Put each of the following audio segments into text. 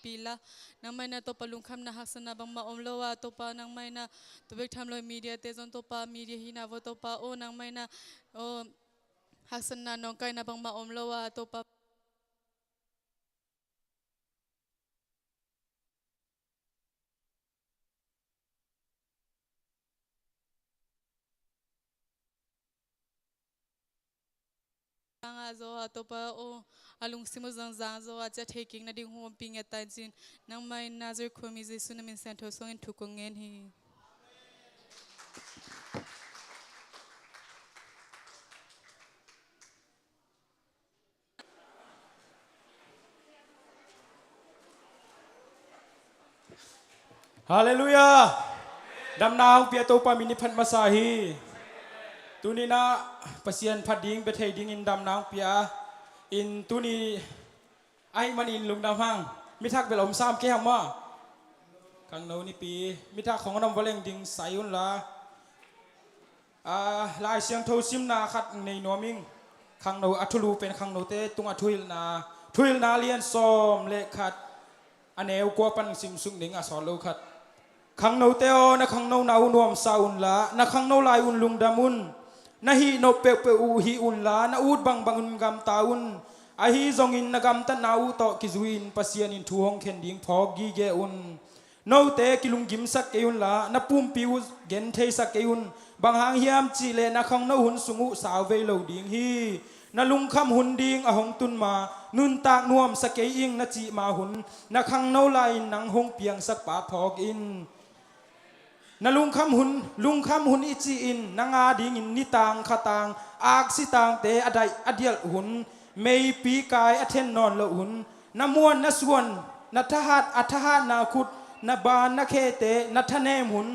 pila nang may na to palungkam na haksana bang maomlowa to pa nang may na tubig tamloy media tezon to pa media hinavo to pa o nang may na o haksana nong kay na bang maomlowa to pa nga zo to pa o alung simo zang zang zo acha taking na ding hum ping at jin nang may nazar komi je sunamin sento song in tukongen hi Haleluya. Damnang piato pa minipan masahi. Tunina pasien pading betading in damnang pia in tuni ay manin lung damhang mitak belom sam ke hamma. Kang no ni pi mitakของน้ำวะเลงดิงสายุนละลายเสียงโทซิมนาขัดในนัวมิงขังโนอัทุลูเป็นขังโนเตตุงอัทุยนาเลียนซอมเลขัดอันเอวกัวปันซิมสุงหนิงอสอนโลขัดขังโนเตโอนะขังโนนาอุนวมซาอุนละนะขังโนลายอุนลุงดามุนนะฮีโนเปเปอูฮีอุนละนะอูดบังอุนกำตาอุนอาฮีซองอินนะกำตันนาอูโตกิจุอินปัสยานินทูฮงเข็นดิงพอกีเกอุนโนเตกิลุงกิมสักเอยุนละนะปุ่มปิวเกนเทสักเอยุนบางหางเฮียมจีเลนะขังโนหุนสุงุสาวเวโลดิงฮีนะลุงคำหุนดิงอหงตุนมานุนตากนวมสเกอิงนะจีมาหุนนะขังโนลายนังหงเปียงสักปาพอกอินนะลุงคำหุนอิจีอินนางาดิงอินนิตางขตางอากสิตางเตอไดอเดียลหุนเมยปีกายอเทนนอนละหุนนะมวนนะส่วนนะทหารอัทหารนาคุดนะบานนะเคเตนะทะเนมหุน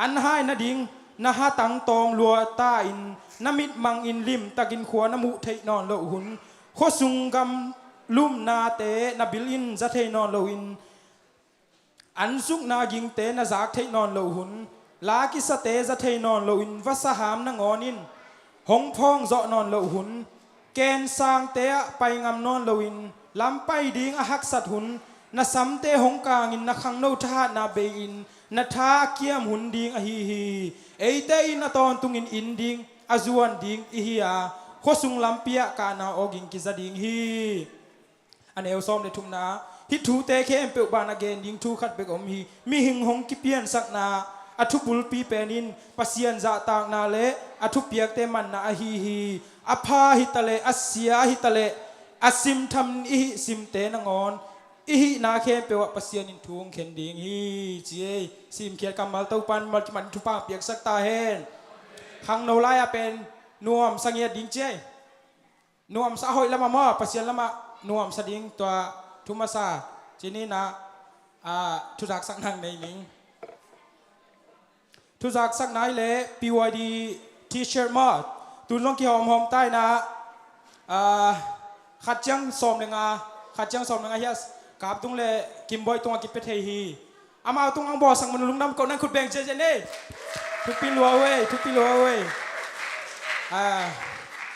อันหายนะดิงนะฮาตังตองลัวตาอินนะมิดมังอินลิมตะกินขวนะมุเทนอนละหุนโคสุงกำลุ่มนาเตนะบิลอินจะเทนอนละอินอันสุกนายิงเตนะจากเทนอนละหุนลากิสเตจะเทนอนละอินวัสหามนะงอนินหงพองเจาะนอนละหุนเกณฑ์สร้างเตะไปงำนอนละอินลำไปดิงอหักสัตหุนนะสัมเตหงกางอินนะขังโนทานาเบอินนะทาเกียมหุนดิงอฮีฮีเอเตอินนะตอนตุงอินดิงอาจวนดิงอิฮีอาโคสุงลำเปียกานาออกิงกิซาดิงฮีอันเอลซอมในทุ่งนาฮิทูเตเคมเปลบานาเกนดิงทูขัดเบกอมฮีมีหิงหงกิเปียนสักนาอัทุบุลปีเปนินปัสยันจะตากนาเลอัทุเปียกเตมันนาอฮีฮีอภาหิตะเลอัสเสียหิตะเลอัสิมทำอิหิสิมเตนงอนอิหินาเคเปวะปัสยันินทุงเข็นดิงฮีเจสิมเขียกำมัลเต้าปันมัลมันทุปาเปียกสักตาเฮนขังโนไลอาเป็นนวมสังเกตดิงเจนวมสะหอยละมาปัสยันละมานวมสดิงตัวทุมาซาจีนี่นะทุจักสักนังในมิงทุจักสักนายเละ PYD T-shirt มาตุนลงกี่หอมใต้นะ ขัดจังสอมหนึ่งขัดจังสอมหนึ่งเฮียกับตุงเลยกิมบอยตุงกิปเทฮีอามาตุงอังบอสังมันลุงน้ำก่อนนั่งขุดแบ่งเจเจเน่ทุกปีลัวเว้ยทุกปีลัวเว้ย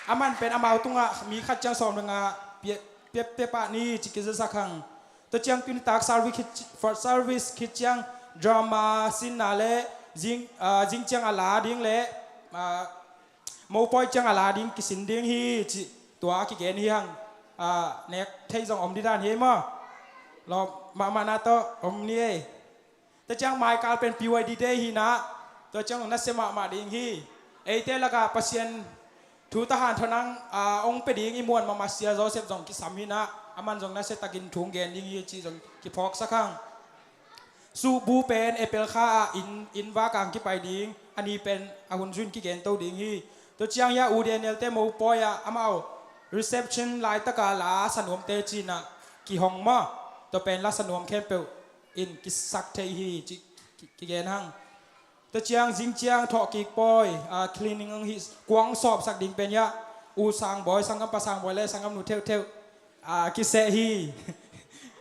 อามันเป็นอามาตุงมีขัดจังสอมหนึ่งเปียปะนี่จิกิจสักครั้งตัวจังพินตักซาร์วิสคิดจังดราม่าสินนาเล่จิงจังอาลาดิ้งเล่โมปอยจังอาลาดิ้งกิสินดิ้งฮีตัวกิเกนฮีฮังเน็กเทยจงอมดิดานเฮมรอมานาโตอมนี่แต่จังหมายการเป็นปีวัยดีเดฮีนะตัวจังนัสเซมาดิ้งฮีเอเตละกาปัสยันทูทหารทนังองค์เปดิ้งอิมวนมาเซียโจเซฟจงกิสามีนะอามันจงนัสเซตกินถุงเกนดิ้งฮีจีจงกิพอกสักครั้งสูบูเป็นเอเปลค่าอินวากางกิไปดิ้งอันนี้เป็นอาหุนซุนกิเกนโตดิ้งฮีตัวจังยาอูเดนเนลเตโมปอยอามาreception ลายตะกาลาสนวมเตจีนะกี่ห้องมาตัวเป็นลาสนวมแคมเปลอินกิสักเทฮีกิเกนหังตัวเจียงจิงเจียงถอกิกปอยcleaning ฮิสกวางสอบสักดิ่งเป็นยะอูสังบอยสังกัมปะสังบอยเลยสังกัมหนูเทวกิเซฮี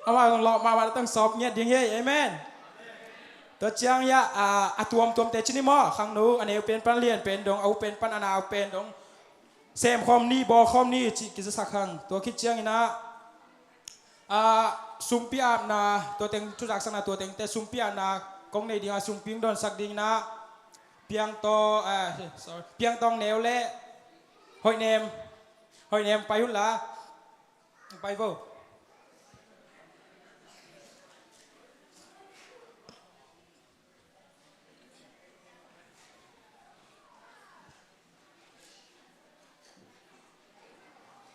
เอามาต้องรอมาต้องสอบเงียดดิ่งเฮ้เอเมนตัวเจียงยะตัวมเตจินิมอขังหนูอันนี้เป็นปันเลียนเป็นดงเอาเป็นปันอนาเป็นดงเซมคอมนี่บอคอมนี่จิกิจสักครั้งตัวคิดเจียงนะซุมพิอาบนะตัวเต็งทุจักสักนะตัวเต็งแต่ซุมพิอาบนะกองในดิ่งซุมพิงโดนสักดิ่งนะเพียงโตเพียงตองแนวเละหอยเนมไปหุ่นละไปเว้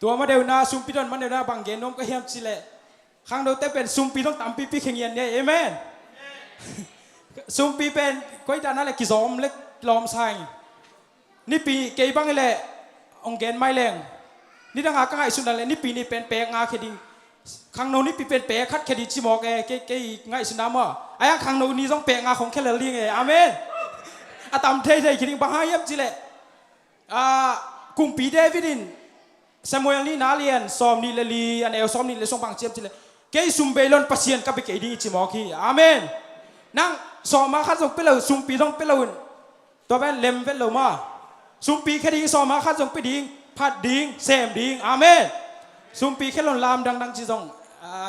ตัวมาเดียวนาซุมปีดอนมาเดียวนาบางเกนนมก็เฮียมสิเละครั้งเดียวแต่เป็นซุมปีต้องตามปีเขียนเนี่ยเอเมนซุมปีเป็นก้อยดานั่นแหละกิจอมเล็กลอมใส่นี่ปีเกยบ้างเลยองเกนไม่แรงนี่ต่างหากก็ให้สุดนั่นแหละนี่ปีนี่เป็นเปงาเคดิครั้งโน้นนี่ปีเป็นเปคัดเคดิชิมอกเกยง่ายสุดน้ำอ่ะไอ้ครั้งโน้นนี่ต้องเปงาของแคลอรี่ไงอาเมนอาตามเทเคดิบ้าเฮียมสิเละกุมปีเดวิดินสมัยนี้นาเลียนซอมนี่เลลีอันเอลซอมนี่เลส่งบางเจียมจิเลเกยซุมเบลอนปัสยันกับไปเกยดีจิมอคีอาเมนนั่งซอมมาขัดส่งเปล่าซุมปีต้องเปล่าตัวเป็นเลมเป็นเหลามาซุมปีแค่ดีซอมมาขัดส่งไปดีพัดดีเซมดีอาเมนซุมปีแค่หล่นลามดังจิซอง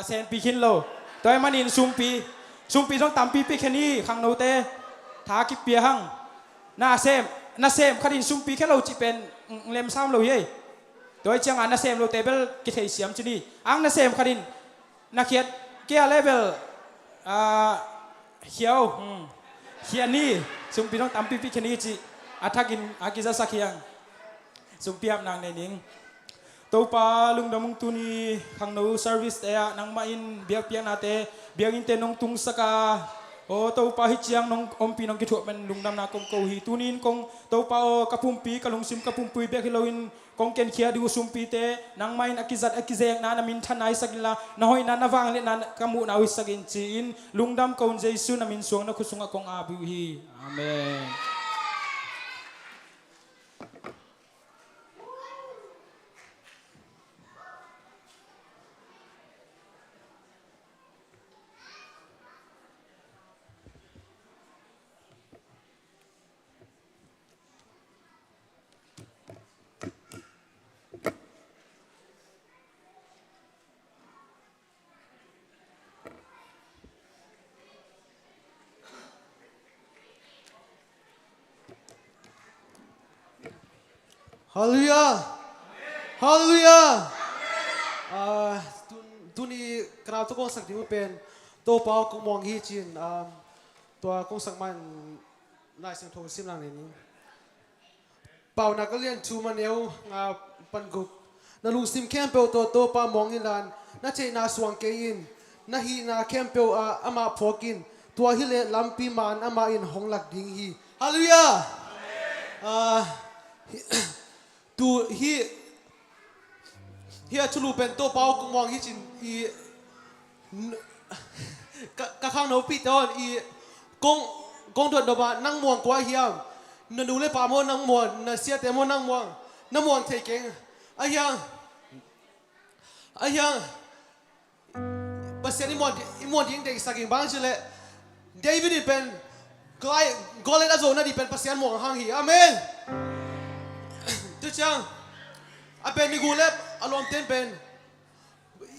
เซนปีคินโลตัวมันอินซุมปีต้องตามปีแค่นี้ขังโนเตทากิเปียหังนาเซมขัดอินซุมปีแค่เราจิเป็นเลมซ้ำเราเย่โดยเชียงอันนัเซมโลเตเบลกิเทเซียมจุนีอังนัเซมคดินนักเขียนเกียร์เลเวลเขียนี่ซุมปีต้องตามปีแค่นี้จีอาทักินอากิซาสักยังซุมปีอับนางในนิ่งตัวปลาลุงดำมุงตุนีขังนูเซอร์วิสเตะนางมาอินเบียกเปียงนาเตเบียกอินเตนงตุงสกาโอ้ตัวปลาฮิจียงนงอมปีนงกิถวเป็นลุงดำนากงโกฮีตุนินกงตัวปลากระพุมปีกระลุงซิมกระพุมปีเบียกฮิโลอินกงเกนเขียดูซุมปีเตนางไม่นักกิจัดกิเซงนานามินทนายสักิลานาหอยนานาวังเลนากัมูนาวิสกินจีนลุงดำกงเจสุนามินสวงนักสุงกงอาบิฮีอาเมนฮาเลลูยาฮาเลลูยาตุนี้กราบทุกคนสักที่มันเป็นตัวเปล่ากงมองฮีจินตัวกงสักมันนายเสียงทงซิมลังในนี้เป่านักเรียนชูมันเอวปันกุกนาลุงซิมแคมเปลตัวปามองอินลานน่าเจนาสวงเกยินน่าฮีนาแคมเปลอามาพอกินตัวฮิเลลัมปีมานอามาอินหงหลักดิงฮีฮาเลลูยาดูฮีชุลูเป็นตัวเปล่ากงมองฮีจินกะข้างโนปีตอนกงโดดดบานั่งมวงกว่าเฮียมนดูเลยป่าโมนั่งมวงนเสียแต่โมนั่งมวงน้ำมวงเทเก่งไอ้ยัง ai yang pasien imon ding dei saking bang chile David di pen Goliath azo na di pen pasien mo hang hi amen tu chang a pen ni gulep alom ten pen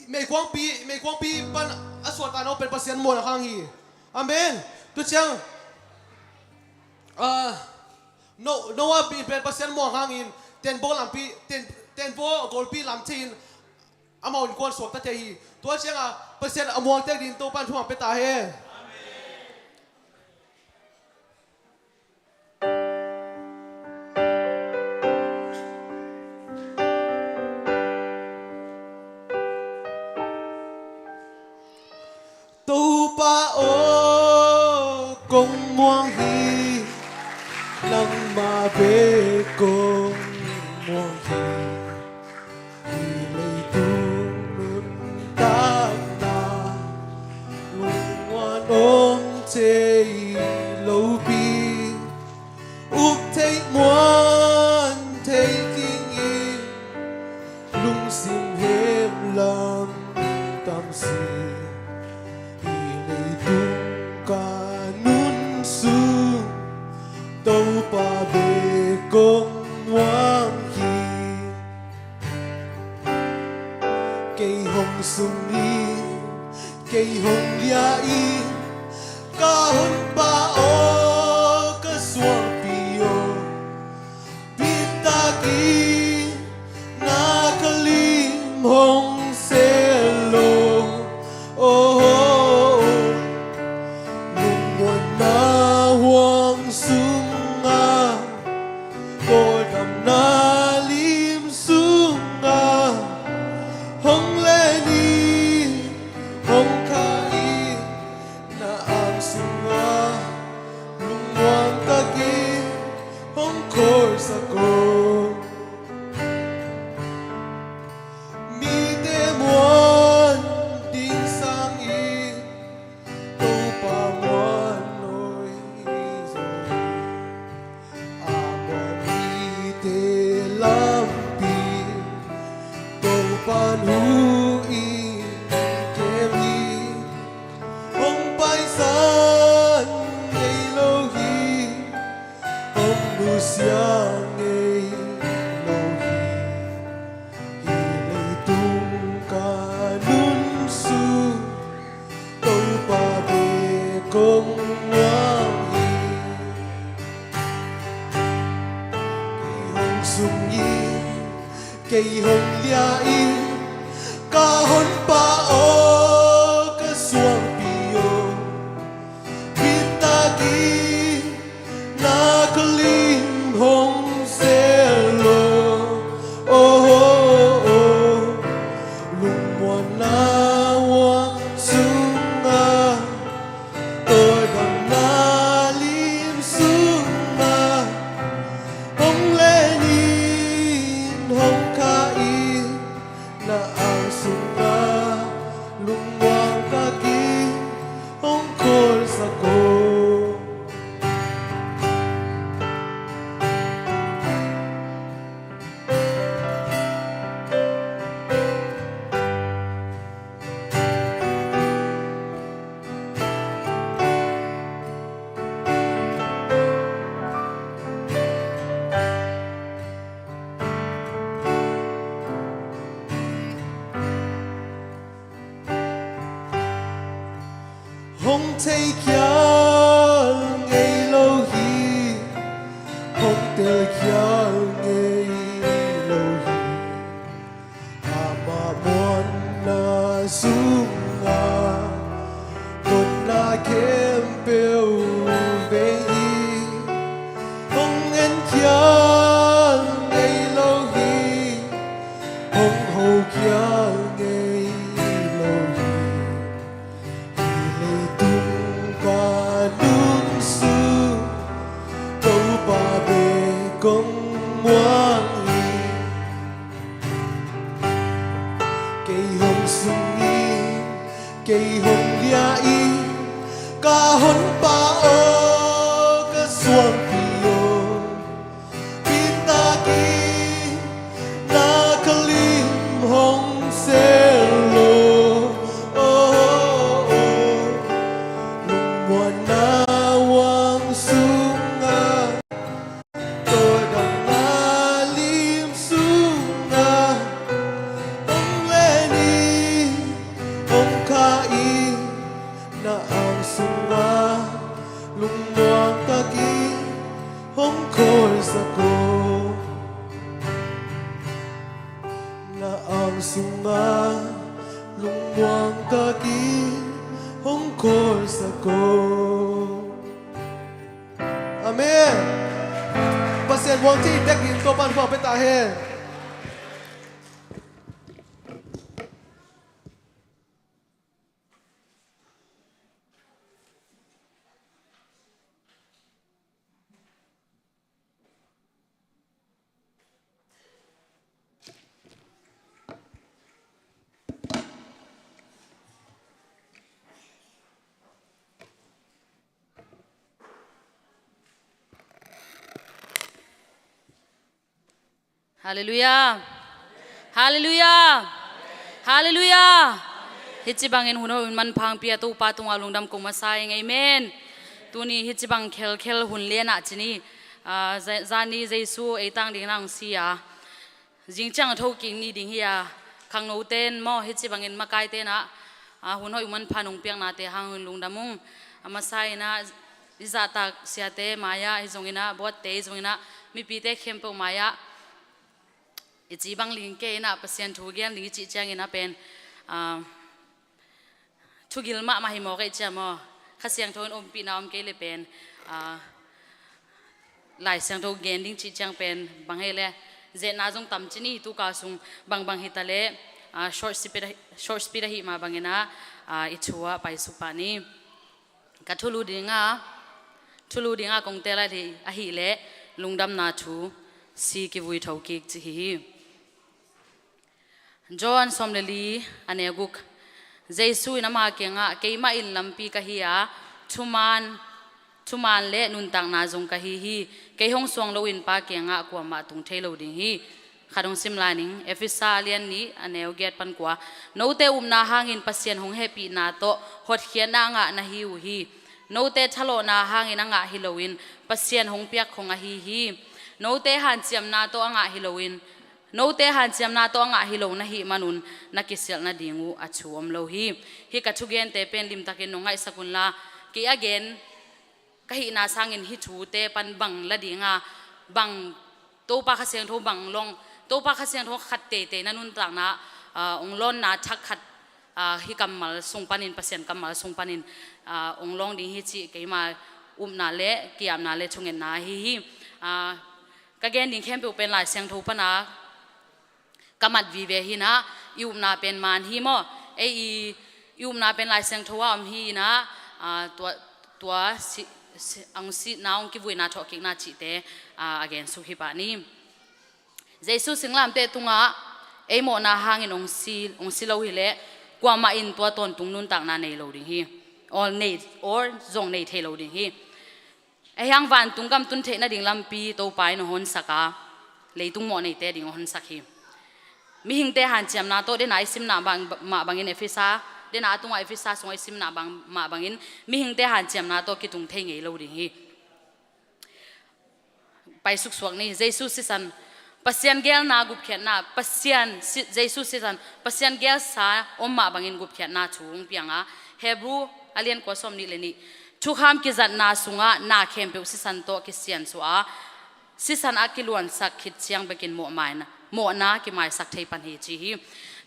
mei kwang pi pan aswat ano pen pasien mo hang hi amen tu chang no wa pi pen pasien mo hang in ten bo lam pi ten bo gol pi lam chin amau kon swat ta hi tu chang a pasien among tek din to pan thuang pe ta he tu pa o công muang hi nang ma be công muang hi hi lei tu nun ta na lung wan om che lo bi uk thei muan thei ting in lung sim hem lam tam si đâu pa về công hoang hi cây hồng sung đi cây hồng lia in ca hôn pa o ca suang pio pita ki na kalim hong selo oh lung muan na hoang sung tôi cầm na lim sunga hong le ni hong kai na ang sunga lung wang kaki hong kor sa ko mi te muan ding sang in to pa muan noi pan hu in kem hi hong pai san ngei lo hi hong nu sia ngei lo hi hi lei tung ka nun su tau pa be kong wang hi ki hong sung yi cây hồng lia in ca hôn pa o ca suang pio pita ki na kalim hong selo oh lung muan na wang sunga tôi bằng na lim sunga hong le ni hong na ang sunga lumuang kaki hong kol sa ko hong thấy khial ngây lâu hi hong tel khial ngây lâu hi ama mon na sunga kon na kem peu ve hi hong en khial ngây lâu hi hong ho khial ngây lâu hi công muang hi cây hồng sung hi na ang suma lungwang kaki hongkol sa ko. Amen. Pasien wang ti dek in to pan pa petahen. Hallelujah. Hallelujah. Hallelujah. Hitchibangin huno man phang pia tu pa tung alungdam kong masayang amen. Tuni hitchibang khel hun lena chini zani Jesu etang ding nang sia. Jingchang thoking ni ding hiya khang no ten mo hitchibangin makai te na huno man phanung piang na te hang lungdamung amasai na izata siate maya hizongina bot te hizongina mi pi te khempo maya ichi bang ling ke na pasien thu gen ling chi chang ina pen thu gil ma hi mo ke chamo khasiang thon pi na ke le pen lai sang tho gen ding chi chang pen bang hele je na jong tam chini tu ka sung bang hitale short speed hi ma bangena ichua pai supani ka thulu dinga kong tela di a hi le lungdam na thu si ki vui thau ki chi hi John somleli aneguk Jesu ina ma kenga keima in lampi ka hiya thuman le nun tang na jong ka hi ke hong song lo in pa kenga kwa ma tung thelo ding hi khadong simlaning efisa lian ni aneu get pan kwa note na hangin pasien hong happy na to hot khian na nga na hi u hi note thalo na hangin nga hilowin pasien hong piak khong a hi note han chiam na to anga hilowin note han chiam na to anga hilo na hi manun nakisel na dingu achuam lo hi ka thugen te pen lim takin no ngai sakun la ki again kahi na sangin hi thu te pan bang la dinga bang to pa khaseng tho bang long to pa khaseng tho khat te nanun tang na ong lon na thak khat hi kamal sung panin pasien kamal sung panin ong long ding hi chi keima na le kiam na le chungen na hi kagen ding khem pe pen lai seng tho pana kamat vive hina na pen man hi mo na pen lai seng thowa hi na tua ang si naong ki vui na thoki na chi te again su hi pa ni Jesu singlam te tunga mo na hangin ong si lo hi le kwa ma in tua ton tung nun tang na nei lo ding hi or zong nei the lo ding hi hang van tung kam tun the na ding lampi to pai no hon saka leitung mo nei te ding hon sakhi mi hing te han cham na to de na isim na bang ma bangin efisa de na tunga efisa song isim na bang ma bangin mi hing te han cham na to ki tung thei ngei lo ding hi pai suk suak ni Jesu sisan pasian gel na gup khet na pasian Jesu sisan pasian gel sa omma bangin gup khet na chung pianga Hebrew alien ko som ni leni thu kham ki zat na sunga na khem pe sisan to ki sian so a sisan akiluan sak khit chiang bekin mo mai na mo na ki mai sak thei pan hi chi hi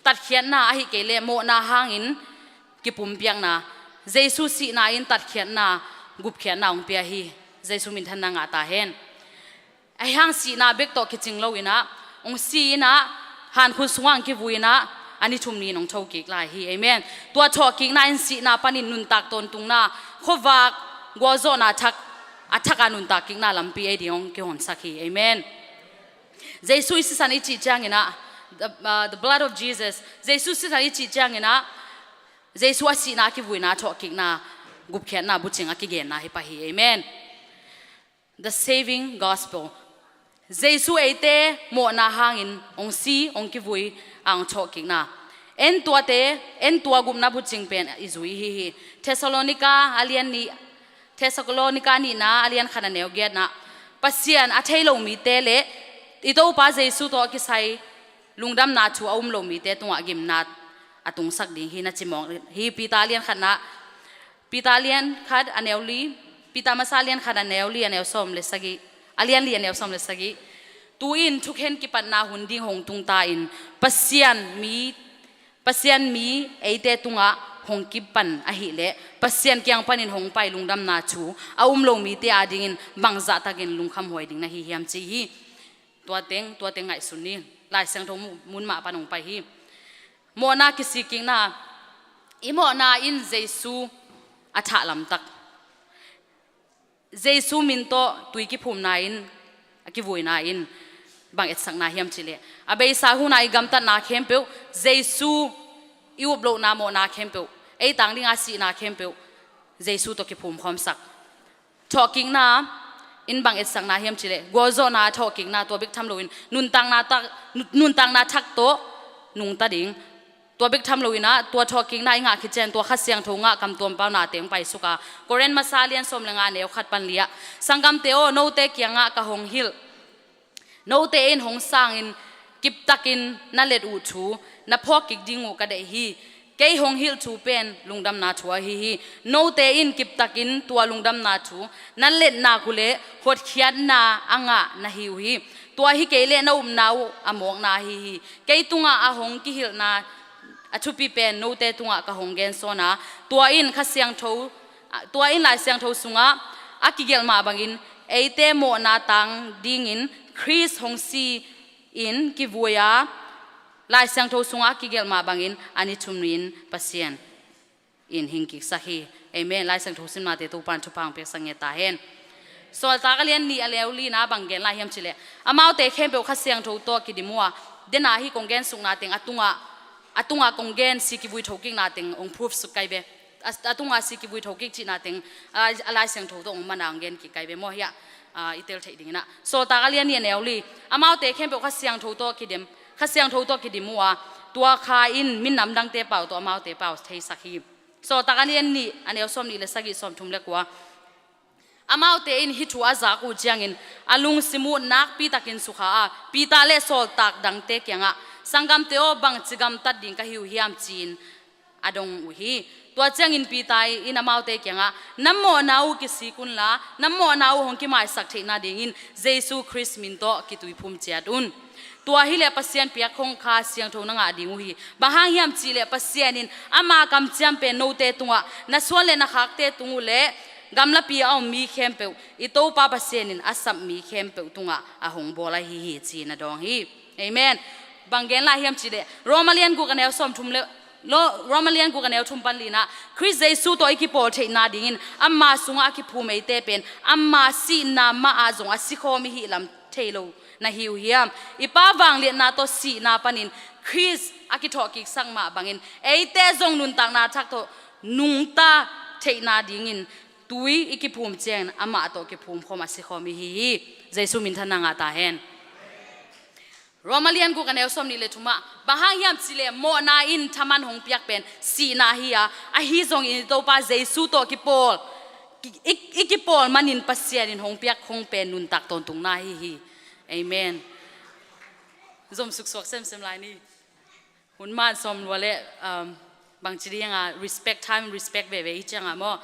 tat khian na hi ke le mo na hangin ki pum piang na Jesu si na in tat khian na gup khian na ong pia hi Jesu min than na nga ta hen ai hang si na bek to ki ching lo ina ong si na han khun suang ki vuina ani thum ni nong thau ki lai hi amen tua tho ki na in si na panin nun tak ton tung na khowak gozo na thak athak anun tak ki na lampi e diong ki hon sakhi amen Jesu sisan ichi changina the blood of Jesus Jesus sisan ichi changina Jesu asi na ki vuina tho ki na gup khian na buching aki gen na hi pa hi amen the saving gospel Jesu ete mo na hangin ong si ong ki vui ang tho ki na en tua gup na buching pen izui hi Thessalonica ni na alian khana neu get na pasian a thailo mi te le ito pa Jesu to ki sai lungdam na chu lo mi te tunga gim na atung sak ding hi na chimong hi pitalian khat aneuli pita masalian khat aneuli aneu som le sagi alian li aneu som le sagi tuin thukhen ki pan na hun ding hong tung ta in pasian mi eite tunga hong ki pan a hi le pasian kyang panin hong pai lungdam na chu a lo mi te ading in bangza takin lungkham hoi ding na hi hiam chi hi tua teng ngai sunni lai sang thong mun ma panong pai hi mo na ki siking na imo na in jesu atha lam tak jesu min to tui ki phum na in ki voi na in bang et sang na hiam chile abei sa hu na igam ta na khem pe jesu iup lo na mo na khem pe ei tang ding a si na khem pe jesu to ki phum khom sak talking na in bang et sang na hiam chile gozo na talking na to big tham lo in nun tang na thak to nung ta dingตัวบิ๊กทำลุยนะตัวทอกิ้งน่าอิงาคิดเจนตัวขัดเสียงทงะกำตัวเป้าหน้าเตียงไปสุกาโกเรนมาซาเลียนสมเลงานเนวขัดปันเลียสังกัมเตโอโนเตกียงะกะหงฮิลโนเตอินหงสร้างอินกิบตักินนั่นเลดอูชูนับพอกิกดิงูกะเดฮีเกยหงฮิลชูเป็นลุงดำนาชัวฮีโนเตอินกิบตักินตัวลุงดำนาชูนั่นเลดนากุเลหดเขียนนาอ่างะนาฮิวฮีตัวฮิเกเลนอุมนาวอมองนาฮีเกยตุงะอาหงกิฮิลนาอชุปีเป็นโนเตตุงะกะหงเกนโซนาตัวอินขัดเสียงโถตัวอินหลายเสียงโถสุงะอากิเกลมาบังอินเอเตโมนาตังดิงอินคริสหงซีอินกิวัวยาหลายเสียงโถสุงะกิเกลมาบังอินอันนี้ชุมนินปัสเซียนอินหิงกิสักฮีเอเมนหลายเสียงโถสินมาเตตุปันทุพังเปกสังเกตาเห็นส่วนตากเลียนนี่อะไรอุลีนะบังเกนลายเฮียมชิเลอามาเตเข้มเปกขัดเสียงโถตัวกิดิมัวเดนาฮีกงเกนสุงนาเตงatunga konggen sikibui thoking na teng ong proof su kaibe atunga sikibui thoking chi na teng alai seng tho to ong manang gen ki kaibe mo ya itel thei ding na so ta alian ni neuli amau te khem pe kha siang tho to kidem kha siang tho to kidimwa tua kha in min nam dang te pau to amau te pau thei sakhi so ta alian ni aneu som ni le sagi som thum le kwa amau te in hitu aza ku jiangin alung simu nak pi takin sukha pi ta le sol tak dang te kyanga sangam teo bang chigam tat ding ka hiu hiam chin adong uhi tua chang in pi tai in amau te kyanga nammo nau ki sikun la nammo nau hong ki mai sak theina ding in jesu christ min to ki tui phum chiatun tua hi le pasian pia khong kha siang thona nga ding uhi bahang hiam chi le pasian in ama kam cham pe no te tunga na so le na khak te tungu le gamla pi au mi khem pe ito pa pasian in asam mi khem pe tunga a hong bola hi chi na dong hi amen banggen la hiam chide romalian gu kanel som thum le lo romalian gu kanel thum pan lina chris jesu to ikipol the na dingin amma sunga ki phumei te pen amma si na ma a zong a si khomi hi lam thelo na hiu hiam ipa wang le na to si na panin chris akitho ki sangma bangin eite zong nun tang na thak to nungta the na dingin tui ikiphum chen amma to ki phum khoma si khomi hi jesu min thana nga ta hen Romalian gu kanel som ni le thuma bahang yam chile mo na in thaman hong piak pen si na hiya a hi zong in to pa jesu to ki pol ikipol manin pasian in hong piak hong pen nun tak ton tung na hi amen zom suk sok sem lai ni hun man som wale bang chiri nga respect time respect ve ve changa mo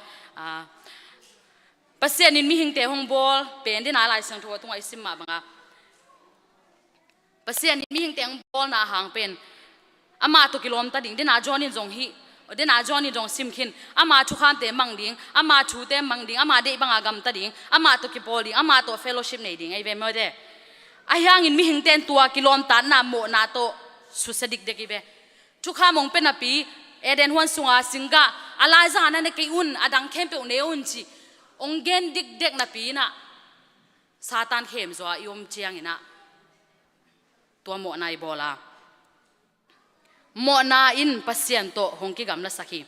pasian in mi hing te hong bol pen din alai sang tho tung ai sim ma banga pasian mi hing teng bol na hang pen ama to kilom ta ding dena jonin jong hi dena jonin jong sim khin ama thu khan te mang ding ama thu te mang ding ama de banga gam ta ding ama to ki pol ding ama to fellowship nei ding ai ve mo de ayang in mi hing ten tua kilom ta na mo na to susadik de ki be thu kha mong pen api eden hwan sunga singa ala za na ne ke un adang khem pe ne un chi onggen dik dek na pi na satan khem zo yom chiang inaตัวหมอนายบอลาหมอนาอินปัสเซียนโตหงกิกำละสักที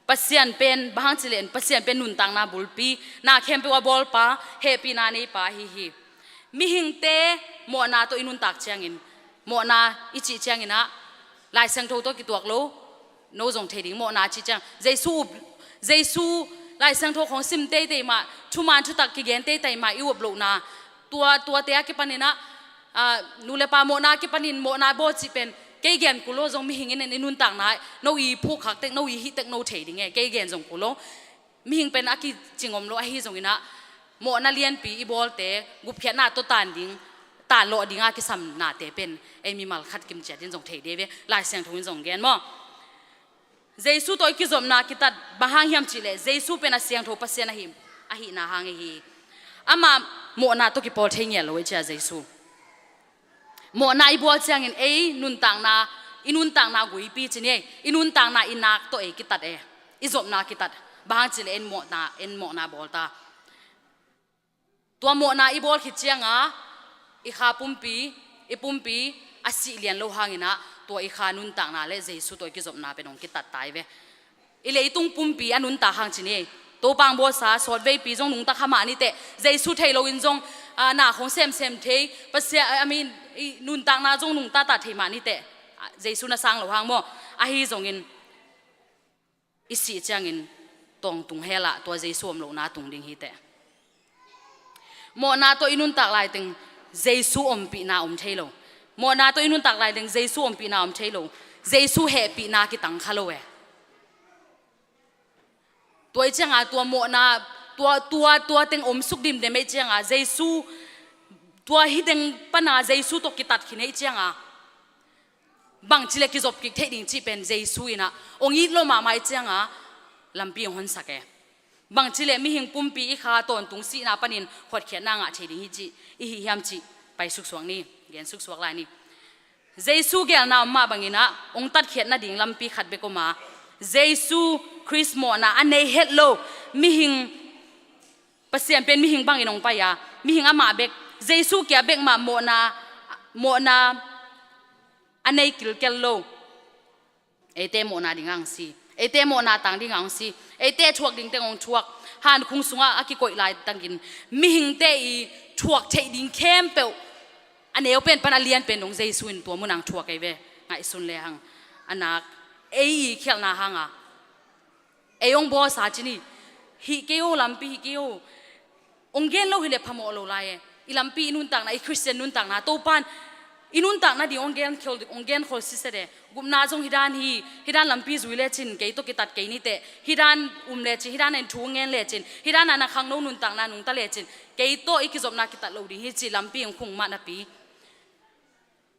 ปัสเซียนเป็นบางจิเลนปัสเซียนเป็นนุนตังนาบุลปีนาเข้มเปว่าบอลปาเฮปีนานีปาฮิมีหิงเตหมอนาตัวอินุนตักเชียงอินหมอนาอิจิเชียงอินะลายเสียงโทตัวกิตัวกโลโนจงเทดิงหมอนาจิเชียงเจซูลายเสียงโทของซิมเตยมาทุมันทุตักกิเกนเตยมาอิวบโลนาตัวเตะกิปันนะนูเลปาโมนากิปันินโมนาโบจิเป็นเกยเกนกุโลจงมีหิงเงินนุนต่างนายโนอีผู้ขักเต็กโนอีฮิเต็กโนเทดิงเงเกยเกนจงกุโลมีหิงเป็นอากิจิงอมโลไอฮิจงอินะโมนาเลียนปีอีบอลเตกุบเขียนหน้าตัวตันดิง ตาโลดิงากิสัมนาเตเป็นเอมีมัลขัดกิมเจดินจงเทเดเวลายเสียงทุนจงเกนมอเจสุตัวกิจอมนากิตัดบางฮิมจิเลเจสุเป็นเสียงทุปัสยาหิมอหินาหางฮีอามาโมนาตุกิปอลเทงเยลโวยเจเจสุโมนาอีบัวเจียงอินนุนต่างนาอินุนต่างนากุยปีจิเนี่ยอินุนต่างนาอินักตัวกิตัดอิจอมนากิตัดบางจิเลเอ็นโมนาบอลตาตัวโมนาอีบอลขิดเจียงอีขาปุ่มปีอาศิเลียนโลหางินะตัวอีขานุนต่างนาเลเจสุตัวกิจอมนาเป็นองกิตัดตายเวอีเลยตุงปุ่มปีอนุนตาหางจิเนี่ยตัวบางบัวสาสอดเวปีจงนุงตาขมานี่เตะเจสุเทโลอินจงหน้าของเซมเทปัสยาI meanนุนต่างนาจงนุงตาตัดเทมานี่เตะเจสุน่ะสังโลหางโมอาฮีจงอินอิสิจังอินตองตุงเฮละตัวเจสุมโลนาตุงดิงฮีเตะโมนาตัวอินุนตักลายตึงเจสุอมปีนาอมเทโลโมนาตัวอินุนตักลายตึงเจสุอมปีนาอมเทโลเจสุเฮปีนากิตังคาโลเอตัวเจ้าตัวโมนาตัวตึงอมสุกดิมเดไม่เจ้าเจสุตัวฮิดึงปนาเจสุตัวกิตัดขินให้เจ้าบางทีเล็กกิจบกิเทดิงจีเป็นเจสุอินะองค์ยิโลมาไม่เจ้าลำปีหอนสักบางทีเลมีหิงปุ่มปีอีขาตอนตุงสีนาปนินขดเขียนนางเฉดิฮิจิอีฮิยามจิไปสุกสวงนี่เกียนสุกสวงลายนี่เจสุเกลนามาบางอินะองตัดเขียนนาดิ่งลำปีขัดเบกมาเจสุคริสโมนาอันในเฮดโลมีหิงเปอร์เซ็นต์เป็นมีหิงบางอินองไปยามีหิงอามาเบกเจสุเกียเบกมาโมนาอันในกิลเกลโลเอเตโมนาดิ่งอังซีเอเตโมนาต่างดิ่งอังซีเอเตชวกดิ่งเตงองชวกหานคุงสุงอากิโกยลายตังกินมีหิงเตอีชวกเทดิ่งเข้มเปวอันเอวเป็นปนเลียนเป็นองเจสุนตัวมุนังชวกไอเวไงสุนเลหังอันนักเอเขียนนาหังเอองบอสาจินีฮิเกโอลัมปีฮิเกโอองเกนโลฮิเลพามโอโลไลอีลัมปีนุนต่างนาอีคริสเตียนนุนต่างนาโตปันอินุนต่างนาดิองเกนขอสิเสดกุมนาจงฮิดานลัมปีจุยเลจินเกยโตกิตัดเกยนิเตฮิดานเลจินฮิดานเอ็นทูเงินเลจินฮิดานนาขังโนนุนต่างนานุงตะเลจินเกยโตอีกิจบนากิตัดโลดิฮิจิลัมปีองคงมานาปี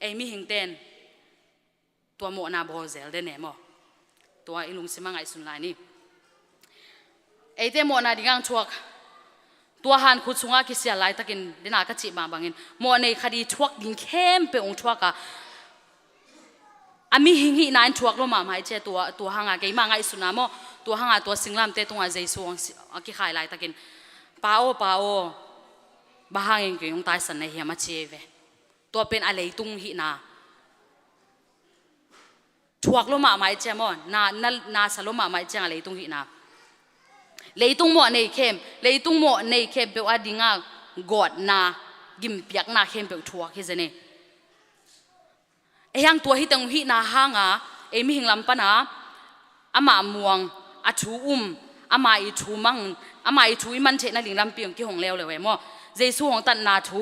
เอมีหิงเตนตัวโมนาบอเซลเดเนมอตัวอิลุงสิมังไอสุนไลนี่เอเตโมนาดิงังชวกตัวหันขุดสุงอาคิเสียลายตะกินดินากะจิมาบังอินโมในคดีชวกดิงเข้มเปองชวกะอามีหิงหินายชวกลงมาหมายเจตัวหางาเกยมาไงสุนามอตัวหางาตัวสิงลามเตตรงอาเจสวงอากิขายลายตะกินป้าโอบาหางเองเกยงตายสันในเฮียมาเจเวตัวเป็นอะไรตุงหินาชวกลงมาหมายเจมอนาสลงมาหมายเจอะไรตุงหินาเลยตุงโมในเข้มเลยตุงโมในเข้มเปว่าดิ่งกอดนากิมเปียกนาเข้มเปวทัวคิดเนี่ยยังตัวฮิตังฮินาหางเอมีหิงลำปนาอามาม่วงอาชูอามาอีชูมังอามาอีชูมันเชนลิงลำเปียงกี่หงเลวเลยเว้ยมั่วเจสูของตันนาชู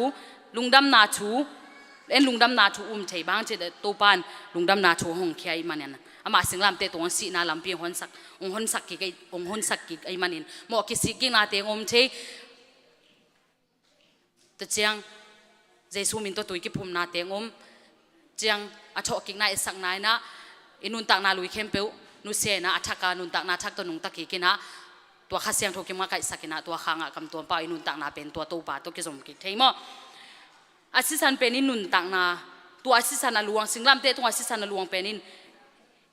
ลุงดำนาชูเอ็นลุงดำนาชูเฉยบ้างเจเดตัวปานลุงดำนาชูหงเขียมันเนี่ยอามาสิงลำเตตรงสีนาลำเปียงหอนสักกิกไอมันเนี่ยมั่วกิสิกินาเตงเฉยแต่เจียงเจสูมินตัวตุยกิพุ่มนาเตงเจียงอาชอกิกนาสักนายนะอินุนตักนาลุยเข้มเปวนุเสนาอัฐกานุนตักนาทักตัวนุงตะกิกินะตัวข้าเสียงทุกข์มาไก่สักินะตัวข้างกำตัวป่าอินุนตักนาเป็นตัวป่าตัวกิจสมกิจเทมออาศิสันเป็นอินุนตักนาตัวอาศิสันลวงสิงลำเตตัวอาศิสันลวงเป็น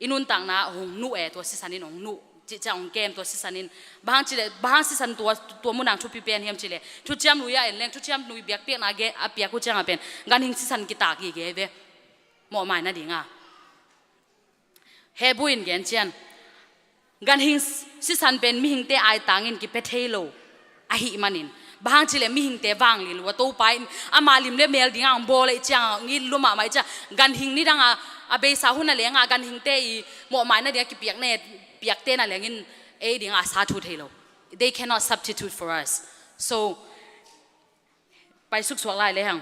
อินุนตักนาหงนูตัวอาศิสันนินหงนูจิจะองเกมตัวอาศิสันนินบางจิเลบางอาศิสันตัวมุนังทุบปีเป็นเฮียมจิเลทุจามลุยเอ็นเลงทุจามลุยเบียกเปียกนาเกอเปียกกุจังเป็นการหิงศิสันกิตากีเกเวหมอหมายนั่นดิ่งเฮบุอินเกนเชียนกันหิงสิสันเป็นมีหิงเตไอต่างอินกิเปเทโลอหิมันินบางทีเลมีหิงเตวางลิลว่าตัวไปอามาลิมเลเมลดิ่งโบเลยจังงี้ลุมาไม่จ้ะกันหิงนี่ดังอาเบสาหุนนั่นเลยกันหิงเตอีหมอหมายนั่นเดียกิเปียกเนตเปียกเตนั่นเลยงินเอดิ่งสาธุเทโล they cannot substitute for us so ไปสุกสวกไล่เลยฮัง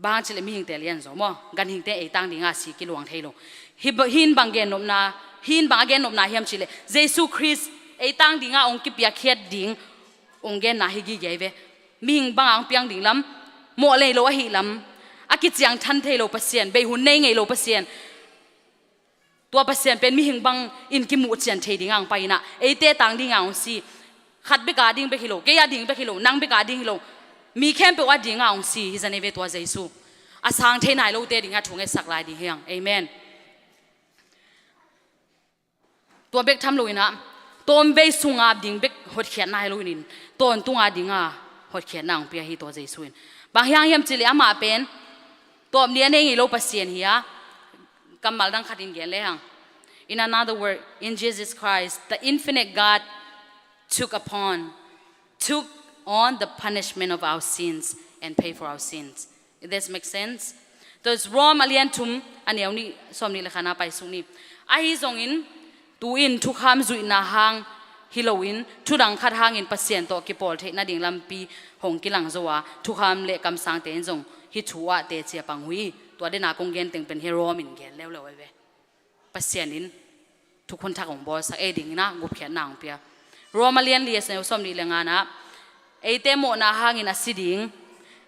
บางทีเลยมีหิงเตเลียนสมอกันหิงเตไอตังดิ่งสีกิลวงเทโลหินบางเกนนมนาหินบางเกนนมนาเฮียมชิเลเยซูคริสไอตังดิ่งองกิปยาเคียดดิ่งองเกนนาฮิกิเกเว มีหิงบางอังเปียงดิ่งลำโมเลยโลหิลำอากิจยังทันเทโลปัสเซียนเบหุนในไงโลปัสเซียนตัวปัสเซียนเป็นมีหิงบางอินกิมูเซียนเทดิ่งอังไปนะเอเตตังดิ่งอังสีขัดเบกาดิ่งเบกิโลเกียดิ่งเบกิโลนังเบกาดิ่งโลมีแค่เปว่าดิ่งอังสีฮิจันเนเวตัวเจซูอาสังเทนายโลเตดิ่งอัถุงเอสักลายดิ่งเฮียงเอเมนตัวเบกทำลุยนะตัวเบกสุงอาดิ่งเบกหดเขียนนายลุยนินตัวตุงอาดิ่งอาหดเขียนนางเปียฮีตัวเจซูนบางอย่างเฮียมจิเลอามาเป็นตัวเนี้ยเนี่ยโลปัสเซียนเฮียกำมัลดังขัดอินเกลเลยฮัง In another word, in Jesus Christ, the infinite God took on the punishment of our sins and paid for our sins. Does this make sense? There's Rome alian tum aniaw ni somni lekana pai suni. Ahi zongin tuin tukham zuina hang hilowin tudang khat hangin pasien to ki pol the na ding lampi hong kilang zowa tukham le kam sang ten zong hi chuwa te chia panghui to de na kong gen teng pen hero min gen lew lew we ปัสเซียนินทุกคนทักของบอสเอดิ่งนะกุบเขียนนางเปียโรมาเลียนเลียสในสมดีเลงานะเอเตโมนาหางินาสิดิง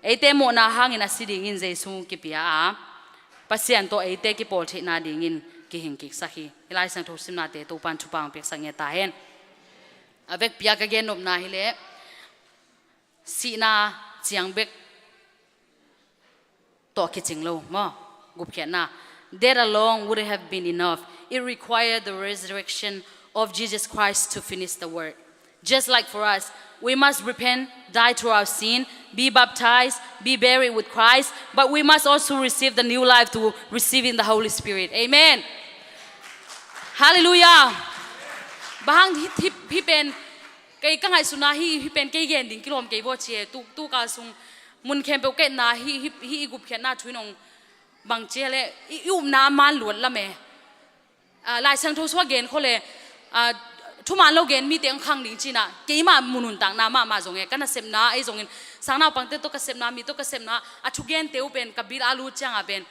เอเตโมนาหางินาสิดิงอินเจซูกิปิยาปัสเซียนตัวเอเตกิโปลเทนาดิ่งอินกิหิงกิกสักฮีเวลาสังทุสิมนาเตตูปันชุปังเปียกสังเงตาเห็นอเวกปิยากะเกนนบนาฮิเลสีนาเจียงเบกตัวคิดจริงโลมอกุบเขียนนาThat alone would have been enough. It required the resurrection of Jesus Christ to finish the work. Just like for us, we must repent, die to our sin, be baptized, be buried with Christ, but we must also receive the new life to receiving the Holy Spirit. Amen. Hallelujah. Bahang hi pen kay kangay sunahi hi pen kay gen ding kilom kay boche tu ka sung mun kem pe ke na hi igup khen na thuinongบางเจเลยอุ้มน้ำมันหลวดละแม่ลายสังทุสว่าเกณฑ์เขาเลยทุกมันเราเกณฑ์มีเตียงข้างดิ่งจีน่ะเกี่ยมามุนุนต่างน้ำมาส่งเงี้ยกันน่ะเสพน้าไอ้ส่งเงี้ยสังน้าปังเตตัวก็เสพน้ามีตัวก็เสพน้าทุกเกณฑ์เตี้ยวเป็นกับบิลอาลูจังอ่ะเป็น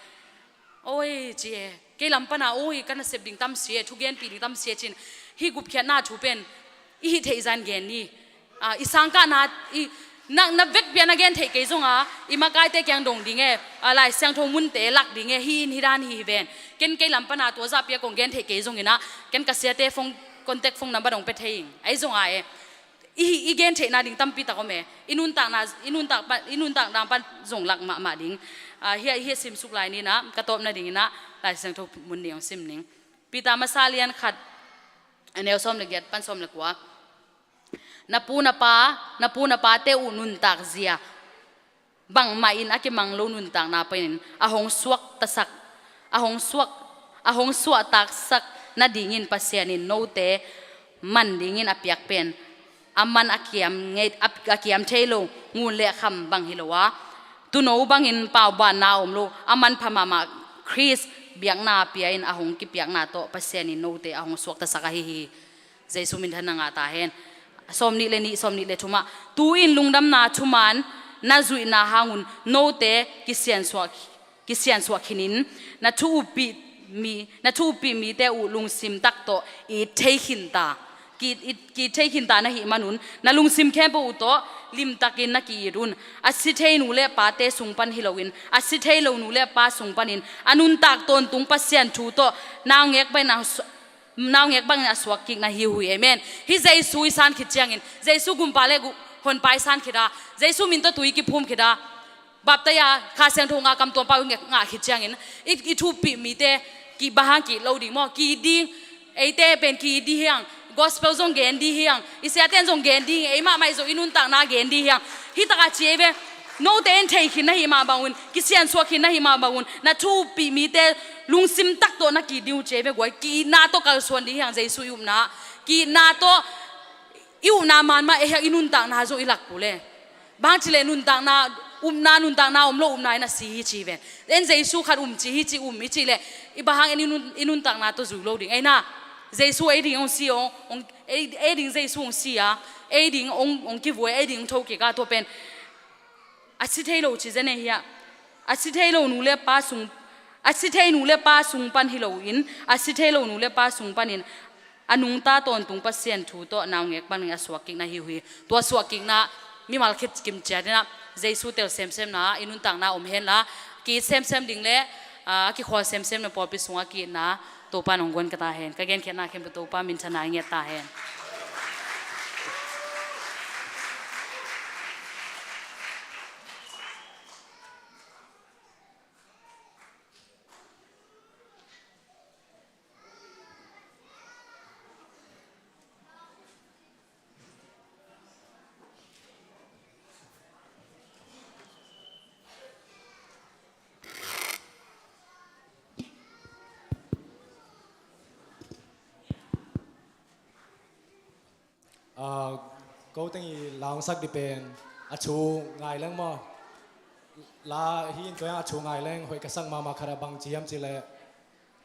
โอ้ยเจ๊เกี่ยลำปนาโอ้ยกันน่ะเสพดิ่งตั้มเสียทุกเกณฑ์ปีดิ่งตั้มเสียจีนฮีกุบเขียนหน้าถูเป็นอีเทจันเกณฑ์นี่อีสังกันน่ะอีนับเวกเบียนเกนเทเกยจงอ่ะอิมากายเตแกงดงดิ่งเอ๋อะไรเสียงทงมุนเตลักดิ่งเอ๋ฮีนฮิดานฮีเวนเกนเกยลำปนาตัวซาเปียกงเกนเทเกยจงนะเกนกษเสียเตฟงคอนแทคฟงนับดงเปเทงไอ้จงอ่ะอีเกนเทนาดิ่งตั้มปีตะก็เมอินุนตักนามปันจงหลักมาดิ่งเฮียซิมสุกไลนี่นะกระตบนาดิ่งนะลายเสียงทงมุนเดียงซิมนิ่งปีตามาซาเลียนขัดอันเดียวส้มเล็กปันส้มเล็กว่านับปูนับปาเตอุนุนตากเสียบังมาอินอากิมังโลนุนตากนาเป็นอาหงสวกตะสักอาหงสวกตากสักนาดิ่งินปัสเซียนินโนเตมันดิ่งินอเปียกเป็นอามันอากิยมเงยอากิยมเทโลงูเละคำบังฮิโลวะตุโนบังอินเป่าบานนาอมโลอามันพม่าคริสเบียงนาเปียอินอาหงกิเปียกนาโตปัสเซียนินโนเตอาหงสวกตะสักฮิเจสุมินทันงาตาเห็นสมนิเลทุมาตูอินลุงดำนาทุมันนาจุยนาหาnguนโนเตกิเซียนสวกขินินนาทูปีมีเตอุลุงซิมตักโตอีเทขินตากีเทขินตานะหิมานุนนาลุงซิมแค่ปูโตลิมตักินนักอีรุนอาศิเทนูเลปาเตสุงปันฮิโลวินอาศิเทโลนูเลปาสุงปันินอนุนตักตนตุงปัสเซียนทูโตนางเงกไปนาน้องเอกบังนะสวกกิกนะฮิวเอเมนฮิเจสุยสันขิดเจียงอินเจสุกุมปาเลกุคนไปสันขิดาเจสุมินตัวตุยกิพุ่มขิดาบับตยาคาเซียงทงงากำตัวปาวิงงาขิดเจียงอินอีทูปีมีเตกีบาฮังกีโลดิมอกีดิงไอเตเป็นกีดีเฮียงกอสเปลซงเกนดีเฮียงอิเซียเตนซงเกนดีไอมาไม่ซงอินุนตักนาเกนดีเฮียงฮิตากาเจเบโนเตนเทคินนะฮิมาบาวุนกิเซียนสวกินนะฮิมาบาวุนนาทูปีมีเตลุงซิมตักตัวนักกีดิวเจเบกวยกีนาโตกัลส่วนดีอย่างใจสุยุมนะกีนาโตอิวนามันมาเอฮอินุนตักนาโซอิลักกูเลบางทีเลนุนตักนานุนตักนาโลนายนะสีฮิจีเวนเอ็นใจสุขัดจีฮิจีมิจีเลอีบางอินุนตักนาตัวจุโลดิงไอน่าใจสุเอดิงองซีองเอดิงใจสุองซีอะเอดิงองกิบวยเอดิงโทกิกาตัวเป็นอาศิเทโลชิเจเนเฮียอาศิเทโลนูเลปาสุงอาศิเทนูเลปาสุงปันฮิโลอินอาศิเทโลนูเลปาสุงปันอินอนุงตาตอนตุงปัสเซียนทูโตนาวเงกปันงสวกิกนาฮิวฮีตัวสวกิกนา mi mal khit kim cha na jesu tel sem sem na inun tang na om hen la ki sem sem ding le ki khol sem sem na por pi sunga ki na to pa nong gon ka ta hen ka gen khet na khem to pa min chana nge ta hen câu tiếng làng sắc đi bên chú ngài lên mà là hiện cái chú ngài lên hồi cái sang mà khara bằng chiam chỉ là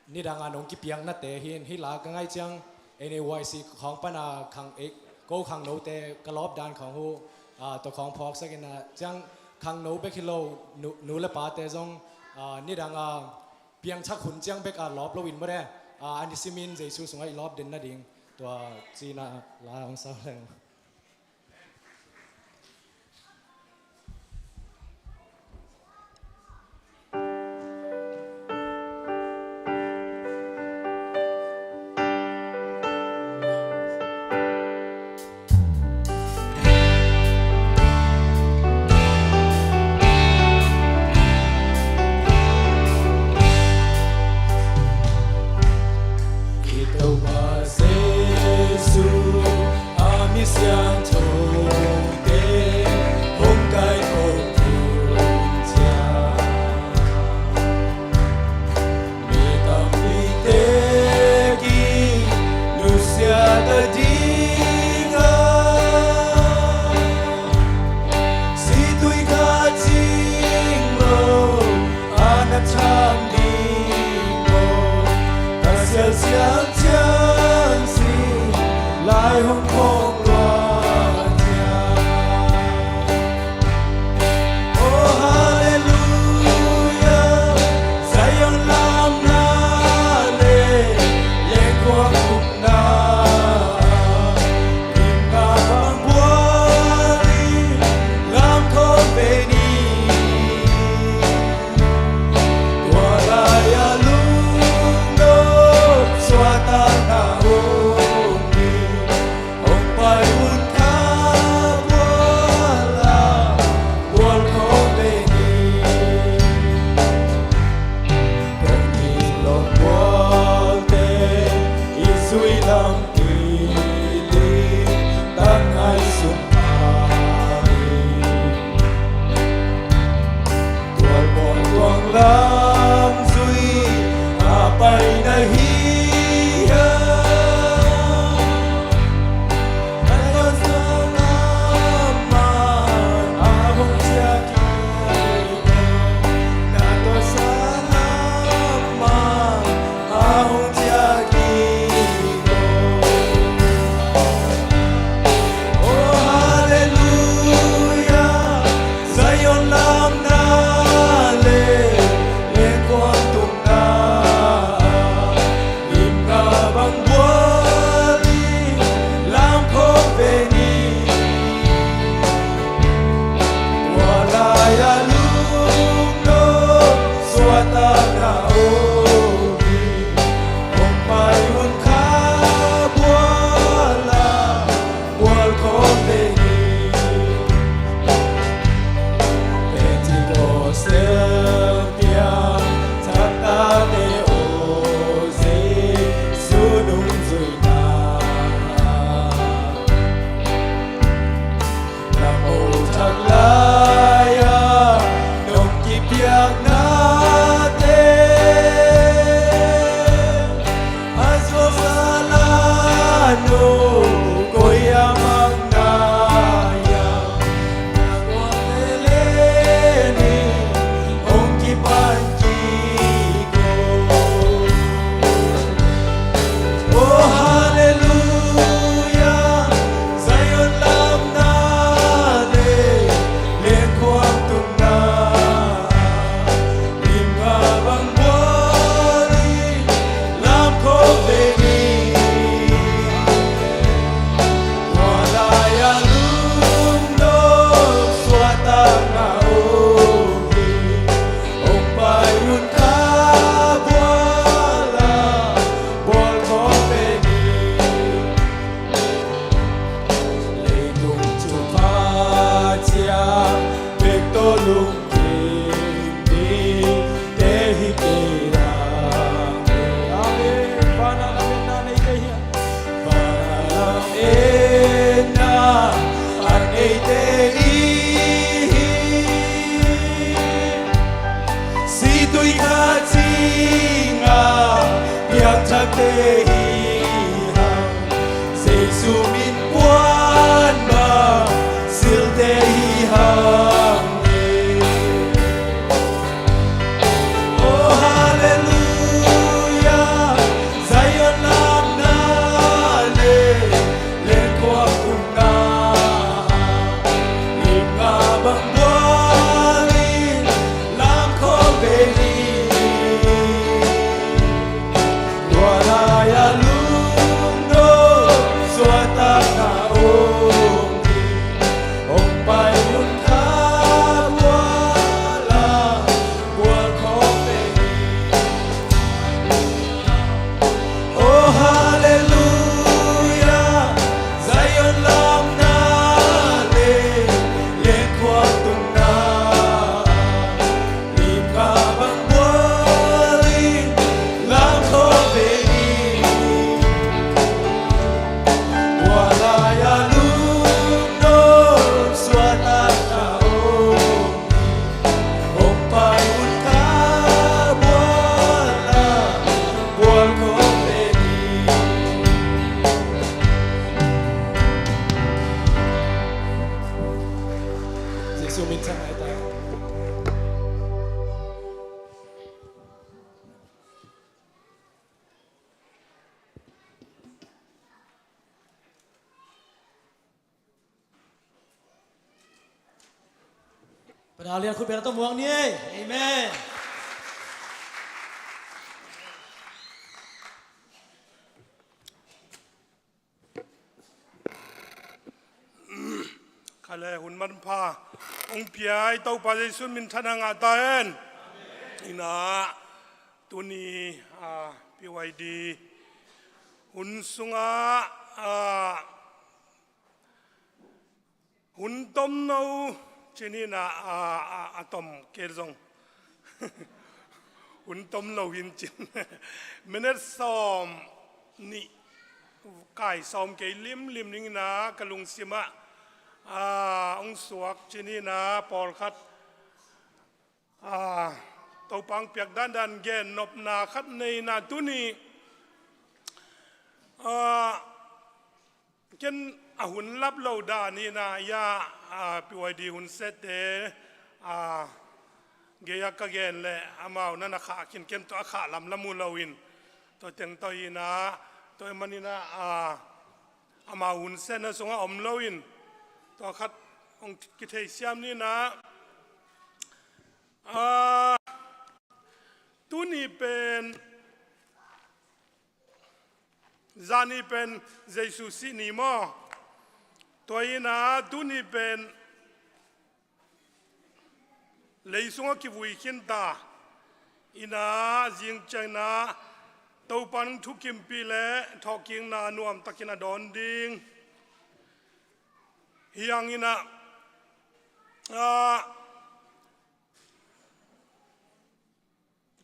ni đang ăn ông kịp yang nát tệ hiện là cái ngay chăng NYCของปนาขังเอกก็ขังโนเตกลอบด้านของหูตัวของพอกสักนะจังขังโนเบกิโลนูเลปาเตจงนี่ดังเพียงชักหุ่นจังเบกลอบโลวินมาได้อันนี้ซิมินเจสุสงไอ้ลอบเด่นนั่นเองตัวจีน่าลาของสาวเลย nga biak thak te hi hang Giêsu min quan ba sil te hi hang Oh hallelujah Zion lam na le lên qua cùng na im nga bang boalin lam kho về đi wala ya lung do xua ta na ôm ông bay yun kha wala buat kho về đi Oh hallelujah Zion lam na le lên qua tung na im ka bang boalin lam kho về đi wala ya lung do xua ta na ông bay un kha wala buat kho về đi Giêsu min sang hai ta Pada alian khu pera to muang ni amen ข้าแลหุ่นมันพาองค์เปียไอเต้าปาเจสุนมินทนางาตาเอ็นอินาตัวนี้ปีไวดีหุ่นสุงาหุ่นต้มนูเจนี่นะต้มเกลซง หุ่นต้มนูหินจินเมเนสซอมนี่ไก่ซอมเกลิมลิมนี่นะกะลุงซิมะองสวกจีนี่นะปอลคัดตัวปังเปียกด้านดันเกนนบนาคัดในนาตุนีเกนหุ่นรับเหล่าดานี่นะยาปีวดีหุ่นเซตเตเกียกเกนเลยอามานั่นนะขากินเกนตัวขาลำละมูลวินตัวเต็งตัวยีนะตัวมันนี่นะอามาหุ่นเซตนะสงอมลวินต่อคัดองกิเทเซียมนี่นะตัวนี้เป็นจานี่เป็นเยซูสินิมอตัวนี้นะตัวนี้เป็นเลยสงกิวุยขินตาอินาจิงใจนะตัวปันทุกิมปีเล่ทอกิงนานวมตะกินาดอนดิงyang ina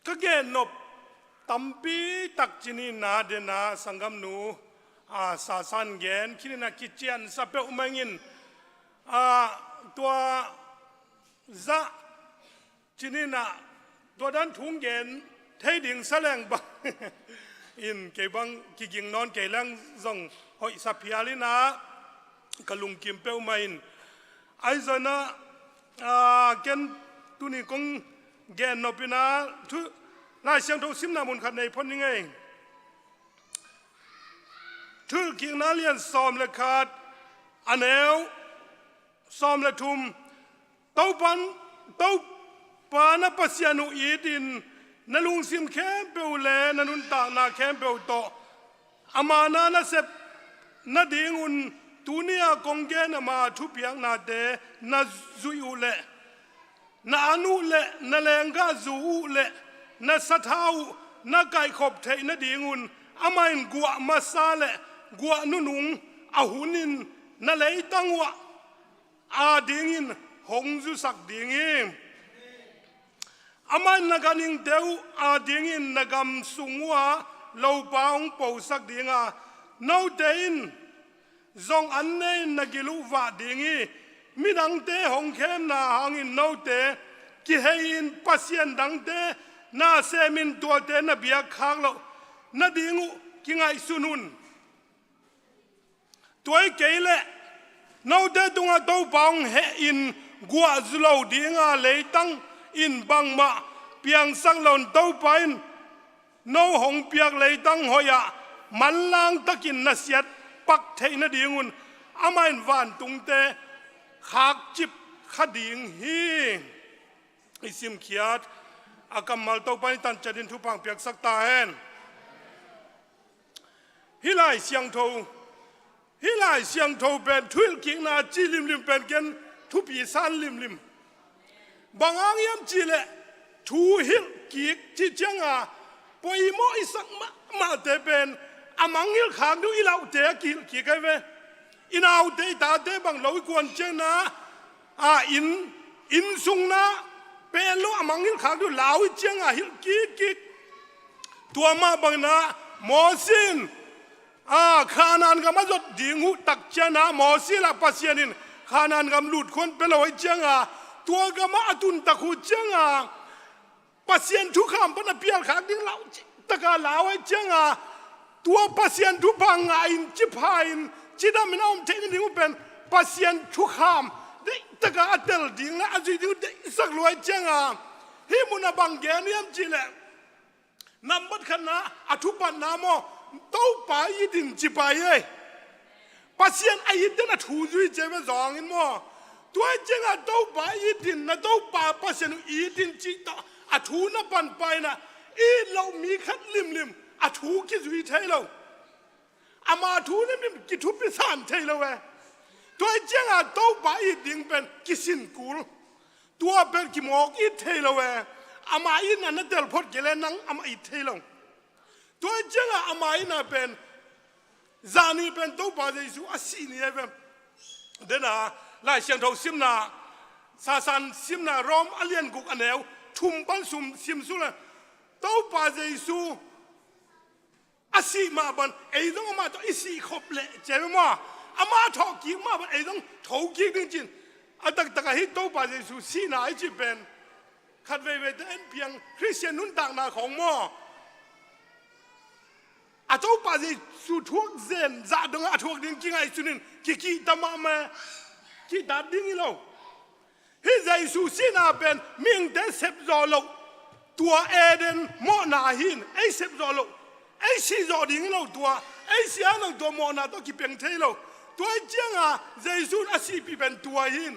kagen nop tampi tak chini na de na sangam nu sasan gen kini na kichian sape umangin tua za chini na tua dan thung gen thay ding saleng ba in ke bang ki ging non ke lang zong hoi sapiali naกลุงกิมเปลมาอินไอ้จนะเกนตุนี่คงเกนนบินาทุน่าเสียงทุสิมนามุนขัดในพ้นยังไงทุกิงนาเลียนซอมเลขาดอันเอวซอมเลทุมเต้าปันเต้าปานาปัสยานุอีดินนลุงซิมแคมเปลเลนนุนตานาแคมเปลโตอามานานาเซปนาดิงุนตัวนี้กงเกนมาทุบยังนาเดนาจุยอุเล่นาอนุเล่นาเลงกาจูอุเล่นาสัทาวนาไก่ขบเทนาดีงุนอามาอินกัวมาซาเล่กัวนุนุงอาหุนินนาเลตังวะอาดิงินหงจุสักดิงินอามาอินนักนิงเดวอาดิงินนักำสุงวะเลวปาองปูสักดิงาโนเดนzong an nei na gilu va dingi minang te hong khem na hangin no te ki hein pasien dang te น่าเซมินตัวเตนเบียค้างเรานาดิงูกิงไอสุนุนตัวเกลเลนาเตตุงาตัวบังเฮอินกัวจุลาวดิงาเลยตั้งอินบังมาเปียงสังลอนตัวไปนาหงเปียกเลยตั้งหอยมันลางตะกินนาเสียดปักเทนดิงุนอามันวันตุงเตขากจิบขดิงฮีอิสิมเขียดอากำมัลตัวไปตันจัดินทุพังเปียกสักตาเห็นฮิไลเสียงโทฮิไลเสียงโทเป็นทุลกิงนาจีลิมลิมเป็นกันทุปีสันลิมลิมบางอังยามจีเลทูฮิลกิกจีเจียงปอยโมอิสักมาเตเป็นอามังฮิลขางดูอีเหล่าเตะกิกกิกไอ้เวอินเอาเตตาเตบังเหล่ากวนเจนะอินซุงนะเป็นลูกอามังฮิลขางดูเหล่าเจียงฮิลกิกกิกตัวมาบังนะมอสินขานันกำมาจดดิ่งหูตักเจนะมอสิละปัสยานินขานันกำหลุดคนเป็นลอยเจียงตัวกำมาอตุนตะคูเจียงปัสยานทุกคำปนเปียลขางดิ่งเหล่าตะกาเหล่าไอ้เจียงตัวปัสยานทุกพังอินจิพายนจิดามินาอมเทนดิ่งเป็นปัสยานทุกคำได้ตะกาอัตเตลดิ่งและอาจุยดิ่งได้สักลอยเจียงฮิมุนาบังเกนียมจีเลนำบัดขณะอทุบันนามตัวไปยิดินจิไปปัสยานไอยิดินถูจุยเจเวจองอินโมตัวเจงตัวไปยิดินนะตัวป่าปัสยานอีดินจิตอถูนับปันไปนะอีเรามีขัดลิมลิมอถูกิจุยเทเราอามาถูลิมลิมกิทุปิสานเทเราตัวเจงตัวไปยิดินเป็นกิสินกูลตัวเป็นกิมอกอีเทเราอามาอินนันเดลพอดเกลนังอามาอีเทเราตัวเจ้าอามาอินาเป็นจานีเป็นตัวบาเจสุอาศินีเป็นเดน่าไล่เสียงทองซิมนาซาซันซิมนารอมอเลียนกุกอันเอวทุ่มปันซุมซิมสุลตัวบาเจสุอาศิมาบันไอ้ต้องมาตัวอิสิขบเละเจ้ามาอามาทอกิมาบันไอ้ต้องทอกิจริงๆอันตะฮิตตัวบาเจสุสีนาไอจิเป็นขัดเวเดนเพียงคริสเตียนนุ่นต่างนาของหม้ออาเจ้าป่าจะสุดทวกเซนจะดึงอาทวกดิ้งกิงไอสุนินกิตามาเมกิตาดิ้งอีโลฮิใจสุสินาเป็นมิงเดเซบจอโลตัวเอเดนโมนาหินไอเซบจอโลไอซีจอดิ้งอีโลตัวไอเสียนตัวโมนาตัวกิเปียงเทโลตัวเจียงใจสุอาศิปีเป็นตัวหิน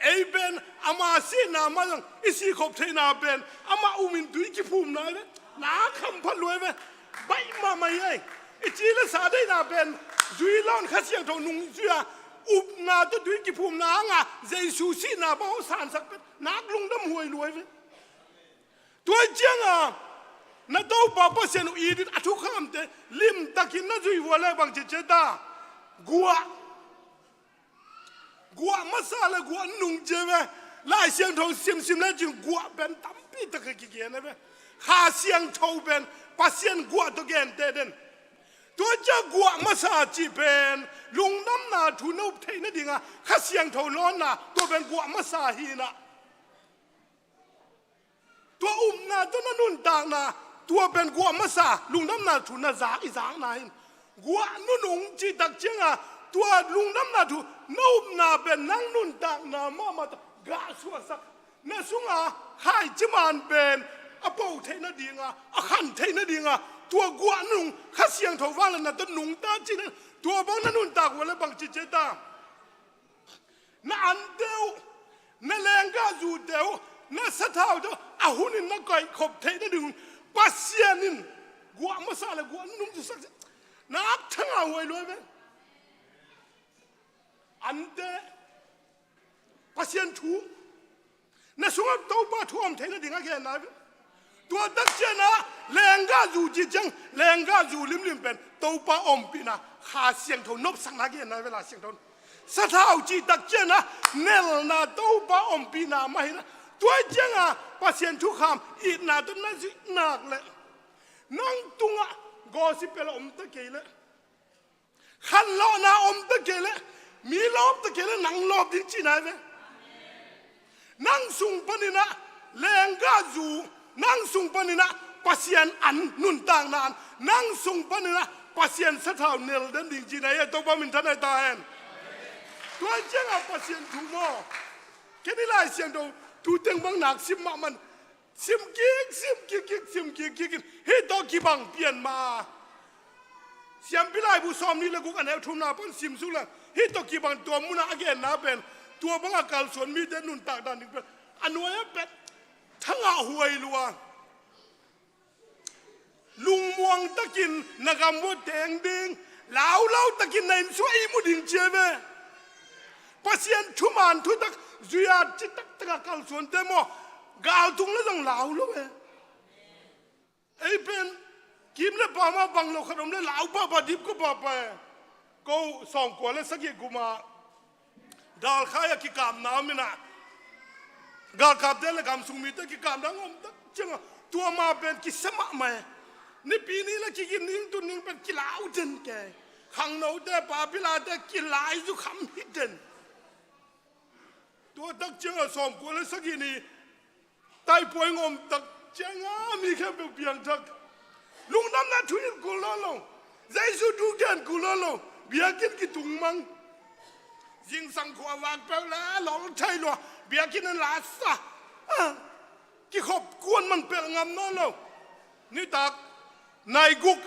ไอเป็นอามาสินามาจังอิสิขบเทนาเป็นอามาอุมินตุยกิภูมินาเลยนาคำพันรวยไหมใบมาไม่ไอ้จีละสาได้นาเป็นจุยล้อนข้าเสียงทงนุ่งเสืออุบนาตัวดุยกิภูมินางใจสูสีนาบ้าสารสักเป็นนักลุงดำหวยรวยไหมตัวเจียงนาตัวป้าป้าเสียนุอีดินทุกคำเตลิมตะกินนาจุยวัวเลยบางเจตากัวมาซาเลยกัวนุ่งเจเวไล่เสียงทงซิมแล้วจึงกัวเป็นตั้มปีตะกี้เกียนะเว้ข้าเสียงทงเป็นปัสยันกัวตัวเกนเตเดนตัวเจ้ากัวมาซาจีเป็นลุงน้ำนาทุนุบเทนดิ่งข้าเสียงทงร้อนนะตัวเป็นกัวมาซาฮีนะตัวนาตัวนั้นนุ่นต่างนะตัวเป็นกัวมาซาลุงน้ำนาทุนนาจากอีจากนายกัวนุ่งจีตักเจียงตัวลุงน้ำนาทุนุบนาเป็นนั่งนุ่นต่างนามาตกาสัวสักเนสุงหายจิมันเป็นอาปูเทนดีงอาขันเทนดีงตัวกัวนุ่งข้าเสียงทว่าแล้วนะตัวนุ่งตาจีนตัวบางนั่นนุ่นตากว่าแล้วบางจีเจตานั่นเดียวนั่นแรงก้าจูเดียวนั่นสะท้าวเดียวอาหุนินนักไก่ขบเทนดีปัสยานินกัวมาซาเลยกัวนุ่งจุสักนักทั้งเอาไว้รวยไหมอันเดปัสยานทูนั่นสุนัขตัวป้าทุ่มเทนดีงาแค่ไหนตัวตักเจนะแรงก้าจูจิจังแรงก้าจูลิมเป็นตัวป้าอมปีนะขาเสียงทนนบสังนักเย็นนะเวลาเสียงทนสะท้าวจีตักเจนะเนลนาตัวป้าอมปีนะไม่นะตัวเจ้าปัสยันทุกคำอีนาตัวนั้นสินักเลยนั่งตุงกอสิเปลอมตะเกลขันล้อนาอมตะเกลมีล้อมตะเกลนั่งล้อมดิ้งจีนายเวนั่งสุ่งปนินะแรงก้าจู นั่งสุงปนินะปัสยันอันนุนต่างนานนั่งสุงปนินะปัสยันสะเท่าเนลเดินดิ่งจีนายตัวบ้ามินทันไอตาเห็นตัวเจ้าปัสยันถูกมั้งแค่นี้ไล่เสียงดูถูเต็งบังหนักซิมมันซิมกิ๊กเฮ้ยตัวกี่บังเปลี่ยนมาเสียงพิไลผู้ซ้อมนี่แล้วกูกันแล้วทุ่มนาปนซิมสุลังเฮ้ยตัวกี่บังตัวมุนาเกนนะเป็นตัวบังอาการส่วนมีเดนุนตากดันอีกเป็นอันนี้เป็นทั้งอาหวยลัวลุงมวงตะกินนักมวยแดงดิงเหลาตะกินในสวยมุดิงเจเวปัสยันทุมานทุตักจุยาจิตตะการส่วนเตมอกาวตุงแล้วต้องเหลาลูกไอ้เป็นกิมแล้วปามาบังโลขนมแล้วเหลาป้าดิบก็ป้าไปก็ส่องกว่าแล้วสักยี่กูมาดาลขายกิกามน้ำมินะกาขับเดินและกามสุมิตกิกามดังอมจังตัวมาเป็นกิสมะไหมในปีนี้แล้วกินนิ่งตัวนิ่งเป็นกิลาวเดินแกขังโนเดปาพิลาเดกิลายสุขำฮิดเดินตัวตักเจ้าส่องกว่าแล้วสักยี่นี่ไต่ป่วยงมตักเจ้ามีแค่เพียงทักลุงน้ำนาทุยกุลลงใจสุดดูเดินกุลลงเบียกินกิตุงมังยิงสังขวาวางเปล่าแล้วหลงใช่หรอเบียกินนั่นลาสะกี่ขบกวนมันเปล่างำนั่นแล้วนี่ตักนายกุก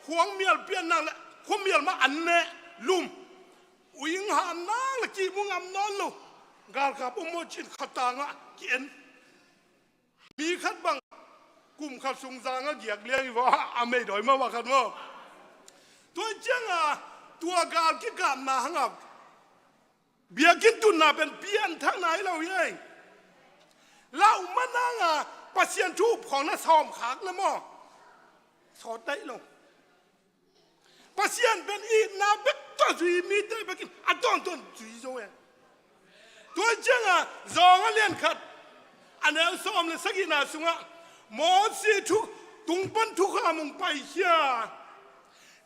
ขวงเมียลเปลี่ยนนั่งละขวงเมียลมาอันเน่ลุ่มวิ่งหามนั่งละจีมุงงำนั่นแล้วกาลกับอุโมจินขัดตางะเกียนมีขัดบังกลุ่มขัดสุงจางะเกียกเลี้ยงว่าอเมย์ดอยมาว่าขัดว่าตัวเจ้าตัวกาลกิกามนาหังเบียกินตุนนาเป็นเพี้ยนทั้งไหนเราเองเรามานั่งปัสยันทูบของน้าซอมขากแล้วมั้งสอดได้ลงปัสยันเป็นอีนาเบ็ดตัวจุยมีได้ไปกินอัดต้นจุยโซ่ตัวเจ้าจองเลียนขัดอันนี้ซอมเลยสักกี่นาสุงะหมอสีทุกตุงปันทุกขามุงไปเฮีย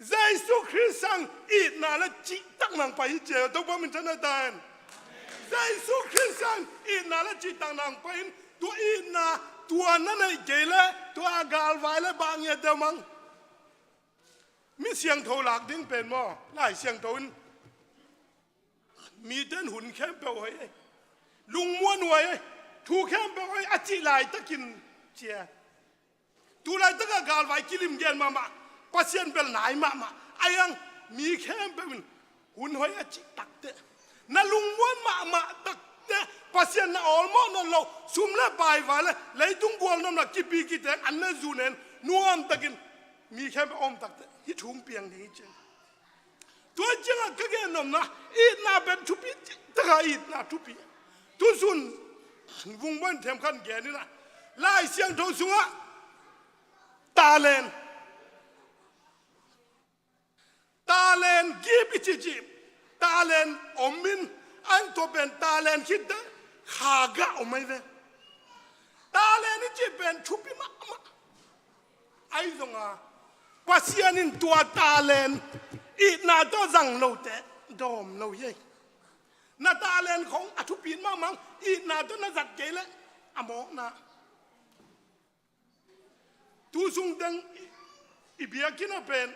ใจสุคริสังอีนาและจิตักนางไปเจอตัวบ่มินทันได้ใจสุคริสังอีนาและจิตักนางไปตัวอีนาตัวนั้นไอ้เกล้ตัวอากาลไว้และบางอย่างเดียวมั้งมีเสียงโทรหลักดิ้งเป็นมั้งไล่เสียงโทนมีเต้นหุ่นแคมเปลไว้ลุงม้วนไว้ถูกแคมเปลไว้อจิไลตะกินเชียตูไลตะกากาลไว้กิลิมเกนมาปัสยันเป็นไหนมาไอ้ยังมีแคมเป็นหุ่นหอยอจิตักเตะนั่นลุงม้วนมาตักเตะปัสยันน่ะออลมอนั่นเราซุ่มเล่ไปไว้เลยเลยตุ้งบัวนั่นน่ะกี่ปีกี่เดือนอันนั้นจูเนนนัวมตะกินมีแคมเป็นอมตักเตะที่ถุงเปียงนี้เจ้าตัวเจ้าก็แกนมนะอีน่าเป็นทุปีตะกาอีน่าทุปีตัวสุนวงบ้านเทมขันแกนี่นะไล่เสียงโทสุงะตาเลนกีบอิจิตาเลนอมมินอันตัวเป็นตาเลนคิดได้ขากะอมไม่เวตาเลนนี่จะเป็นทุปีมาไอ้ตรงปัสยานินตัวตาเลนอีน่าตัวจังโลเตดอมโลเย่นาตาเลนของอทุปีนมามังอีน่าตัวน่าจัดเกลเลยอมอกนะตูซุงดังอีเบียกินเป็น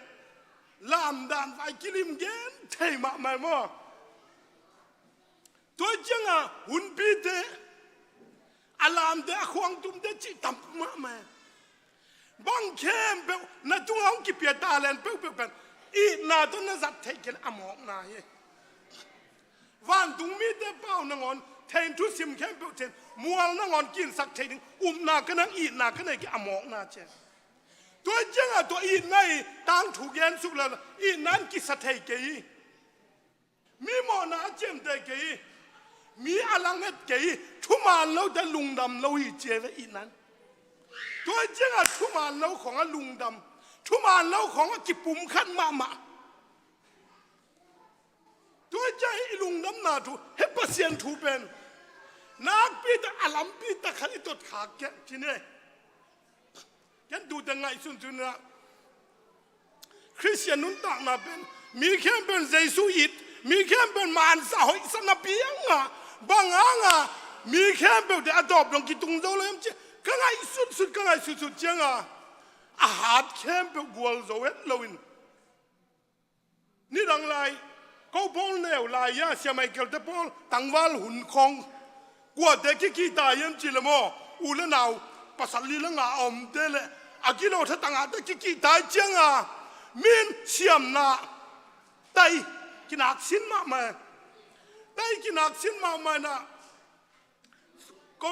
ลามดานไฟกิลิมเกนเทมาไม่หมอตัวจังหุ่นปีเตอลามเดขวางตุมเดจิตัมมาไม่บังเข้มเปน่าตัวองกิเปียตาเลนเปเป็นอีน่าตัวน่าจัดเทกินอมอกนะเย่วันตุงมีเดเป้านงอนเทนทุสิมเข้มเปเทนมัวนงอนกินสักเทนึงนากันนังอีนากันไหนกิอมอกนะเจ้ตัวจังตัวอีนั่นตั้งถูกเย็นสุกแล้วอีนั่นกิสัตย์เกยมีหมอนาเจมเตเกยมีอลังเอตเกยทุมานเราจะลุงดำเราอีเจวอีนั่นตัวจังทุมานเราของลุงดำทุมานเราของกิปุ่มขันมาตัวจังลุงดำนาทูเฮปเซียนทูเป็นนักปีตะอลัมปีตะขันตัวขาแกจีเน่ยันดูแต่ไงสุนนะคริสเตียนนุ่นต่างมาเป็นมีแค่เป็นเยซูอิตมีแค่เป็นมารสาวสนับเปียงบางมีแค่เป็นเดอดอบลงกิตุงโดเลยมั้ง ก็ไงสุดก็ไงสุดจังอาหารเข้มไปกวลโซเวตลวินนี่ดังไรเขาพอลแนวลายเสียไม่เกิดแต่พอลตั้งวัลหุ่นคงกว่าเด็กกี่ตายยังจิลโมอุลนาวภาษาลีละงาอมเดลอากิโลถ้าตั้งอาเด็กกี่ตายจังมินเสียมนาไตกินักสินมาไหมไตกินักสินมาไหมนะก็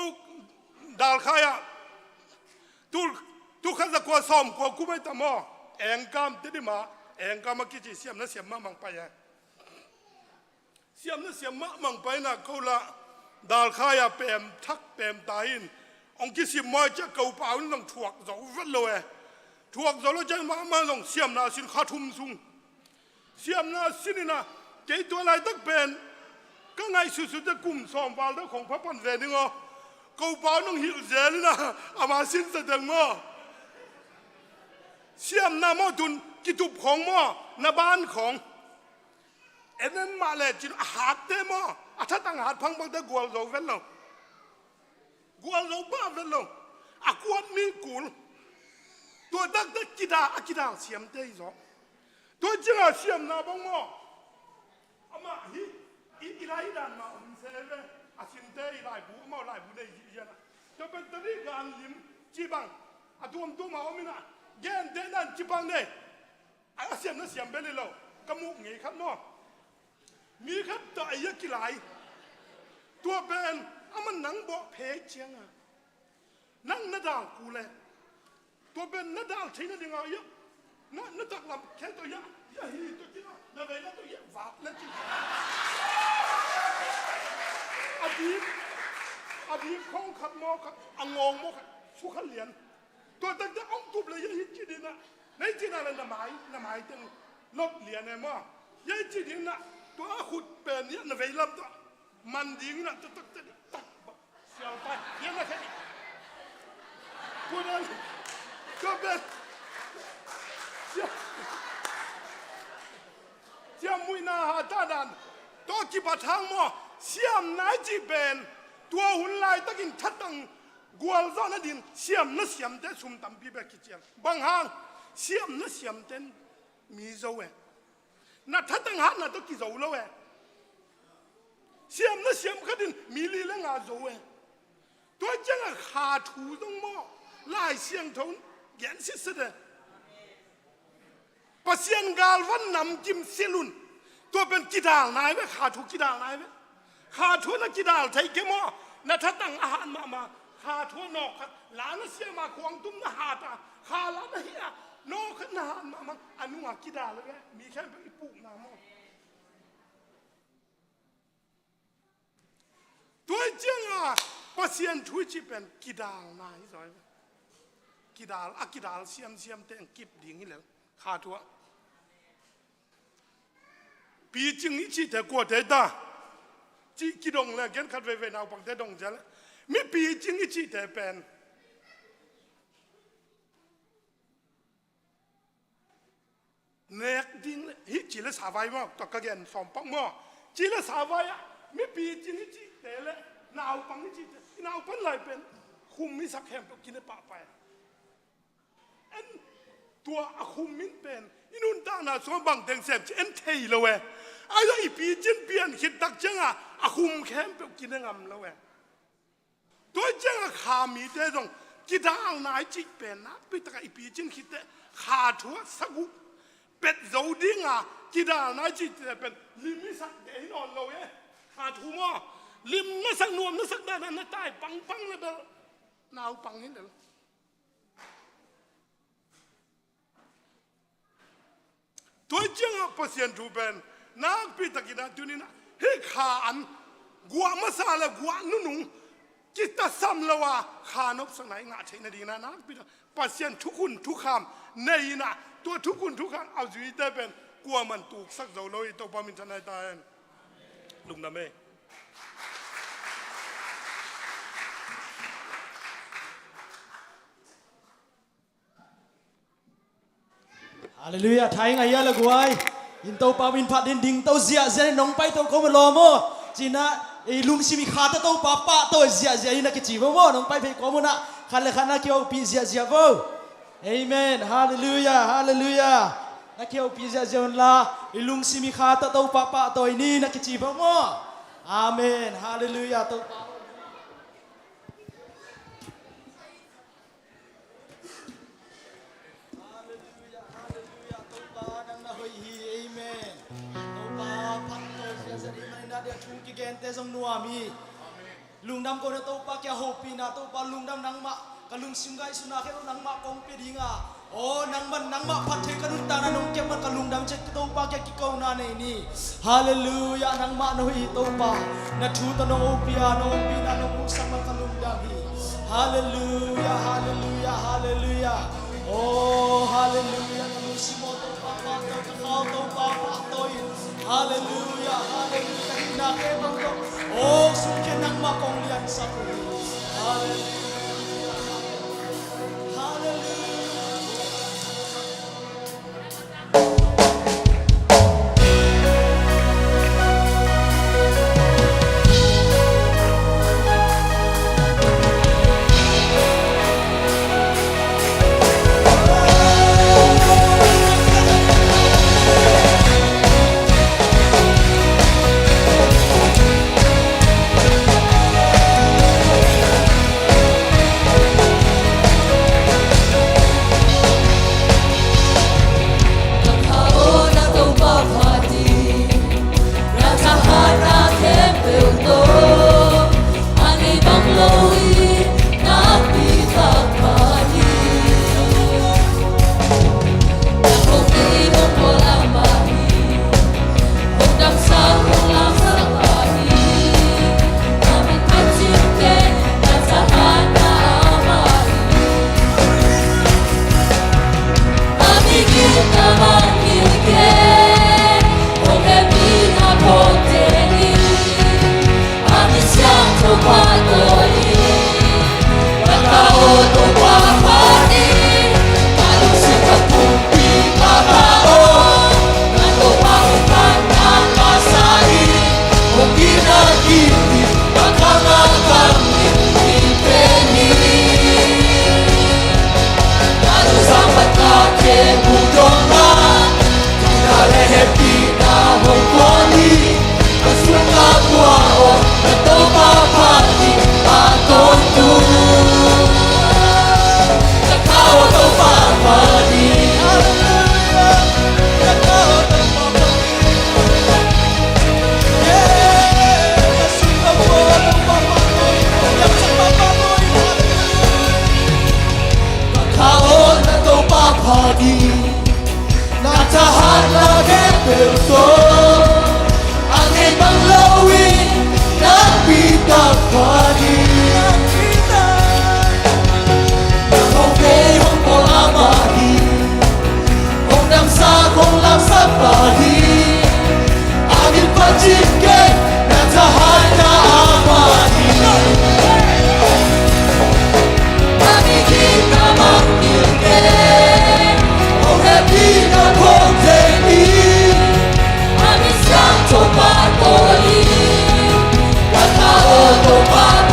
ดาลขายทุกขันจะกว่าซ้อมกว่ากูไม่ทำอ่ะเองกามติดมาเองกามมากิจเสียมนะเสียมมามังไปเสียมนะเสียมมามังไปนะเขาละดาลขายเปมทักเปมตายองค์กิสิมอยจะเก่าเปล่าต้องถวกโจวัดเลยถวกโจแล้วจะมาลงเสียมนะสินขาทุ่มซุงเสียมนะสินนะเกี่ยตัวอะไรตักเป็นก็ไงสุดๆจะกลุ่มซ้อมบอลแล้วของพระปันเวนิงอ่ะเก่าเปล่าต้องหิวเจลนะอามาสินแสดงอ่ะเสียมนะมอดุนกิตุบของมอนาบ้านของเอ็นนั้นมาเลยจินหาดเตมอถ้าตั้งหาดพังบังตะกวลโจเวลลงกวลโจบ้าเวลลงอากวนมีกุลตัวตักตะกิดาเสียมเตยจอตัวจริงเสียมนะบังมออามาอีไรดันมาอมเซเวอาสินเตยไรบุมาไรบุได้ยี่นะจะเป็นตรีการลิมจีบังอาตัวตัวมาอมินะเย็นเดนันจีบังเนี่ยอาเสียมนะเสียมเบลล์กมุกงี้ครับเนาะมีครับตัวไอ้ยักษ์กี่ไหลตัวเป็นมันนังบ่เพจเชียงนังนาดาวกูเลยตัวเป็นนาดาวที่นั่นยังไงยะนาดาวลำแค่ตัวยะฮีตัวที่นั่นนาเวลาตัวยะฝากแล้วจีอดีตของขัดมอขัดงงมอขัดสุขเลียนตัวตั้งแต่องตุบเลยยังจีดินนะในจีนั่นน่ะหมายถึงลบเลียนเนี่ยมั้งยังจีดินนะตัวขุดเป็นเนี่ยนาเวลาตัวมันดิ้งนะตัวตักเสียวไปยังไงแค่ตัวนั้นก็เป็นเสียมุยนาหาตาดันตัวกีบทางมั้งเสียมนายจีเป็นตัวหุ่นลายตะกินทัดตังกวลซอนดินเสียมนั่นเสียมเต้สุ่มตำปีแบบกิจเจียงบางห้างเสียมนั่นเสียมเต้มีโซ่เอน่ะทัดตังหันน่ะต้องกิโซ่แล้วเอเสียมนั่นเสียมขัดินมีลีและงาโซ่เอตัวจังขาถูต้องมอลายเสียงทนแย่สิสุดเลยปัสยันกาลวันนำจิมซิลุนตัวเป็นกีดาลนายไหมขาถูกีดาลนายไหมขาถูนักกีดาลไทยเกมอน่ะทัดตังอาหารมาขาทัวนอกครับหลานเสียมาควงตุ้มนาหาตาขาหลานเฮียนอกขึ้นนาหารมาอนุอากิดาเลยมีแค่ไปปลูกน้ำมอตัวจริงปัสยันทุยจีเป็นกีดาลนายสอยกีดาลกีดาลเสียมเต็งกิบดิ่งนี่เลยขาทัวปีจริงนี่จีแต่กวดแต่ตาจีกิดงเลยกันขัดเวนาปังแต่ดงจ้ะละมีปีจริงจีแต่เป็นเนกดิ้งฮิจีละสาวไว้มั้งตอกกระเกนสอมปังมั้งจีละสาวไว้มีปีจริงจีแต่ละนาวปังจีแต่นาวเป็นไรเป็นคุมมิสักแคมป์กินปะไปอันตัวคุมมินเป็นอินุนตานาสมบังเต็งเสพเอ็นเทยเลยเว้ยไอ้ตัวอีปีจินเปลี่ยนคิดตักจังคุมแคมป์กินงำเลยเว้ยตัวจังขามีเด้ตรงกีดาลนายจิเป็นนะไปตะอีปีจินคิดเด้ขาทัวสักุเป็ดโจดิ้งกีดาลนายจิเป็นลิมิสักเดนอนเลยเว้ยขาทัวลิมนั่นสักนวมนั่นสักด้านนั่นใต้ปังเลยเด้อนาวปังนี่เด้อตัวจริงปัสยันทูเป็นนักพิทักษ์นักตุนินะเฮ้ขาอันกัวมาซาละกัวนุ่งจิตตสัมละวะขานบสังไหนงาเชนดีนะนักพิทักษ์ปัสยันทุกคนทุกคำในนะตัวทุกคนทุกคำเอาชีวิตได้เป็นกัวมันถูกสักเจ้าเลยตัวปามินทนายตายลุงนะเมฮาเลลูยาไทยไงยะละกวยอินโตปาวินพัดดินดิ่งโตเสียเสียน้องไปโตก็มาลอมอจีน่าไอ้ลุงชิมิขาตโตปาปะโตเสียอินะกิจิโมน้องไปเพก็มุนะข คันเลยคันนักเกี่ยวปีเสียเสียโว้เอเมนฮาเลลูยาฮาเลลูยานักเกี่ยวปีเสียเสียวันละอิลุงซิมิคาตะเต้าปะปะตัวนี้นักกิจีบมั่วอาเมนฮาเลลูยาตัวเตซงนัวมีลุงดำคนเต้าปากแกโฮปีนาเต้าปาลุงดำนังมะกะลุงซิมไกสุนาเขนังมะกงเปดิงาโอ้นังมะพัดเทกะนุตานะนงเก็บมันกะลุงดำเช็ดเต้าปากแกกิโกนาเนนี่ฮาเลลูยานังมะโนฮีเต้าปานะทูตะนงโอปีอาโนปีนานงสังมะกะลุงดำฮีฮาเลลูยาฮาเลลูยาฮาเลลูยาโอ้ฮาเลลูยากะลุงซิโมเต้าปาปาเต้าตะเขาเต้าปาปาโตยฮาเลลูยาฮาเลลูยานาเกบังโตโอ้สุขนังมากองเลียนสักฮาเลลูยาฮาเลลูTopa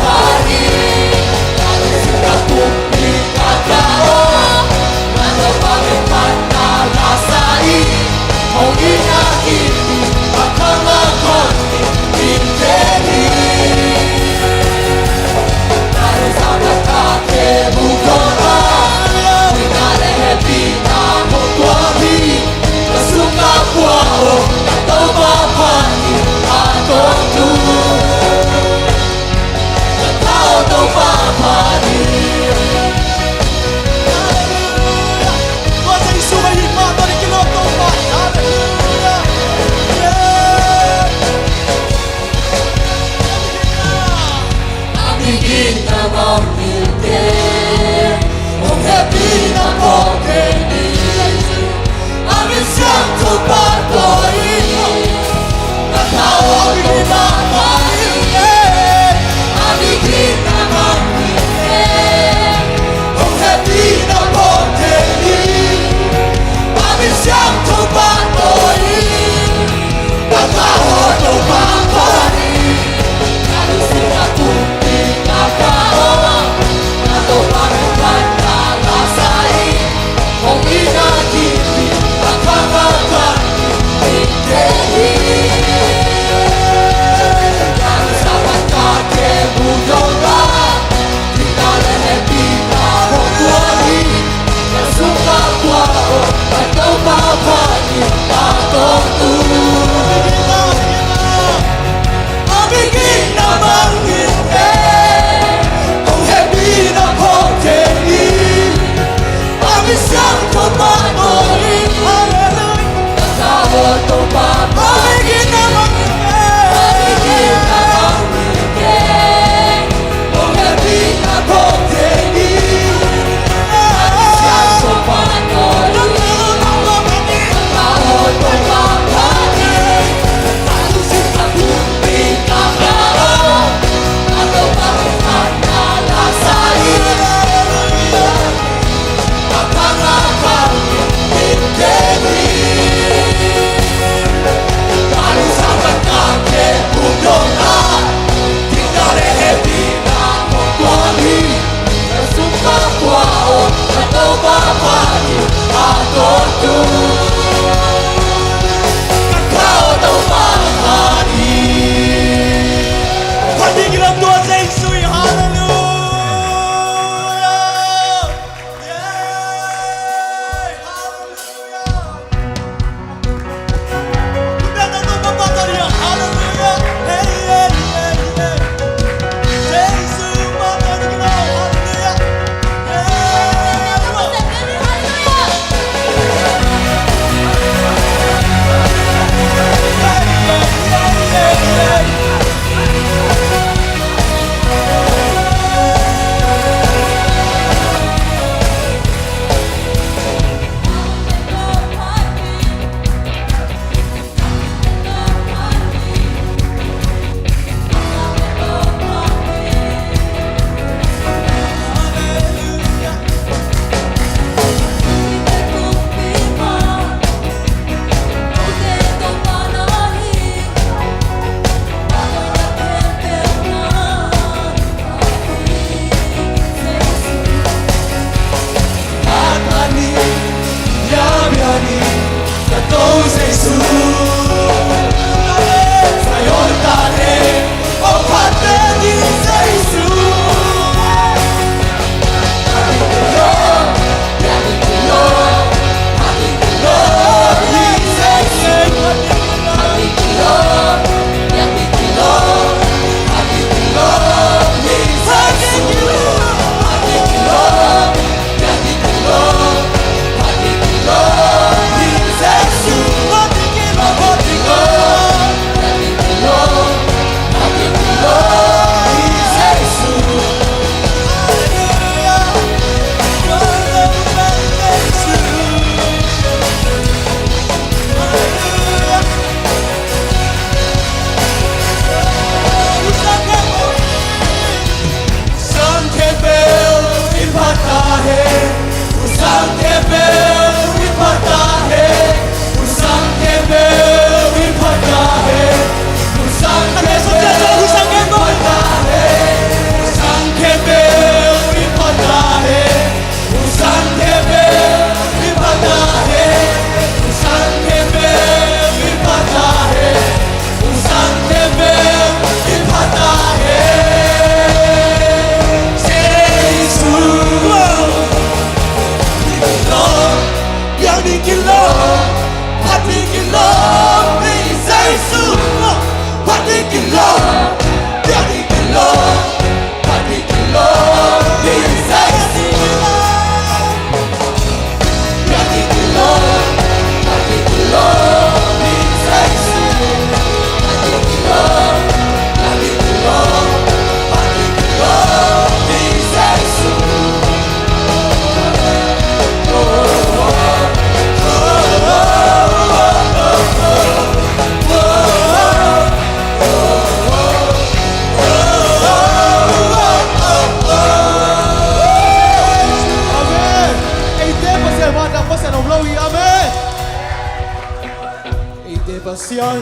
pasiyan,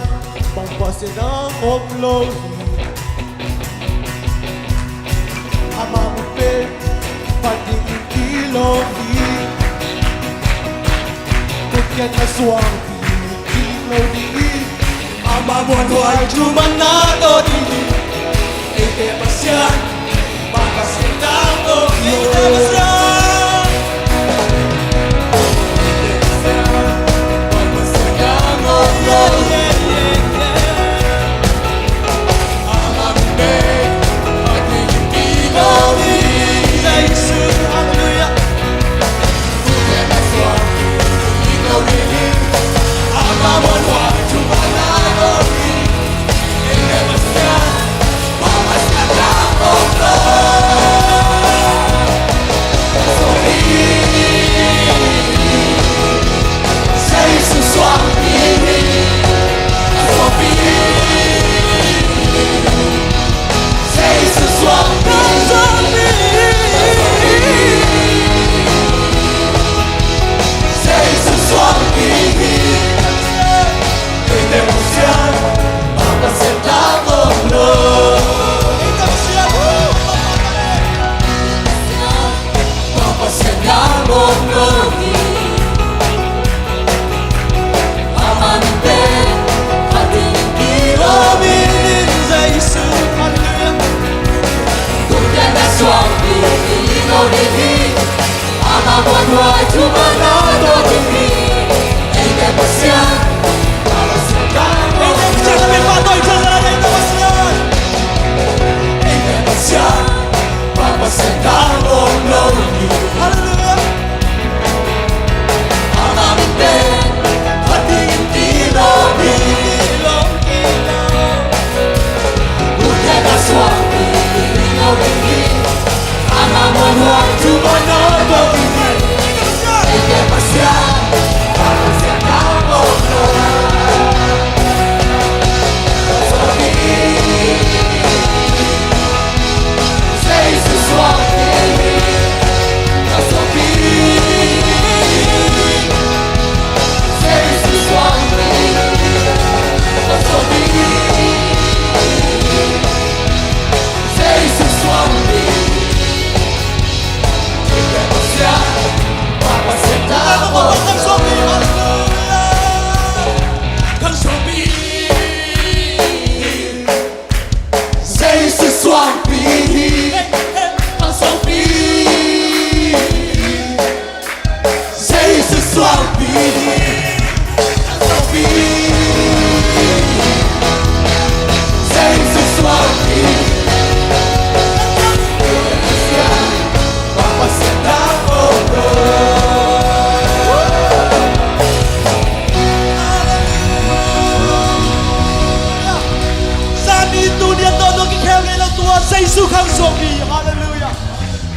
pampasinang omlohi. Amamupin, patingin kilohi. Kutyan aswang kilohi. Amamuan cuma nato dini. Ite pasiyan, pampasinang omlohi. Ite pasiyan. Saat itu dia todo que kaya ng tua sa Isu kang sobi. Hallelujah.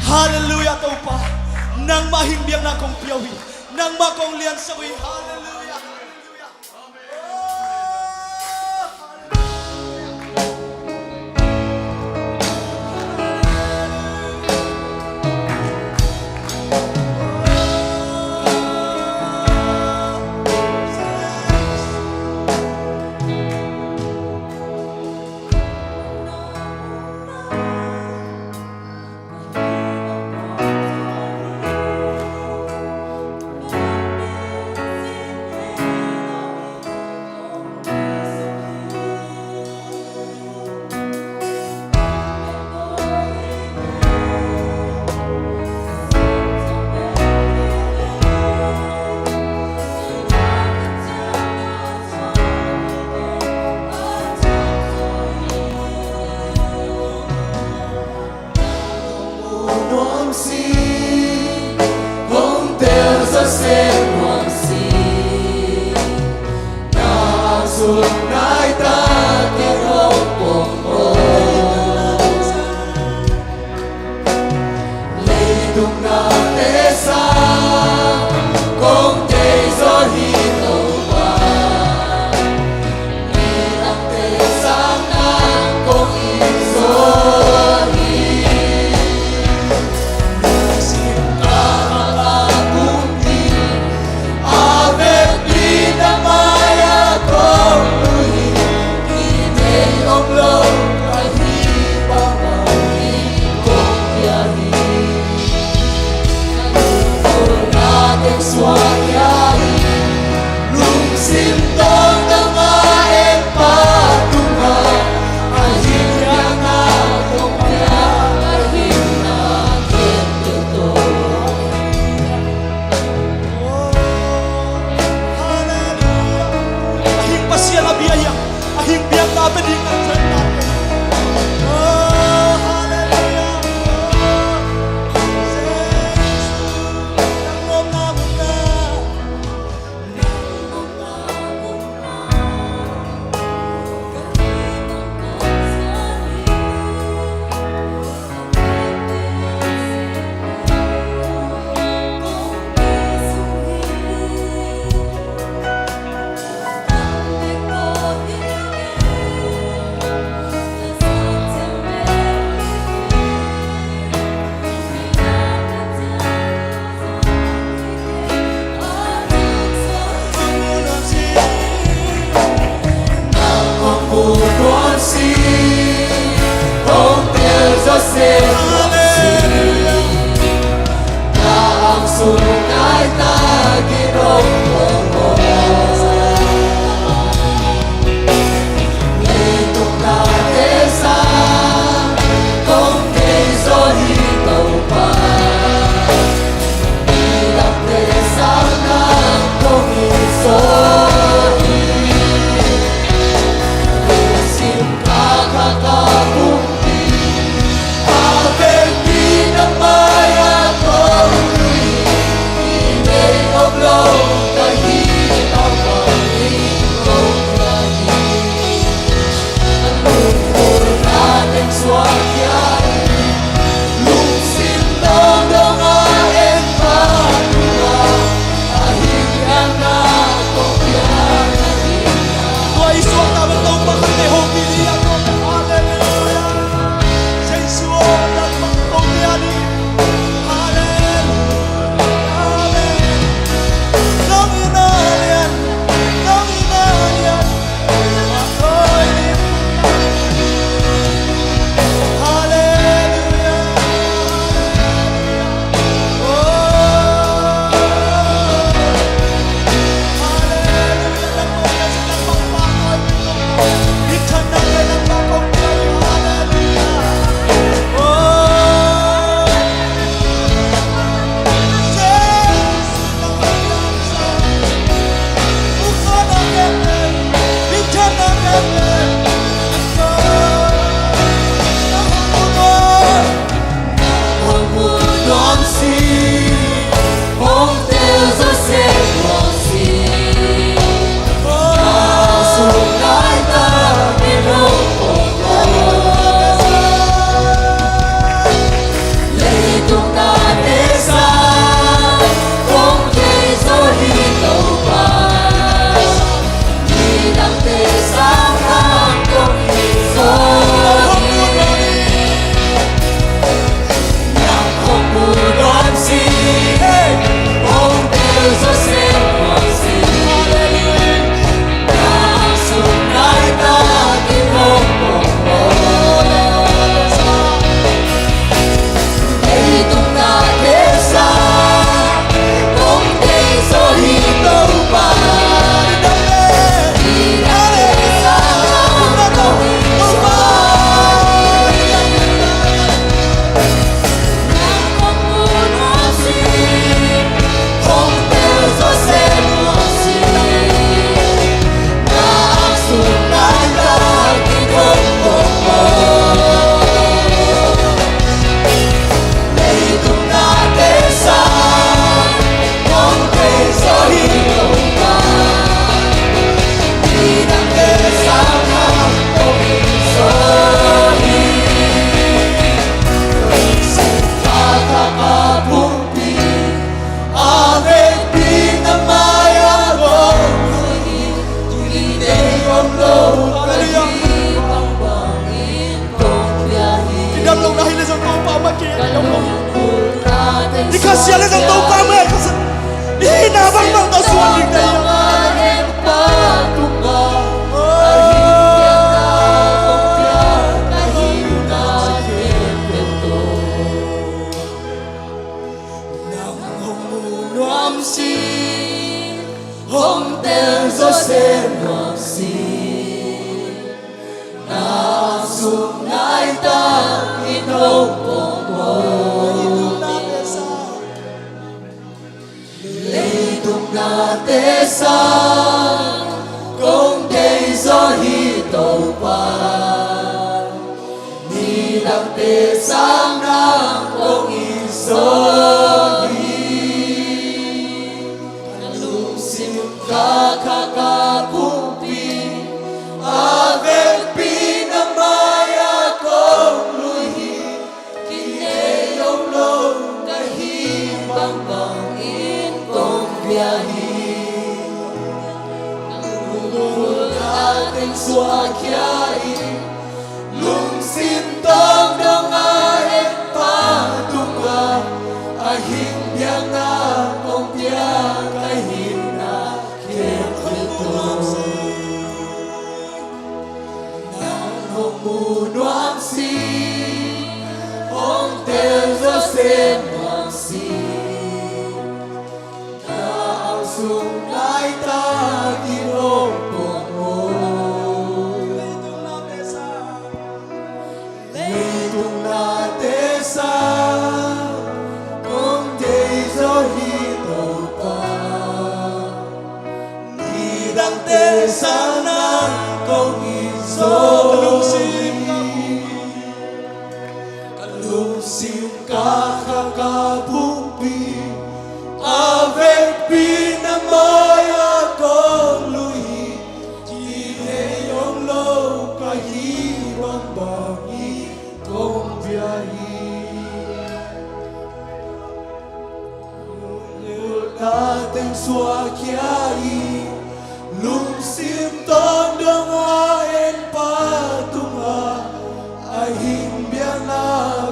Hallelujah tau pa. Nang mahimbiang na kong piyawi. Nang makong lian sawi. Hallelujah. Hallelujah. si hong tel zo se nuam si na sum nai ta inong pong mo leitung na te sa kong kay zo hi tàu pa ni lang te sang na kong iso kakakapupi avec pinamaya kong luhi kineyong long kahibang bangin kong biyahe kalulul ating suakyain lungsin tong dongain patunga ahing biyang na kong biyakahin nuam si hong tel zo se nuam si na sum nai ta kinong pong mo leitung na te sa kong day zo hi tàu pa ni dang te sa na kong iso Kalungsim kakakapupi avec pinamaya kong luhi kineyong low kahibang bangi kong biyahe Lul nating suakyai lungsim tong dongain patunga ahing biang na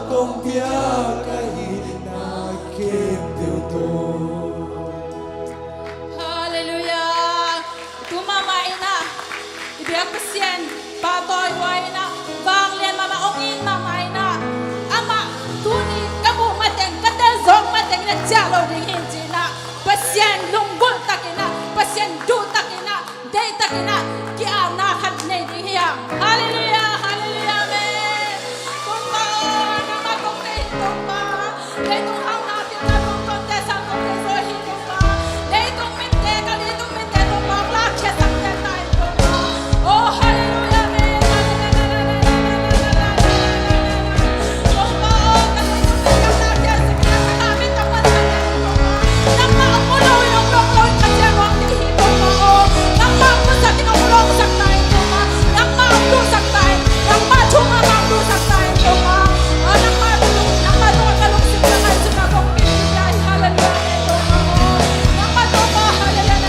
kong biyakahin na kemdeo to Hallelujah. Tumamay na. Ibiyang pasyen. Patoy way na. Banglian mamaongin mamay na. Ama tuni kamu mateng katel zong mateng na jalo ding hindi na. Pasyen lunggol takina. Pasyen du takina. Day takina. Kiam na kadne ding hiyang. Hallelujah. Hallelujah. Amen. Kung maon ang akong kaitong pa. Kaitong hang natin na kung kontes ang kong kaitohin kong pa. Kaitong minte kalitong minte kong pa. Laksyas ang tetay kong pa. Oh, hallelujah. Amen. Kung maon kalitong minte laksyas ang kinakamit ang pansanin kong pa. Nang maumulo yung longloy kasi ang wang tihipong pa. Oh, nang maumusak inumulong saktayin kong pa. Nang maumusak tayo. Nang matumamamlusak tayo kong pa. Nang matumakalungsip na kayo sa nagong pinigay. Hallelujah. Nang matuma. Hallelujah.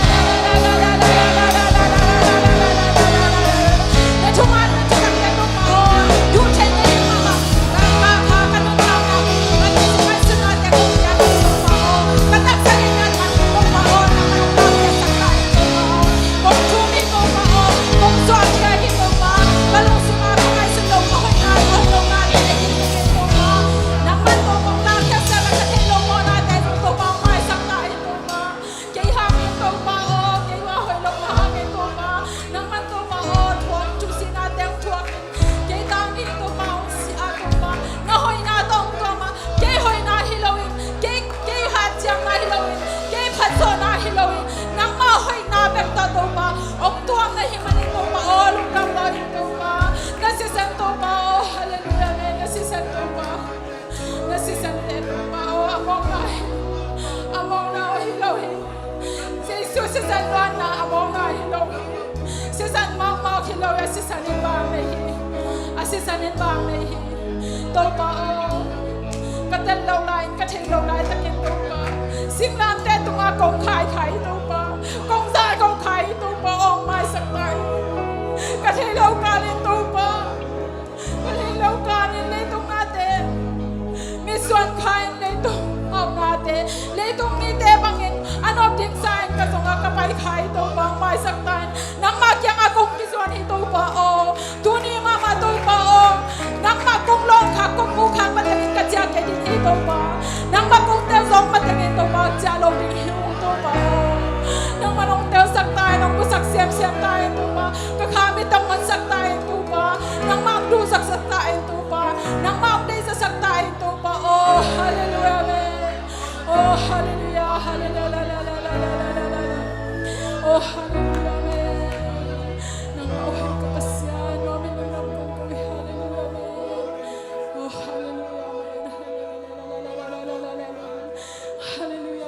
Natungan na tukang ganong maon. Dutay na yung mama. Nang makakanong tama. Magkisipan sunod na kong ganong maon. Katagsalin na kong maon. Nang manong sa kain kong maon. Kung tumi kong maon. Kung suakyahin kong maon. Balungsip ako ay sundong mahoy na. Hulong natin ay hinigin kong maon. Nang matong kong lakya sa nakatilong mo natin. Kung mamay sa kain kong maon. Kay hangin kong maon. Kay wahoy long hangin kong maon. Nang matong maon. Huwag tusin natin tuwakin. Kay tangin kong maon si akong maon. Nahoy na tong koma. Kay hoy na hilawin. Kay hatyang na hilawin. Kay patso na hilawin. Nang mahoy na bekta to pa. Ang tuwang na himanin ko pa. O lungkang lahin ko pa. Nasisanto pa. O hallelujah. Nasisanto pa. Nasisanto pa. O among na among na o hilawin. Si Jesus si San Juan na among na hilawin. Si San Mama hilawin. Si San Ibang nahi. Si San Ibang nahi. To pa o. Katalaw lain. Katilaw lain. Takin to pa. Singlam te tung akong kai to pa. Kung sa akong kai to pa. Ong may sakay. Katilaw kalin to pa. Katilaw kalin litong natin. Miswan kain litong aw natin. Litong nite bangin. Ano ding sain ka tung akapay kai to pa. May sakay. Nang magyang akong miswan ito pa. O. Tuni mama to pa. O. Nang magkunglong ka. Kung mukhang matangin ka diya kay din ito pa. Nang magkung tezong matangin to pa. Jalo din ito pa. nang manong tel sak tayo nang busak siam tayo tupa kakamit ang mansak tayo tupa nang magdusak sak tayo tupa nang magday sa sak tayo tupa oh hallelujah amen oh hallelujah hallelujah oh hallelujah amen nang mauhin ka pa siya namin nang namang kami hallelujah amen oh hallelujah hallelujah hallelujah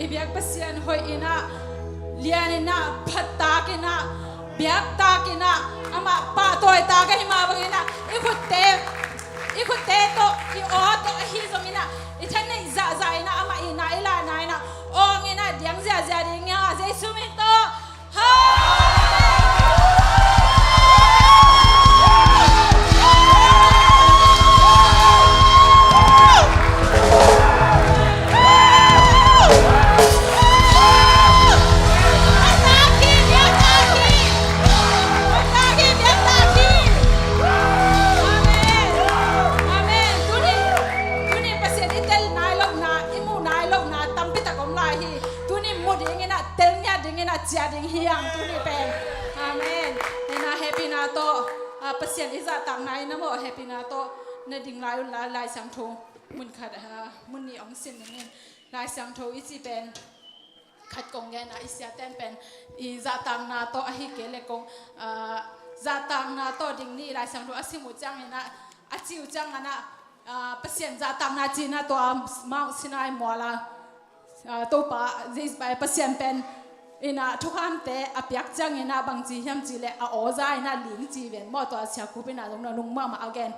Ibiak pasian hoi ina lianina phatta kina biak ta kina ama pa toy ta ka hima bangina ikhutte to I o to hi zomina ithane za za ina ama ina ila na ina ong ina diang za za ding ya ze sumito ha Jading hiang tu ni pen, amen. Nena happy na to, pasien iza tang nai na mo happy na to, na ding lai lai sang thong, mun khat mun ni ong sin ni lai sang thong isi pen, khat kong gen na isia ten pen, iza tang na to ahi kele kong, za tang na to ding ni lai sang thong asimu jang ina, aciu jang ana, pasien za tang na ji na to Mount Sinai moala, to pa zis by pasien pen. Ina thukan te apiak jang ina bang ji hiam ji le a oza ina ling ji ven mo to sia ku pina long na lung ma ma again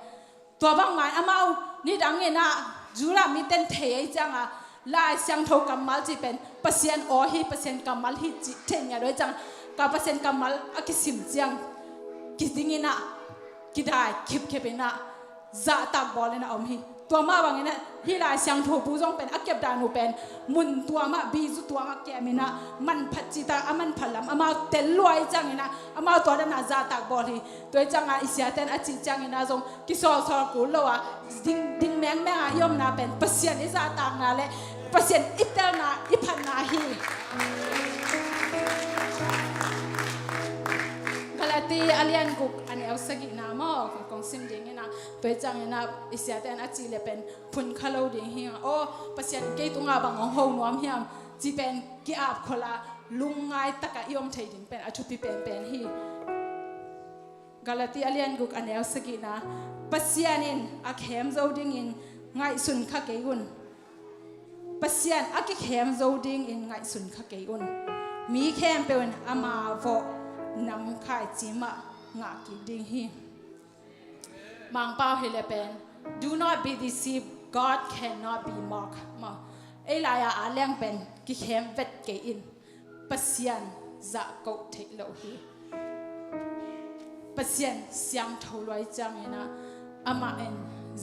to bang mai amau ni dang ina jura mi ten the jang a lai siang tho kamal ji pen pasien o hi pasien kamal hi ji ten ya doi jang ka pasien kamal akisim jang kiding ina kidai kip kip ina za tak bol ina om hiตัวมาบางเนี่ยที่ลายเสียงถูกผู้จงเป็นอักเก็บดานูเป็นมุนตัวมาบีจุตัวมาแกมินะมันพัดจิตามันพัดลำอามาเตลลวยจังนะอามาตัวนั้นน่าจะตักบอลีตัวจังอ่ะอิสยาเตนอจิจังนะจงกิโซสอกูโลอ่ะดิ้งแมงอ่ะยอมนะเป็นเปอร์เซ็นต์อิสยาตังนะเลยเปอร์เซ็นต์อิตเตอร์นะอิพันนาฮีตีอเลียนกุกอันนี้เอาสกินามอของซิมดิ่งนะตัวจังนะอิสยาเตนอาจีเลเป็นพุนคาโลดิ่งเฮียโอ้ปัสยันเกตุงอาบังของนวมเฮียมจีเป็นกีอาบคนละลุงไงตะกะยอมไทยดิ่งเป็นอาชุปิเป็นฮีกาลาตีอเลียนกุกอันนี้เอาสกินะปัสยันินอาเข้มโจดิ่งอินไงสุนขะเกยุนปัสยันอาเข้มโจดิ่งอินไงสุนขะเกยุนมีเข้มเป็นอามาโวนำขายจิมะงากิดิ่งฮีมังเป้าเฮเลเป็น do not be deceived God cannot be mocked มาไอ้ลายอาเลี้ยงเป็นกิเข้มเวทเกอินปัสยันจะเกาเทโลฮีปัสยันเสียงทูลอยจังนะอามาเอ็น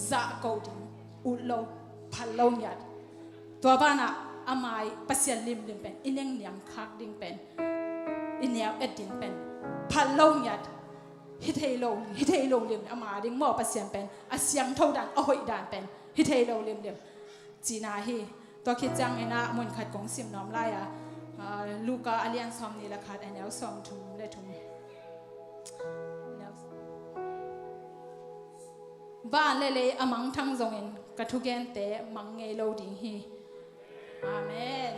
จะเกาดิ่งอุโลพัลโลญยัดตัวบ้านะอามาปัสยันลิมเป็นอินยังเนียมคักดิ่งเป็นอินเนียมเอ็ดดิ่งเป็นพัลโลญยัดฮิตเฮโลลิมอามาดิ่งหม้อปัสยันเป็นอาเสียงทูดันอ้อยดันเป็นฮิตเฮโลลิมจีนาฮีตัวคิดจังเองนะมุนขัดของซิมน้อมไล่อะลูกก็อเลียนซอมนี่แหละค่ะแต่แนวซอมทุ่มเลยทุ่มบ้านเลยอามังทั้งทรงเองกระทุกเกนเตะมังเงโลดิ่งฮีอาเมน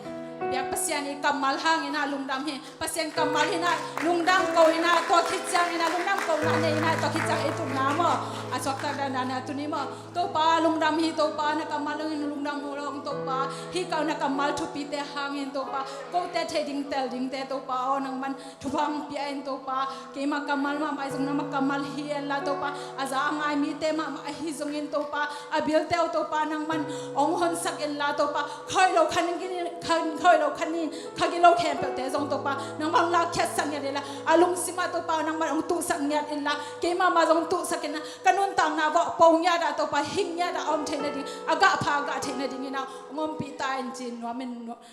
เบียกปัสยานีกำมัลหางอินาลุงดำฮีปัสยานกำมัลฮินาลุงดำเกาอินาตัวคิดจังอินาลุงดำเกาหน้าเนอินาตัวคิดจังไอตุนน้ำอ่ะอาชอบตาดานาตุนีมาตัวป้าลุงดำฮีตัวป้านักกำมัลลุงดำมูลองตัวป้าฮีเกานักกำมัลทุปีเตะหางอินตัวป้าเกาเตะเทดิ่งเตลดิ่งเตะตัวป้าอ๋อนังมันทุบังเปียอินตัวป้าเกมากำมัลมาไม่จงนักมากำมัลฮีเอลลาตัวป้าอาจารย์ไงมีเตะมาฮีจงอินตัวป้าอาเบลเตะตัวป้านังมันองหอนสักเอลลาตัวป้าคอยเราคันกิน คันค่อยเราคันนี้ข้ากิโลแคมเปแต่จงตัวปะนังบางลาแค่สังเกตเลยละอาลุงสิมาตัวปะนังบางตุสังเกตเลยละเกมาจงตุสักนะกันนุ่นต่างนาว่าปงยาดาตัวปะหิงยาดาอมเทนดิอากาพากาเทนดิงินะงมปีตาอินจินว่ามัน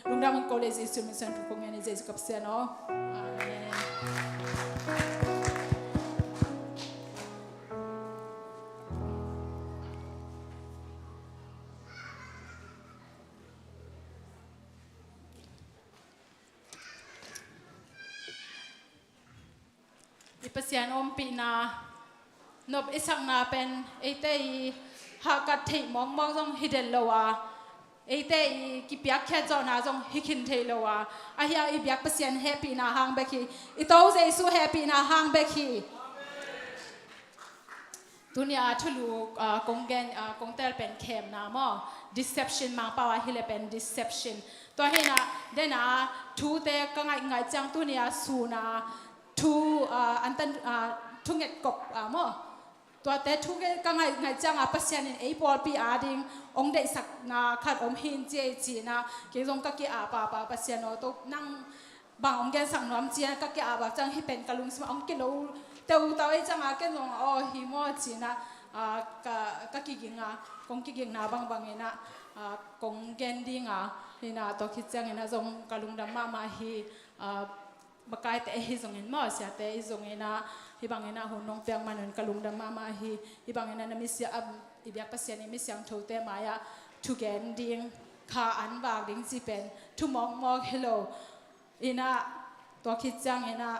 ลุงดามันโคเลจิสุมิสันทุกงานเจสกับเสียเนาะ อิปัสยานอมปีนานบอิสังนาเป็นเอเตอีหากัดเทมองจงฮิเดลโลวาเอเตอีกิบยักแค่จอนาจงฮิคินเทโลวาอาเฮียอิบยักปัสยานแฮปปี้นาหางเบคีอิโตเจซูแฮปปี้นาหางเบคีตุนยาทุลูกงเกนกงเตลเป็นเข้มนามอ deception มังปาวาฮิเลเป็น deception ตัวเฮนะเดนะทูเตก็ไงจังตุนยาสูนาทูอันตันทุเงกบมอตัวแต่ทุเงก็ไงจังปัสยานินไอบอลปีอาดิงองเดสักนาขัดอมหินเจจีนะเกี่ยงกับกี่อาปาปัสยานโตนั่งบางองเกสังน้ำเจียกับกี่อาแบบจังให้เป็นกะลุงสมองกิโลเตวตัวไอจังเกลงฮิโมจีนะกับกี่กิงกงกี่กิงนาบางเนะกงเกนดิงนี่นะตัวคิดจังนะจงกะลุงดำมาฮีบกายแต่ฮิจงเงินมั่วเสียแต่ฮิจงเงินฮิบังเงินหุ่นน้องเปียงมันนกลุงดำมาฮิบังเงินมิเสียอิบยักปัสยานิมิเสียงโถเตมายาทุเกนดิ้งขาอันบากดิ้งจีเป็นทุมองเฮลโลอินะตัวคิดจังอินะ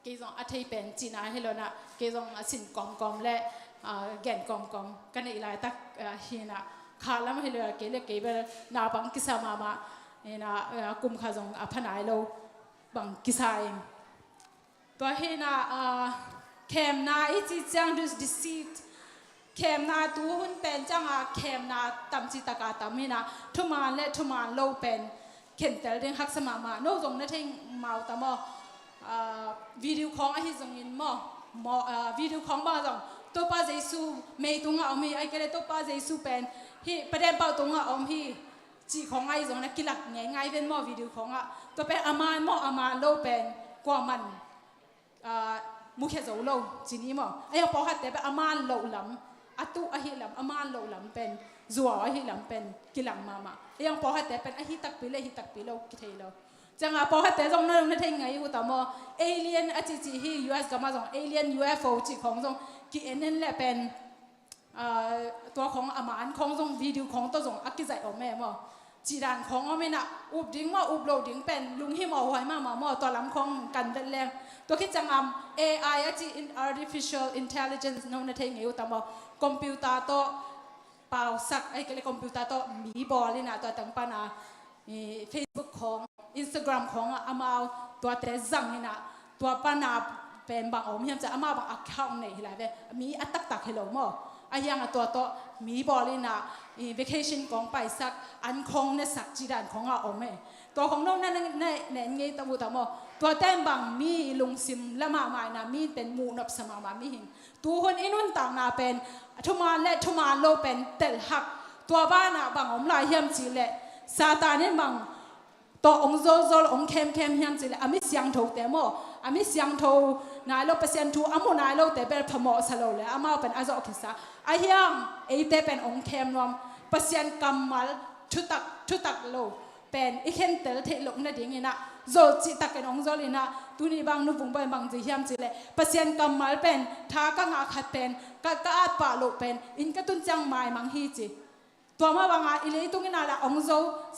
เกี่ยงอัฐิเป็นจีน่าเฮลโลนะเกี่ยงสินกอมและแกนกอมกันอีหลายตักฮินะขาแล้วมันเฮลโลเกี่ยเบลนาบังกิสามานี่นะกุมขาจงพนายเราบังกิสายตัวเฮนะเข้มนาอีจิจังดูสดิสิตเข้มนาตัวหุ่นเป็นจังเข้มนาตำจิตกาตำเฮนะทุมานและทุมานเราเป็นเข็นแต่เรื่องฮักสมาโน้ตรงนั้นเองเมาตามวิดีโอของไอ้จงยินวิดีโอของบ้าจงตัวป้าเจสูไม่ตรงเอาไม่ไอ้ก็เลยตัวป้าเจสูเป็นที่ประเด็นเปล่าตรงเอาที่จีของไอ้ตรงนั้นกิลักง่ายเป็นหม้อวิดีโอของตัวเป็นอามาโลเป็นกว่ามันมุขเจ้าโลจีนี้หม้อไอ้พอหัดแต่เป็นอามาโลลำอัตุอหิลำอามาโลลำเป็นจัวอหิลำเป็นกิลังมาไอ้พอหัดแต่เป็นอหิตักปีโลกิเทโลจังพอหัดแต่ตรงนั้นนั่นเองไงกูตามเอเลียนอาจี US ก็มาตรงเอเลียน UFO จีของตรงกิเอ็นนั่นแหละเป็นตัวของอามาของตรงวิดีโอของตัวตรงอักกิใจออกแม่หม้อจีดานของไม่น่ะอุบดิ้งมาอุบโลดิ้งเป็นลุงหิมเอาไว้มาตัวลำของกันเดินแรงตัวคิดจังAI จี artificial intelligence นั่นนั่นเองอยู่ตามคอมพิวเตอร์ตัวเปล่าสักไอ้ก็เลยคอมพิวเตอร์ตัวมีบอลเลยนะตัวตั้งปานาFacebook ของ Instagram ของอามาตัวเตะจังนี่นะตัวปานาเป็นบางอมยังจะอามาบาง account ไหนอะไรแบบมีอัตตักให้เราหม้อไอ้ยังตัวมีบอลเลยนะvacation ของไปสักอันคงในสักจีดานของอมตัวของน้องนั่นไงตะบูตะมอตัวแต้มบางมีลุงซิมและมาหมายนะมีเป็นมูนับสมามามีหินตัวคนอินุนต่างนาเป็นทุมานและทุมานโลเป็นเตลหักตัวบ้านบางอมลายเฮียมจีเละซาตานี่บางตัวองโซองเข้มเฮียมจีเละอามิเสียงถูกแต่มออามิเสียงถูกนายโลเปอร์เซ็นต์ถูกอามุนายโลแต่เป็นพมอสโลเลยอามาเป็นอาโซคิสาไอเฮียงเอเตเป็นองเข้มรวมเปอร์เซ็นต์กำมัลชุตักโลเป็นอีเข็นเตลเทลงนั่นเองนะโจจิตักกันองโจลินะตุนีบางนุบุงบางจีเฮียมจีเล่เปอร์เซ็นต์กำมัลเป็นท้ากังอาขัดเป็นกะอาดป่าโลเป็นอินกะตุนจังไม้มังฮีจีตัวมาบางอิเลยตุงินาละองโจ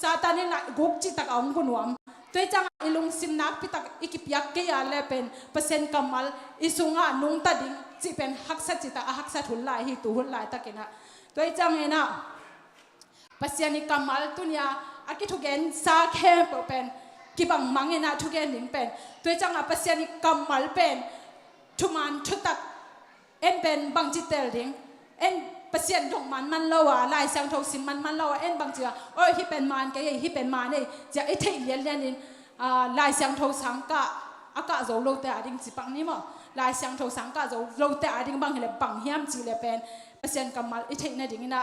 ซาตานิละกุกจิตักองกุนวมตัวจังอิลุงซิมนักพิตักอิกิปยักเกียเลเป็นเปอร์เซ็นต์กำมัลอิสุงานุงตัดิงจีเป็นฮักษะจิตาฮักษะทุนลายฮีตุหุนลายตะกินะตัวจังเนะปัสยานิกามัลตุนยาอากิทุเกนซาแคมเป็นกิบังมังเงนะทุเกนหนิงเป็นตัวจังปัสยานิกามัลเป็นทุมันทุตักเอ็นเป็นบางจิตเตลดิงเอ็นปัสยานดงมันเลวะลายสังทองสิมันเลวะเอ็นบางจีโอ้ยฮิเป็นมันแกฮิเป็นมันเนี่ยจะไอ้ที่เลี้ยนนินลายสังทองสังกะอากาศโจโลเตอดิงจิปังนี่มั้งลายสังทองสังกะโจโลเตอดิงบางเห็นบางเฮียมจีเลเป็นปัสยานกามัลไอ้ที่นั่นดิงนะ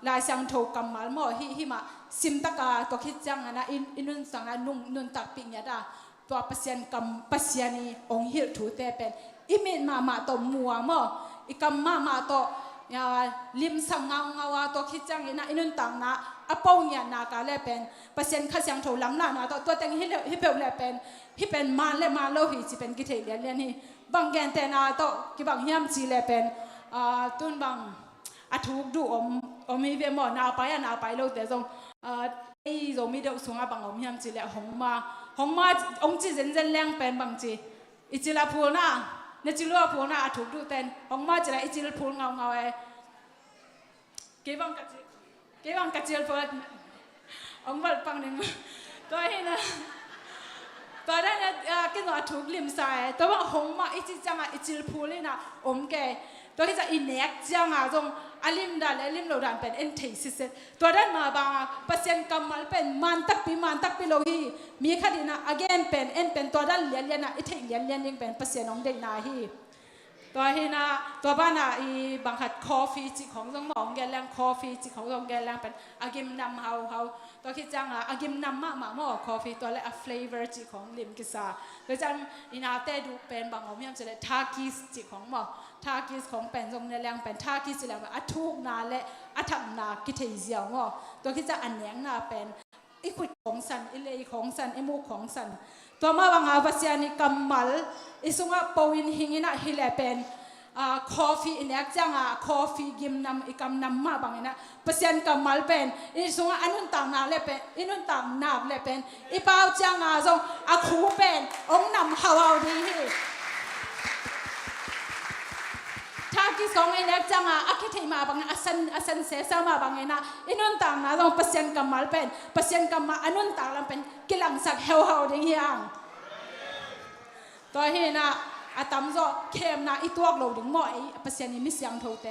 ลายสังโทกำมัลหมอฮิมาซิมตะกาตัวคิดจังนะอินุนสังนะนุนตักปิญญาดาตัวปัสยันกำปัสยานีองหิรถูเตเป็นอิมินมาตัวมัวหมออีกำมาตัวลิมสังเงาตัวคิดจังนะอินุนตังนะอปองยานากาเลเป็นปัสยันขสังโทลำลานะตัวแต่งฮิเปลเลเป็นฮิเป็นมาเลมาโลหิจิเป็นกิเทเลียนนี่บางแกนแต่นาตัวกิบางยามจีเลเป็นตุนบางอาทุกดูมีเวมอนาไปโลแต่ทรงไอ้ทรงมีเด็กส่งอาบังยามจีเลหงมาองจีเจนแรงเป็นบางจีอิจิลาพูน่ะเนจิลัวพูน่ะอาทุกดูเต็นหงมาจีเลอิจิลพูเงาเก็บบังกัจจิลพูองบัลปังหนึ่งตัวนี้นะตัวนั้นกินว่าถูกลิมใส่ตัวว่าหงมาอิจิจังอิจิลพูเลยนะแกตัวที่จะอินเนกจังตรงอลิมดาและลิมโลดานเป็นเอ็นทีซิสตัวนั้นมาบางปัสยันกำมัลเป็นมันตักปีโลฮีมีคดีนะ again เป็นเอ็นเป็นตัวนั้นเลียนนะอิทิเลียนยังเป็นปัสยันองเด็กนาฮีตัวเฮนะตัวบ้านน่ะอีบางหัดคอฟฟี่จิของต้องมองแกแรงคอฟฟี่จิของต้องแกแรงเป็นอากิมนำเฮาตัวคิดจังอากิมนำมาหม้อคอฟฟี่ตัวและฟลเวอร์จิของลิมกิซาตัวจังอีนาเตดูเป็นบางของยังจะได้ทากิสจิของหม้อทากิสของเป็นตรงในแรงเป็นทากิสแรงอัทุกนาและอัฐนากิเทเซียวหม้อตัวคิดจะอันเนียงนาเป็นอีขุดของสันอีเลของสันอีมูของสันตัวมาบางอาปัสยานิกัมมัลอิสุงะปวินหิงินะฮิเลเป็นคอฟฟี่อินเอกจังคอฟฟี่กิมนำอีกำนำมาบางนะปัสยันกัมมัลเป็นอิสุงะอันนุนต่างนาเลเป็นอินุนต่างนาเลเป็นอีเป้าจังทรงอาคูเป็นองนำฮาวาวดีถ้ากิสของอินเอกจังอาคิดให้มาบางอาสันเสสามาบางนะอินุนต่างนาทรงปัสยันกัมมัลเป็นปัสยันกัมมาอันนุนต่างลำเป็นกิลังสักเฮาดีอย่างตัวเฮนะอาตามโซเข้มนะอีตัวเราดึงหม้อไอ้ปัสยานิมิสยังโทเต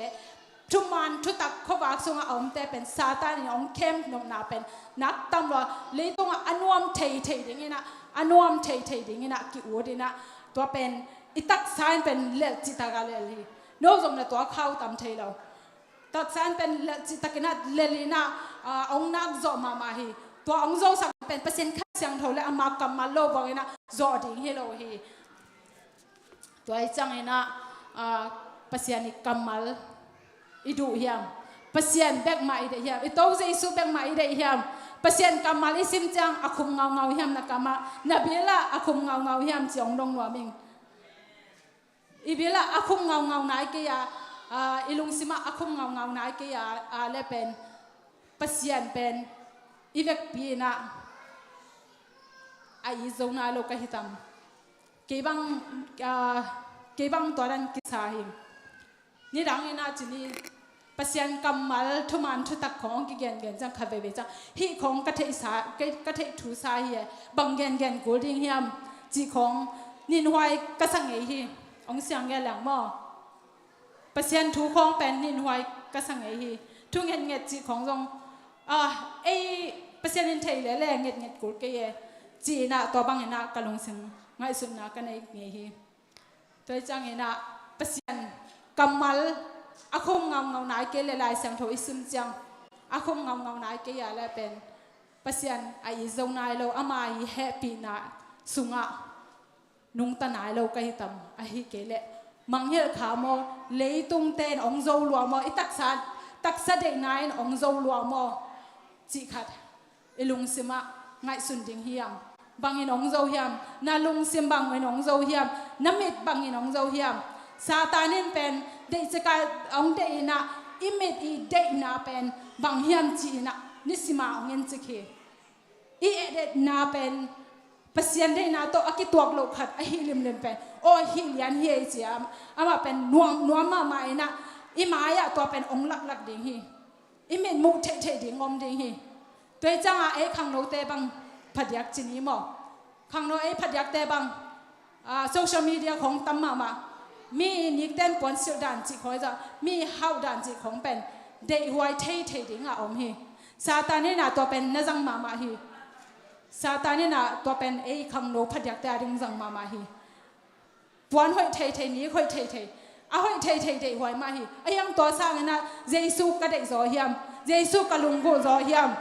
ทุมันทุตักขวากส่งอาอมเตเป็นซาตานองเข้มนงนาเป็นนักตำรวจเลยต้องอันวมเทดิ่งนะอันวมเทดิ่งนะกิวดีนะตัวเป็นอิตักซานเป็นเลจิตากาเลลีโน้ตรงนั้นตัวเข้าตำเทเราตักซานเป็นเลจิตากาเลลีนะองนักโซมาฮีตัวองโซสักเป็นปัสยานข้าเสียงโทและอามากำมาโลบอกนะโซดิ่งเฮโลฮีตัวไอ้จังเองนะปัสยานิกัมมัลอิดูเฮียมปัสยานแบกมาอีเดียมอิโต้จะอิสุแบกมาอีเดียมปัสยานกัมมัลอิซิมจังอาคุมเงาเฮียมนักมานาบิละอาคุมเงาเฮียมจีองดงวัวมิงอีบิละอาคุมเงานายกียาอิลุงซิมาอาคุมเงานายกียาเลเป็นปัสยานเป็นอีเวกปีนะไอโซนาโลกหิตัมเก็บังตัวนั้นกิสาหิมนี่ดังนี่น่าจะนี่ปัสยันกัมมัลทุมันทุตักของกิเกนจังขับไปจังฮีของกระเทสากระเทถูสาเฮียบังเกนกูดิ้งเฮียมจีของนินหวยกระสังเอฮีองเสียงแกหลังหม้อปัสยันถูของเป็นนินหวยกระสังเอฮีทุงเงียจีของทรงไอปัสยันนินเทยเลยเงียกูเกยจีน่ะตัวบังเงินะกะลงสิงง่ายสุดนะกันไอ้เงี้ยตัวจังเงินะปัสยันกัมมัลอาคมเงานายเกลลายเสียงโทอิสุมจังอาคมเงานายเกยอะไรเป็นปัสยันไอ้เจ้านายเราอามาอีแฮปปี้นะสุงะนุงตานายเราก็ฮิตมไอ้เกลมังเฮลขาโมเลยตุงเตนองโจลัวโมอิตักษเด็กนายองโจลัวโมจิขัดอิลุงซิมะง่ายสุดจริงเฮียมบางอินองโจเฮียมนาลุงซิมบังอินองโจเฮียมน้ำมิดบางอินองโจเฮียมซาตานินเป็นเดจกาองเดนะอิมิดอีเดนะเป็นบางเฮียมจีนะนิสิมาองเงินจิเคอีเดนะเป็นปัสยันเดนะโตอากิตัวกโลขัดไอฮิลิมเป็นโอฮิลิยันเฮียจีอามาเป็นนัวมาไม่นะอิมายะตัวเป็นองหลักดิ่งฮีอิมิดมุเทดิ่งอมดิ่งฮีตัวจังอาเอขังโนเตบังพัดยักจีนีมอขังโนเอพัดยักเตบังโซเชียลมีเดียของตั้มมามีนิกเต้นปวนสิวดันจีของจะมีเฮาดันจีของเป็นเดย์ไวเทดิ่งอมฮีซาตานี่น่ะตัวเป็นนจังมาฮีซาตานี่น่ะตัวเป็นเอขังโนพัดยักเตดิ่งจังมาฮีปวนหอยเทนี้หอยเท à hoi thei hoi ma hi ayang to sang na Giêsu ka dei zo hiam Giêsu ka lung gu zo hiam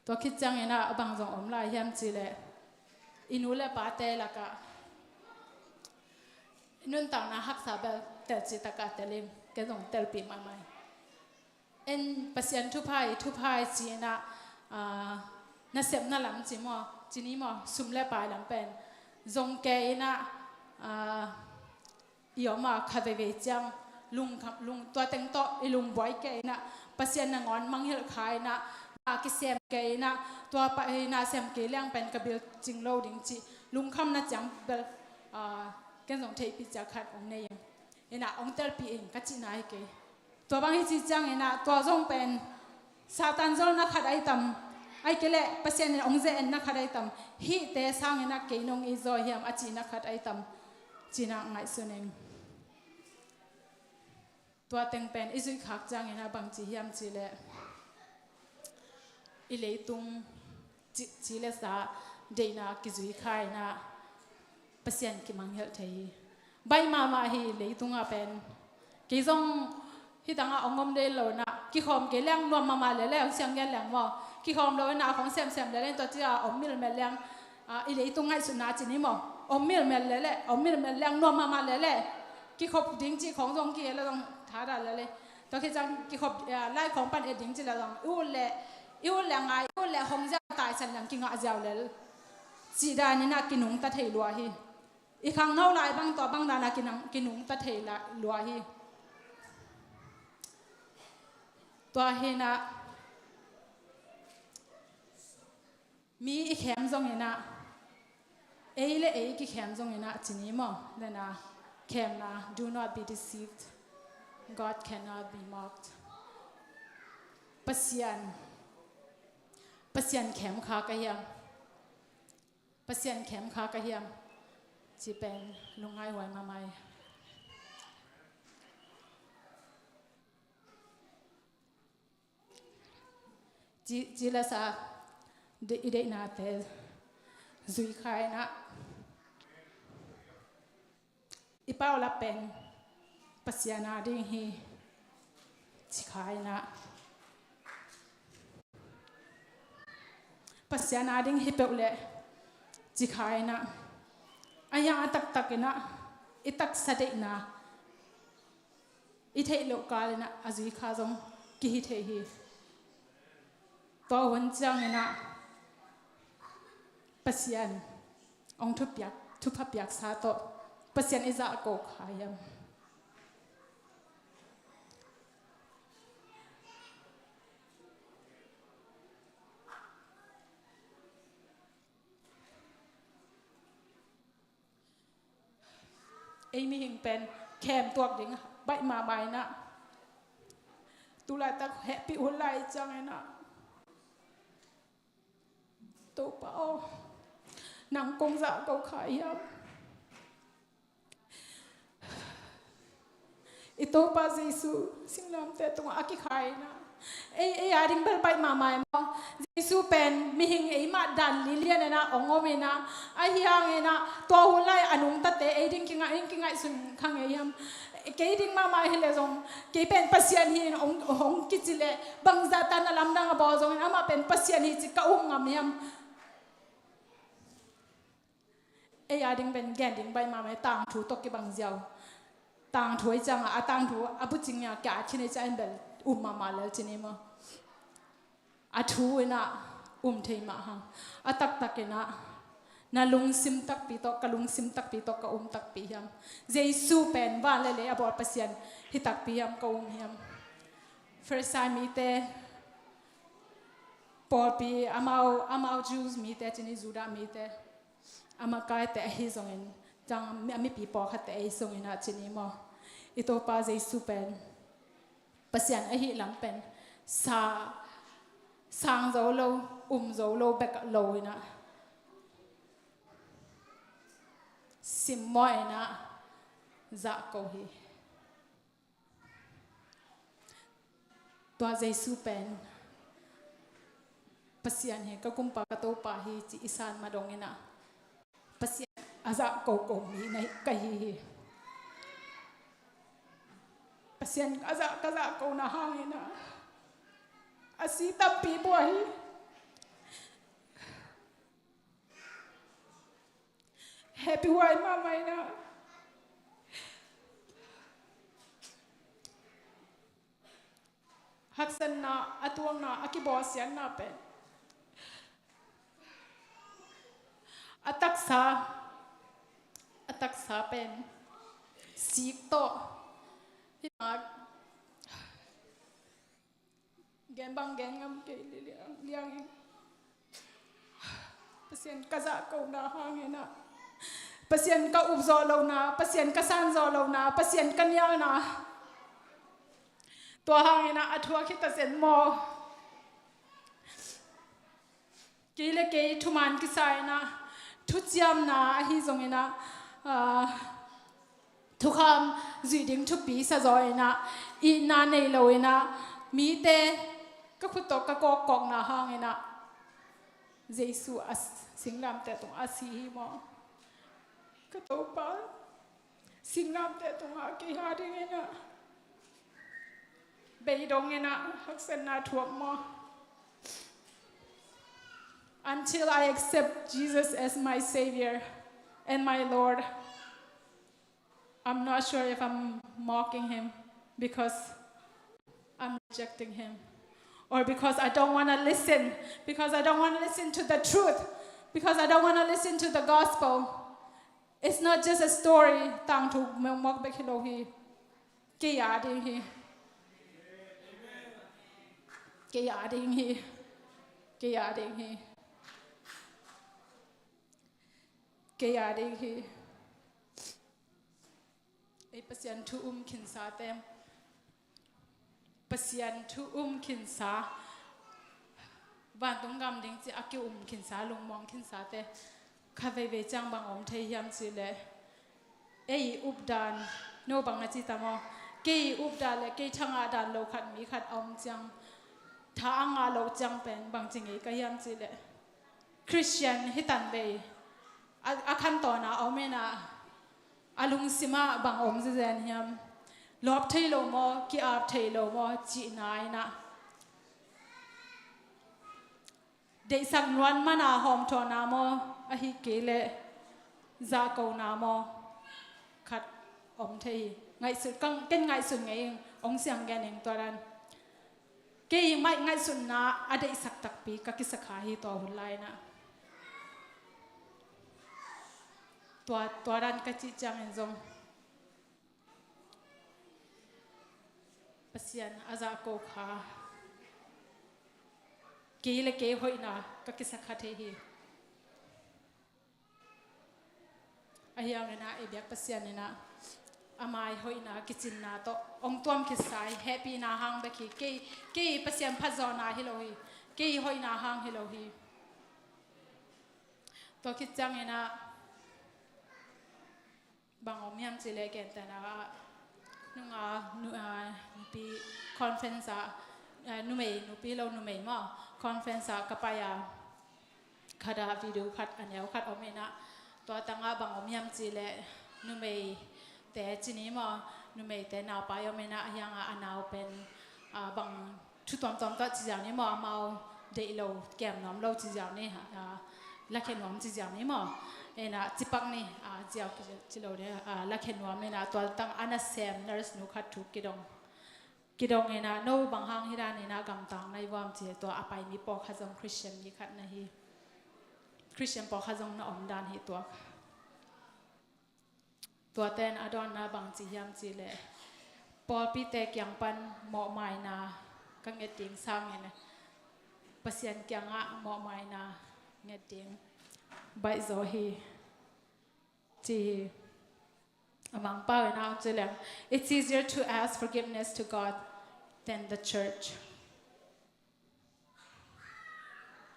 to khit chang ena bang jong om lai hiam chi le inu le pa te la ka nun tang na hak sa bel tel chi ta ka telim ke jong tel pi ma mai en pasien thu phai chi na na sep na lam chi mo chi ni mo sum le pa lam pen jong ke na yo ma kha ve chang lung khap lung to teng to i lung boy ke na pasien na ngon mang hil khai na ki sem ke na to pa na sem ke lang pen ka bil ching lo ding chi lung kham na chang bel ken jong thei pi cha khat ong nei ena ong tel pi eng ka chi nai ke to bang hi chi chang ena to jong pen satan zol na khat ai tam ai kele pasien ong ze en na khat ai tam hi te sang ena ke nong i zo hiam a chi na khat ai tam chi na ngai sunem to teng pen izui khak chang ena bang chi hiam chi le i le tung chi le sa de na ki zui khai na pasien ki mang hel thei bai ma hi le tung a pen ki zong hi tanga ongom de lo na ki khom ke lang no ma le le siang gen lang mo ki khom lo na khong sem le len to chia om mil me lang i le tung ngai su na chi ni mo om mil me le om mil me lang no ma le ki khop ding chi khong jong ki le jong tha da le to ki chang ki khop lai khong pan e ding chi la jong u le ngai u le hong ja tai san lang ki nga jaw le chi da ni na ki nung ta thei lua hi i khang nau lai bang to bang da na ki nung ta thei la lua hi to he na mi i khem jong ina ei le ei ki khem jong ina chini mo le na khem na do not be deceived God cannot be mocked pasien khem kha ka hiam pasien khem kha ka hiam chi pen lungai hoi ma mai chi la sa de ide na te zui khai na i pau la pen pasiana ding hi chi khai na pasiana ding hi pe le chi khai na aya tak na i tak sa de na i thei lo ka le na azui kha jong ki hi thei hi to wan chang na pasien ong thu pyak sa to pasien iza ko khayam ei mi hing pen khem tuak ding bai ma bai na tu lai tak happy ul lai chang na to pao nang kong dạ câu khai yam ito pa Giêsu sing lam te tung aki khai na ei ading bel pai ma mai mo Giêsu pen mi hing ei ma dan lilian na ongome na a hiang na to hulai anung ta te ei ding kinga sun khang ei yam ke ding ma mai hele jong ke pen pasian hi ong ki chile bang za tan lam dang ba jong ama pen pasian hi chi ka ngam yam ai ading ben gending bai ma mai tang thu to ki bang jiao tang thoi chang a tang thu abu ching ya ka chine cha en bel ma ma le chine ma a thu na thei ma ha a tak na na lung sim tak pi to ka lung sim tak pi to ka tak pi yam Giêsu pen ba le abor pasian hi tak pi yam ka yam first time mi te por pi amau Jews mi te chine Juda mi te ama kai te hi zongin chang mi pi po kha te song ina chini mo ito pa Giêsu pen pasian a hi lam pen sang zo lo bek lo ina sim mo ina za ko hi to Giêsu pen pasian he ka kumpa ka to pa hi chi isan ma dong ina pasian aza ko mi na ka hi pasian aza ko na hangina asita pi bo hi happy wai mama ina haksan na atuang na akibos yan na pen ataksa pen sikto himag gembang gengam ke liang pasien kaza ko na hangina pasien ka ubzo lo na pasien ka san zo lo na pasien kanya naตัวหางนะอัฐวคิดเส้นมอกีเลกีทุมันกิสายนะทุจยามนะฮิจงนะทุกคำจุดดิ่งทุกปีสะจอยนะอีนาในโลยนะมีเตก็พุทธก็กอกนะหางนะเยซูสิงห์นำแต่ตรงอาศีมอก็ตัวป้าสิงห์นำแต่ตรงอากีหาดิ่งนะBeidongena haksena tuakmo. Until I accept Jesus as my Savior and my Lord, I'm not sure if I'm mocking Him because I'm rejecting Him, or because I don't want to listen, because I don't want to listen to the truth, because I don't want to listen to the gospel. It's not just a story. Tang tu mok bekilohi, kiyadi. Kaya ding hi ay pasyan tu kinsa tem pasyan tu kinsa ban tung gam ding chi aki kinsa lung mong kinsa te khavei ve chang bang om thei hiam chi le ei updan no bang na chi tamo ke updan le ke thanga dan lo khat mi khat om changถ้าอ่างเราจังเป็นบางจริงไอ้ก็ยังสิเลยคริสเตียนฮิตันเบย์อาคันตอนน่ะเอาไม่น่ะอาลุงสิมาบางองค์จะเรียนยามลอบเทโลโมกีอาบเทโลโมจีนายน่ะเด็กสักนวลมาน่ะหอมทอนาโมอหิเกเลซาโกนาโมขัดอมเทไงสุดกังเป็นไงสุดไงองเสียงแกนเองตัวนั้นเกี่ยไม่ง่ายสุดนะอดีตสักตักปีก็คิดสักหายตัวหุ่นไล่นะตัวดันก็จิจังเองจงปัสยันอาจารย์โกขาเกี่ยเลยเกี่ยหอยนะก็คิดสักหายที่ไอ้ยังนะไอ้เบียกปัสยันนะอามายหอยนะกิจินนาโตองตัวมคิดสายแฮปปี้นาฮังเบคีเกี่ยปัสยันพัฒนาฮิโลฮีเกี่ยหอยนาฮังฮิโลฮีตัวคิดจังนะบางอมยามจิเลกันแต่นะนุปีคอนเฟนซ่านุปีเรานุเมย์มั้งคอนเฟนซ่ากับไปคาดาวิดีโอคัดอันเดียวคัดอมนะตัวตั้งบางอมยามจิเลนุเมย์แต่จีนี้มั้งนุเมย์แต่นาวไปอมนะยังนาวเป็นบางชุดตอมก็จีอย่างนี้มั้งมาเดี๋ยวเราแก้มน้ำเราจีอย่างนี้ลักเห็นน้ำจีอย่างนี้มั้งเอ็นะจิปักนี่เจ้าจิโร่เนี่ยลักเห็นว่าไม่นะตัวตั้งอันนั้นเซมเนอร์สนุขัดทุกกิดงเอ็นะโน้บางห้างที่ด้านนี้นะกำตังในวามเจ้าตัวอภัยมีปอกขจงคริสเตียนมีขัดนะฮีคริสเตียนปอกขจงนะอมดานฮีตัวเต้นอดอนนะบางจียามจีเล่ปอปีเตกยังปันหมอไม้นะกังเงติงสร้างเนี่ยปัสยันเกียงะหมอไม้นะเงติงใบโซฮีจีamong power now to them it's easier to ask forgiveness to God than the church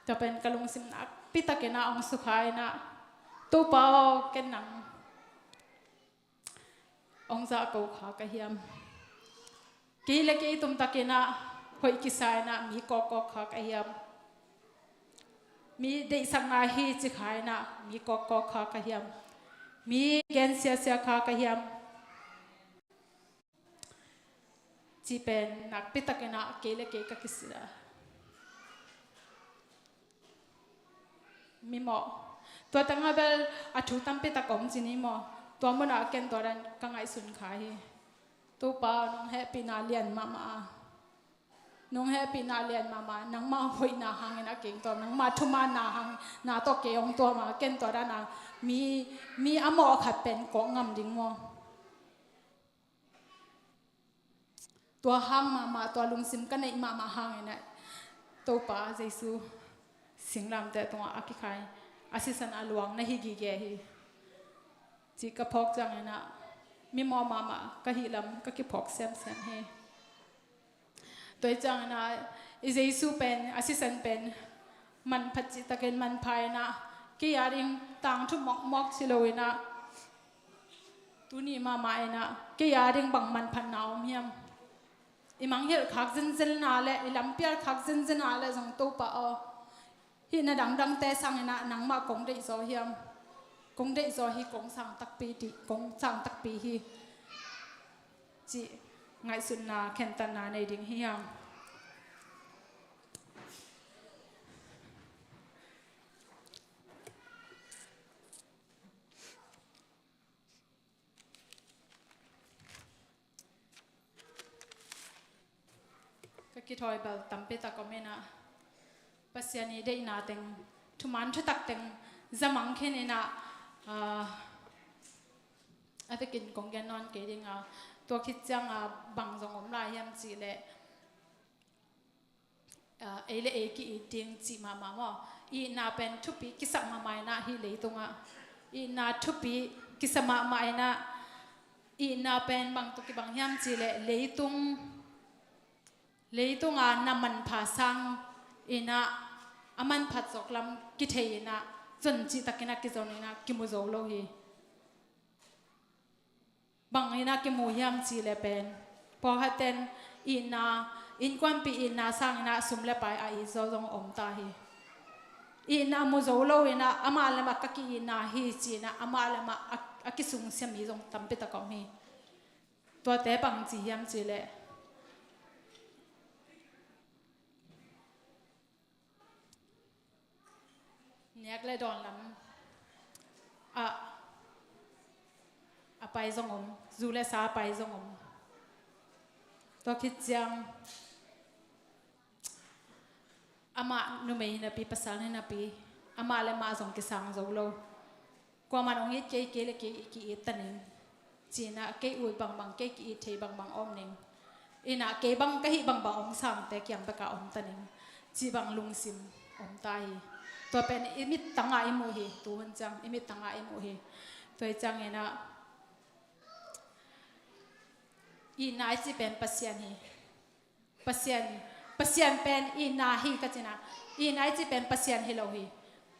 จะเป็นกะลุงสิมนักปิตะเกนะองสุขายนะตู้เปาเกนังองซาโกขากะเฮียมกีเลกีตุมตะเกนะหอยกิสายนะมีกอกขากะเฮียม มีได้สังอาฮีจิขายนะมีกอกคากะเฮียมมีแกนเสียคากะเฮียมจีเป็นนักปิตะกันนะเกลเกกะกิสระมีหมอตัวตั้งแต่เบลอาชุตัมปิตะกอมจีนี่หมอตัวมันอาเกนตัวนั้นกังไอสุนขายตัวป้าน้องแฮปปี้นาเลียนมาน้องแฮปปี้นาเลียนมานังมาหอยนาหังนะเก่งตัวนังมาทุมานาหังนาตัวเกยองตัวมาเกนตัวนั้นมีอโมขัดเป็นกองงำดิ้งมอตัวห้างมาตัวลุงซิมกันในมาห้างเนี่ยตัวป้าเจสูสิงลำแต่ตัวอากิคายอาศิสันอลวงในฮิกิเกฮีจีกระพกจังนะมีมอมาก็ฮิลำก็กิพกเซมเฮตัวจังนะอิเจสูเป็นอาศิสันเป็นมันพัดจิตะเกนมันภายนะกี่ยาริงต่างทุกมอกสิโลยนะตัวนี้มานะกี่ยาริงบังมันพันนาวเมียมอิมังเฮลขักเซนนาเลอิลำเปียขักเซนนาเลจงตัวป้าฮินาดังแต่สังนะนังมากงได้โซเฮียมกงได้โซฮีกงสังตักปีดิกงสังตักปีฮีจีไงสุนนาเข็นตันนาในดิ่งเฮียมก็คิดถอยเบลตั้มเปตะก็ไม่นะปัสยานีได้นาเต็งทุมันทุตักเต็งจะมังแค่นี้นะอาจจะกินกงแกนนอนเกดิงตัวคิดจังบังจงอมลายยำจีเละเอเลเอกีดิงจีมาว่าอีนาเป็นทุปีกิสมาไม่นะฮิเลยตรงอีนาทุปีกิสมาไม่นะอีนาเป็นบางตุกิบางยำจีเละเลยตรงน้ำมันผาสังอินะอามันผัดจอกลำกิเทยนะจนจิตตะกินักกิจนี่นะกิมุโจโลฮีบางอินะกิมุยามจีเลเป็นพอฮัตเตนอินะอินควันปีอินะสังอินะสุมเลไปอิโซจงอมตาฮีอินะมุโจโลอินะอามาเลมากักอินะฮีจีนะอามาเลมาอากิสุงเสียมีจงตั้มปิตะกอมีตัวเตะบางจียามจีเลเนี่ยก็เลยโดนลำไปจงอมจูเลสาไปจงอมตัวคิดจังอามาหนุ่มเองนะปีภาษาเนี่ยนะปีอามาเลยมาส่งกิสังโจโลกว่ามันองค์เก๋เลยกี่ตันนึงจีน่ะเก๋อุยบางเก๋กี่เทบางอมนึงอีน่ะเก๋บางก็ฮิบางอมสั่งแต่เกี่ยมไปกับอมตันนึงจีบางลุงซิมอมตายตัวเป็นอิมิตตั้งไงมูฮีตัวหันจังอิมิตตั้งไงมูฮีตัวจังเองนะอีน่าจีเป็นปัสยานีปัสยานเป็นอีน่าฮีก็จีน่ะอีน่าจีเป็นปัสยานฮิโลฮี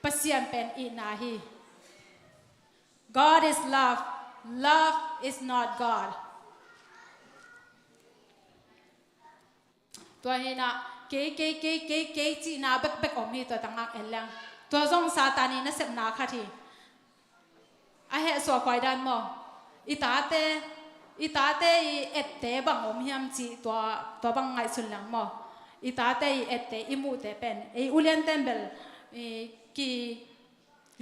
ปัสยานเป็นอีน่าฮี God is love love is not God ตัวนี้นะเก๋จีน่าเบกอมฮีตัวตั้งอักเอลลังตัวจงซาตานีน่ะเสพนาค่ะทีอาเหตุส่วนควายดันมออีตาเตอีเอตเตบังอมเฮียมจีตัวบังไงสุดหลังมออีตาเตอีเอตเตอีมูเตเป็นอุเลียนเตมเบลกี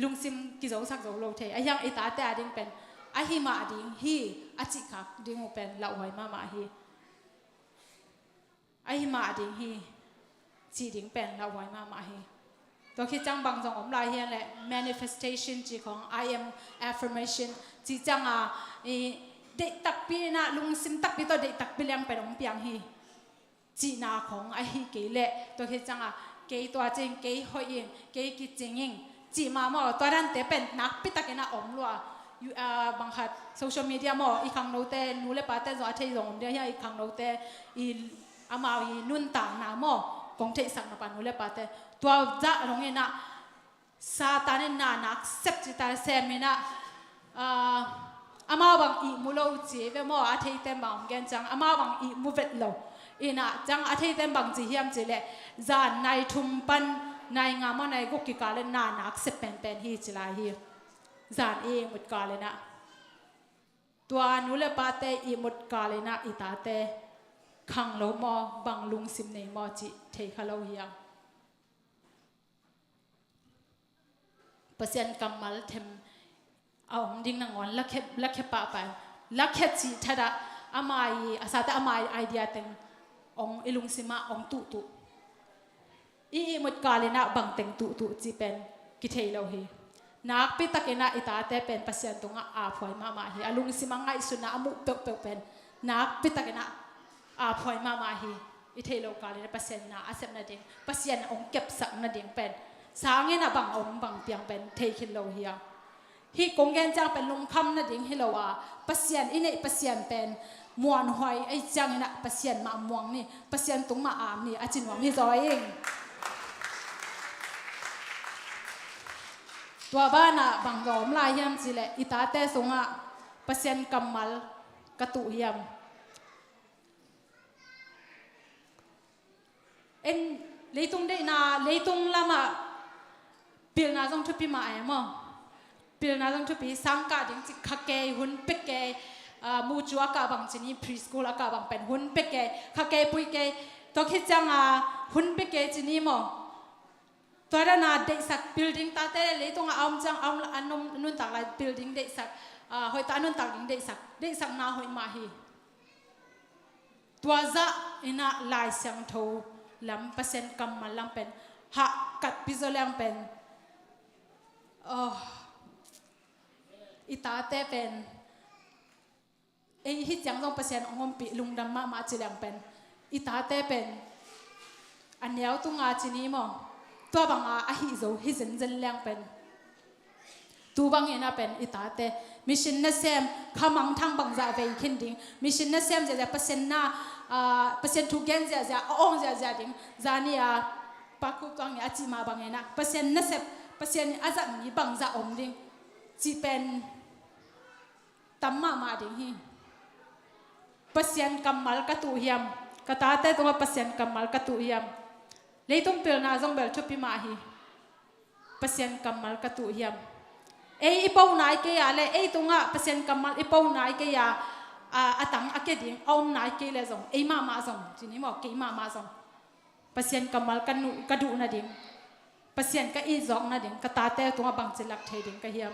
ลุงซิมกีโจสักโจโลเทอายังอีตาเตอดิ่งเป็นอาฮิมาดิ่งฮีอาจิคักดิ่งอุเป็นละหอยมาฮีอาฮิมาดิ่งฮีจีดิ่งเป็นละหอยมาฮีตัวคิดจังบางจงอมลายเฮียนแหละ manifestation จีของ I am affirmation จีจังเด็กตักปีนะลุงซิมตักปีตัวเด็กตักปีเลี้ยงไปน้องเปียงฮีจีนาของไอ้เกย์เละตัวคิดจังเกย์ตัวจริงเกย์หอยยิงเกย์กิจจริงยิงจีมาหม้อตัวนั้นเตเป็นนักปีตักกินอมลัวบางหัดโซเชียลมีเดียหม้ออีกครั้งโน้ตนูเล่ป้าเต้จะอาทิตย์ลงเดียวอีกครั้งโน้ตอีอามาอีนุ่นต่างหน้าหม้อกงเทสังนปานูเล่ป้าเต้ตัวจะลงเงินนะซาตานินานักเซปจิตาเซมินะอามาบังอีมูโลจีเวมออาทิตย์เต็มบังเกนจังอามาบังอีมูเวตโลอีน่ะจังอาทิตย์เต็มบังจีเฮียมจีเล่จานนายทุมปัน นายงามว่านายกุกิกาเลนานักเสพเป็นฮีจิลาฮีจานเองหมดกาเลนะตัวนุเลปาเตอีหมดกาเลนะอิตาเตขังโลมอบังลุงซิมเนมอจิเทคาโลเฮียเปอร์เซ็นต์กำมัลเทมเอาดิ้งนางอนลักเข็บปะไปลักเข็บจีทัดอามาอาสาแต่อามาไอเดียเต็งองอิลุงซิมาองตุอีหมดกาเลนะบังเต็งตุจีเป็นกิเทโลเฮีนักพิตาเกนะอิตาเตเป็นเปอร์เซ็นต์ตรงอาพอยมาเฮีอลุงซิมาไงสุนัขมุเปกเป็นนักพิตาเกนะอาพอยมาฮีอิเทโลกาเลนะเปอร์เซ็นต์นะอาเซมนาเดงเปอร์เซ็นต์องเก็บสักนาเดงเป็นสางเงินบังองบังเปียงเป็นเทคิโลเฮียฮีกงเกนจังเป็นลุงคำนาเดงฮิโลอาเปอร์เซ็นต์อินเนเปอร์เซ็นต์เป็นมวนหอยไอจังนะเปอร์เซ็นต์มาม่วงนี่เปอร์เซ็นต์ตรงมาอามนี่อาจินหวังฮิจอยเองตัวบ้านอ่ะบังยอมลายยำสิแหละอิตาเตสงอ่ะเปอร์เซ็นต์กำมัลกระตุยำเอ็นเลยตรงได้นาเลยตรงละมาเปลี่ยนนาจงทุบปีมาเอ็มอ่ะเปลี่ยนนาจงทุบปีสังกัดยังจิขเกยหุ่นเป็กเกยมูจัวกาบังจีนี่พรีสคูลกาบังเป็นหุ่นเป็กเกยขเกยปุยเกยตัวคิดจังอ่ะหุ่นเป็กเกยจีนี่มั้งตัวนั้นน่ะเด็กสัก building ตาเต้เลยตรงเอาจังเอาอันนุ่นตักอะไร building เด็กสักหอยตานุ่นตักเด็กสักนาหอยมาฮีตัวจะอินะลายเสียงโทลำเปอร์เซ็นต์กำมันลำเป็นหักกัดพิโซลำเป็นอิตาเต้เป็นฮิตยังต้องเปอร์เซ็นต์องค์ปีลุงดำมาจีลำเป็นอิตาเต้เป็นอันเดียวตุ้งอาจีนี้มั้งตัวบางอาฮิโซฮิซินเจนเลี้ยงเป็นตัวบางเงินเป็นอิตาเตมิชินนัสเซมขามังทั้งบางจ่าไปขินดิ้งมิชินนัสเซมจะเปอร์เซ็นต์น่ะเปอร์เซ็นต์ทุกเงินจะองจะดิ้งจานี่ปักกุกางอาจิมาบางเงินเปอร์เซ็นต์นัสเซมเปอร์เซ็นต์อาจจะมีบางจ่าอมดิ้งจีเป็นตั้มมาดิ้งฮีเปอร์เซ็นต์กำมัลกระตุยมกระตาเตตัวเปอร์เซ็นต์กำมัลกระตุยมเลยต้องเปลี่ยนนาจงเบลชุบปีมาฮีเปอร์เซ็นต์กำมัลกระตุยมอีปาวนาเกียเลยตรงเปอร์เซ็นต์กำมัลอีปาวนาเกียตังเกดิงเอานาเกียเลยจงมาจงจีนี่บอกมาจงเปอร์เซ็นต์กำมัลกันนุกระดูนาดิ่งเปอร์เซ็นต์ก็จงนาดิ่งกระตาเตตัวบังจิลักเทดิ่งก็เฮียม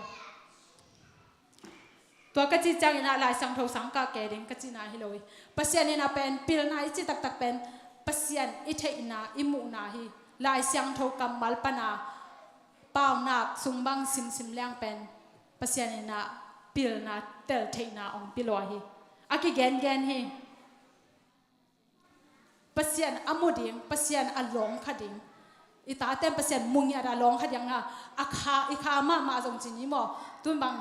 ตัวกจีจังน่าลายสังทสังกาเกดิ่งกจีน่าฮิโลยเปอร์เซ็นต์นี่น่าเป็นพิลนาจิตักเป็นเปอร์เซ็นต์อิเทน่าอิมูนาฮีลายสังทกำมัลปนาเป่าหนักสุงบังซิมเลี้ยงเป็นเปอร์เซ็นต์นี่น่าพิลนาเตลเทน่าองพิลวาฮีอากิเกนฮีเปอร์เซ็นต์อามุดิ่งเปอร์เซ็นต์อลงขดิ่งอิตาเต็มเปอร์เซ็นต์มุงยาดาลงขดิ่งอ่ะอีขามาจงจีนี่มั้งตุนบัง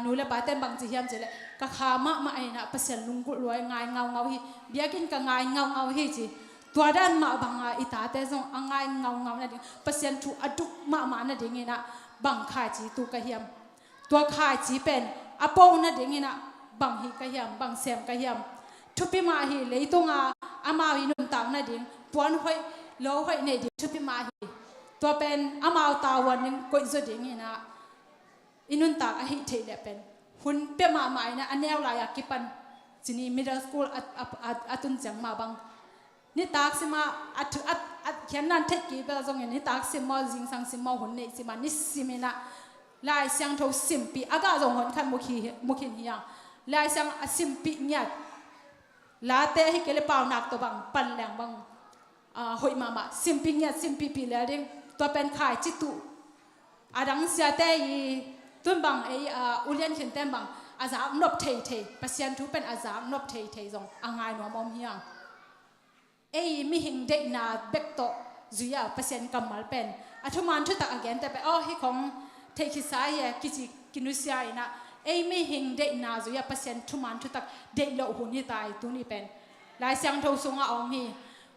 นูเลปาเต็มบังจีเฮียมเจเลกะขามาไอ้น่ะเปอร์เซ็นต์ลุงกุลอยง่ายเงาฮีเบียกินก็ง่ายเงาฮีจีตัวด้านมาบังอิตาเตจงง่ายเงานั่นเองเปอร์เซ็นต์ถูอดุกมานั่นเองนะบังขายจีตูกะเฮียมตัวขายจีเป็นอปงนั่นเองนะบังฮีกะเฮียมบังเซมกะเฮียมทุบปีมาฮีเลยตรงอามาวินุนตังนั่นเองปวนห้อยโลห้อยเนี่ยดิทุบปีมาฮีตัวเป็นอามาตาวันนึงก็จะเด้งนะอินุนตังอหิเทเลเป็นหุ่นเปียมาใหม่นะอันแนวลายกิปันจีนี่ middle school ตุนจังมาบังนี่ตากสิมาเขียนนั่นเทกีเปล่าจงอย่างนี้ตากสิมาจิงสังสิมาหุ่นเนี่ยสิมานิสิมินะลายเสียงทศสิมปีอากาศจงหุ่นขันมุขีเฮียงลายเสียงสิมปีเนี่ยลาเตะให้เกลือเปล่าหนักตัวบังปั่นแรงบังหอยมาสิมปีเนี่ยสิมปีแล้วเด้งตัวเป็นขายจิตุดังเสียเตยตุนบังอุเลียนเขียนเต็มบังอาจารย์นบเทเปอร์เซ็นต์ทุเป็นอาจารย์นบเทจงอ่างไงหนูมอมเฮียงมีหิงเด็กนาเบกโตจุยาเปอร์เซ็นต์กำมัลเป็นทุมันชุดตักagainแต่ไปฮิของเทคิสายกินุสยาอินะมีหิงเด็กนาจุยาเปอร์เซ็นต์ทุมันชุดตักเด็กโลหุ่นนี่ตายตัวนี้เป็นลายเสียงทศงอาอมฮี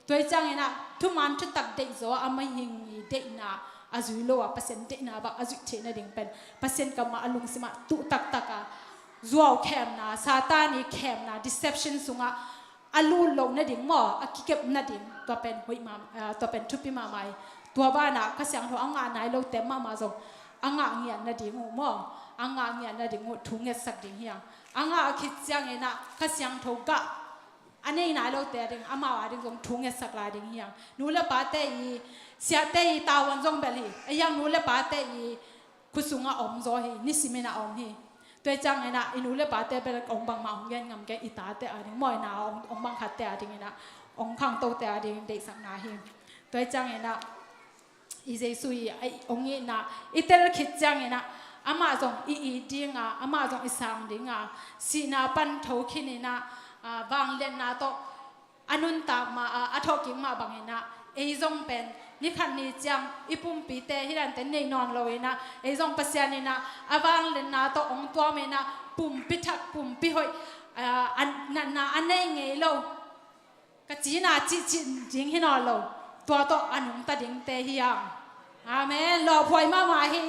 ตัวจังอินะทุมันชุดตักเด็กโซอาไม่หิงเด็กนาอาจุยโลเปอร์เซ็นต์เด็กนาบักอาจุยเทน่ะดิ่งเป็นเปอร์เซ็นต์กำมัลลุงสิมาตุตักจัวแคมนาซาตานีแคมนา deception สุงะอาลูลงนั่นดิ่งหม้ออากิเก็บนั่นดิ่งตัวเป็นหอยมาตัวเป็นทุบปีมาใหม่ต ตัวบ้านน่ะก็เสียงโทอ่างงานไหนเราเต็มมาส่งอ่างงานเงียนน่ะดิ่งหูหม้ออ่างงานเงียนน่ะดิ่งหูถุงเงี้ยสักดิ่งเฮียงอ่างงานคิดเสียงเองน่ะก็เสียงโทกะอันนี้ไหนเราแต่ดิ่งอามาว่าดิ่งส่งถุงเงี้ยสักลายดิ่งเฮียงนู้นละป้าเตยเสียเตยตาวันส่งเบลีไอ้ยังนู้นละป้าเตยคุสุงอ่ะอมโซฮีนิสิเมน่ะอมฮีตัวจังไงนะอินูเลปาเตเป็นองบังมาองเงินงำแกอิตาเตอดิ่งมอยนาองบังขัดเตอดิ่งนะองข้างโตเตอดิ่งเด็กสักนาฮิตัวจังไงนะอีเจสุยไอองงี้นะอิเตอร์คิดจังไงนะอามาจงอีดิ่งอ่ะอามาจงอิสังดิ่งอ่ะสีนาปันทุกินนะบางเล่นนะโตอนุนตามาอัทอกิงมาบางเงนะไอจงเป็นนี่ขันนี่จังอีปุ่มปีเตฮิรันเตนในนอนเลยนะไอจงปัสยานี่นะอาบางเล่นนะโตองตัวเมนะปุ่มปิทักปุ่มปิหอยอันนั้นอันไหนไงเรากะจีน่าจีจิงให้นอนเราตัวโตอันนุ่งตาดิ่งเตฮิยังอาเมนรอพวยมาฮี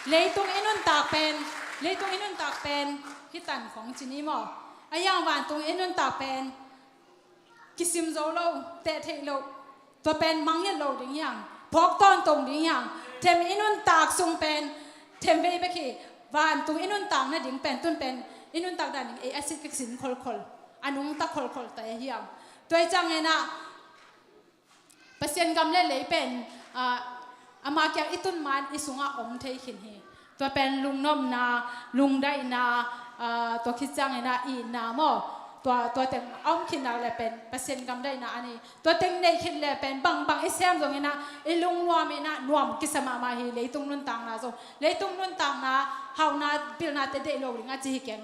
เลยตรงอินุนตากเป็นเลยตรงอินุนตากเป็นฮิตันของจินี่หมอไอ้ยังวันตรงอินุนตากเป็นกิซิมโซโลเตะเทโลตัวเป็นมังเยโลดิ่งยังพกต้นตรงดิ่งยังเทมอินุนตากทรงเป็นเทมเวไปขี้วันตรงอินุนตากนะดิ่งเป็นต้นเป็นอินุนตากด่านดิ่งแอซิดกิซินคลอันนุ่งตะคลแต่เฮียงตัวจังไงนะเปอร์เซ็นต์กำเล่เลยเป็นอามาเกี่ยวอิตุนมันอิสุงะอมเทขินเฮตัวเป็นลุงนมนาลุงได้นาตัวคิดจังไงนะอีนาหมอตัวเต็งอ้อมขินนาเลยเป็นเปอร์เซ็นต์กำได้นะอันนี้ตัวเต็งในขินเลยเป็นบางไอเซมตรงนี้นะไอลุงนัวมีนะนวมกิสมามาฮีเลยตุงนุนตังนะส่งเลยตุงนุนตังนะเฮานาบิลนาเตเดโลลิงาจีฮิเกน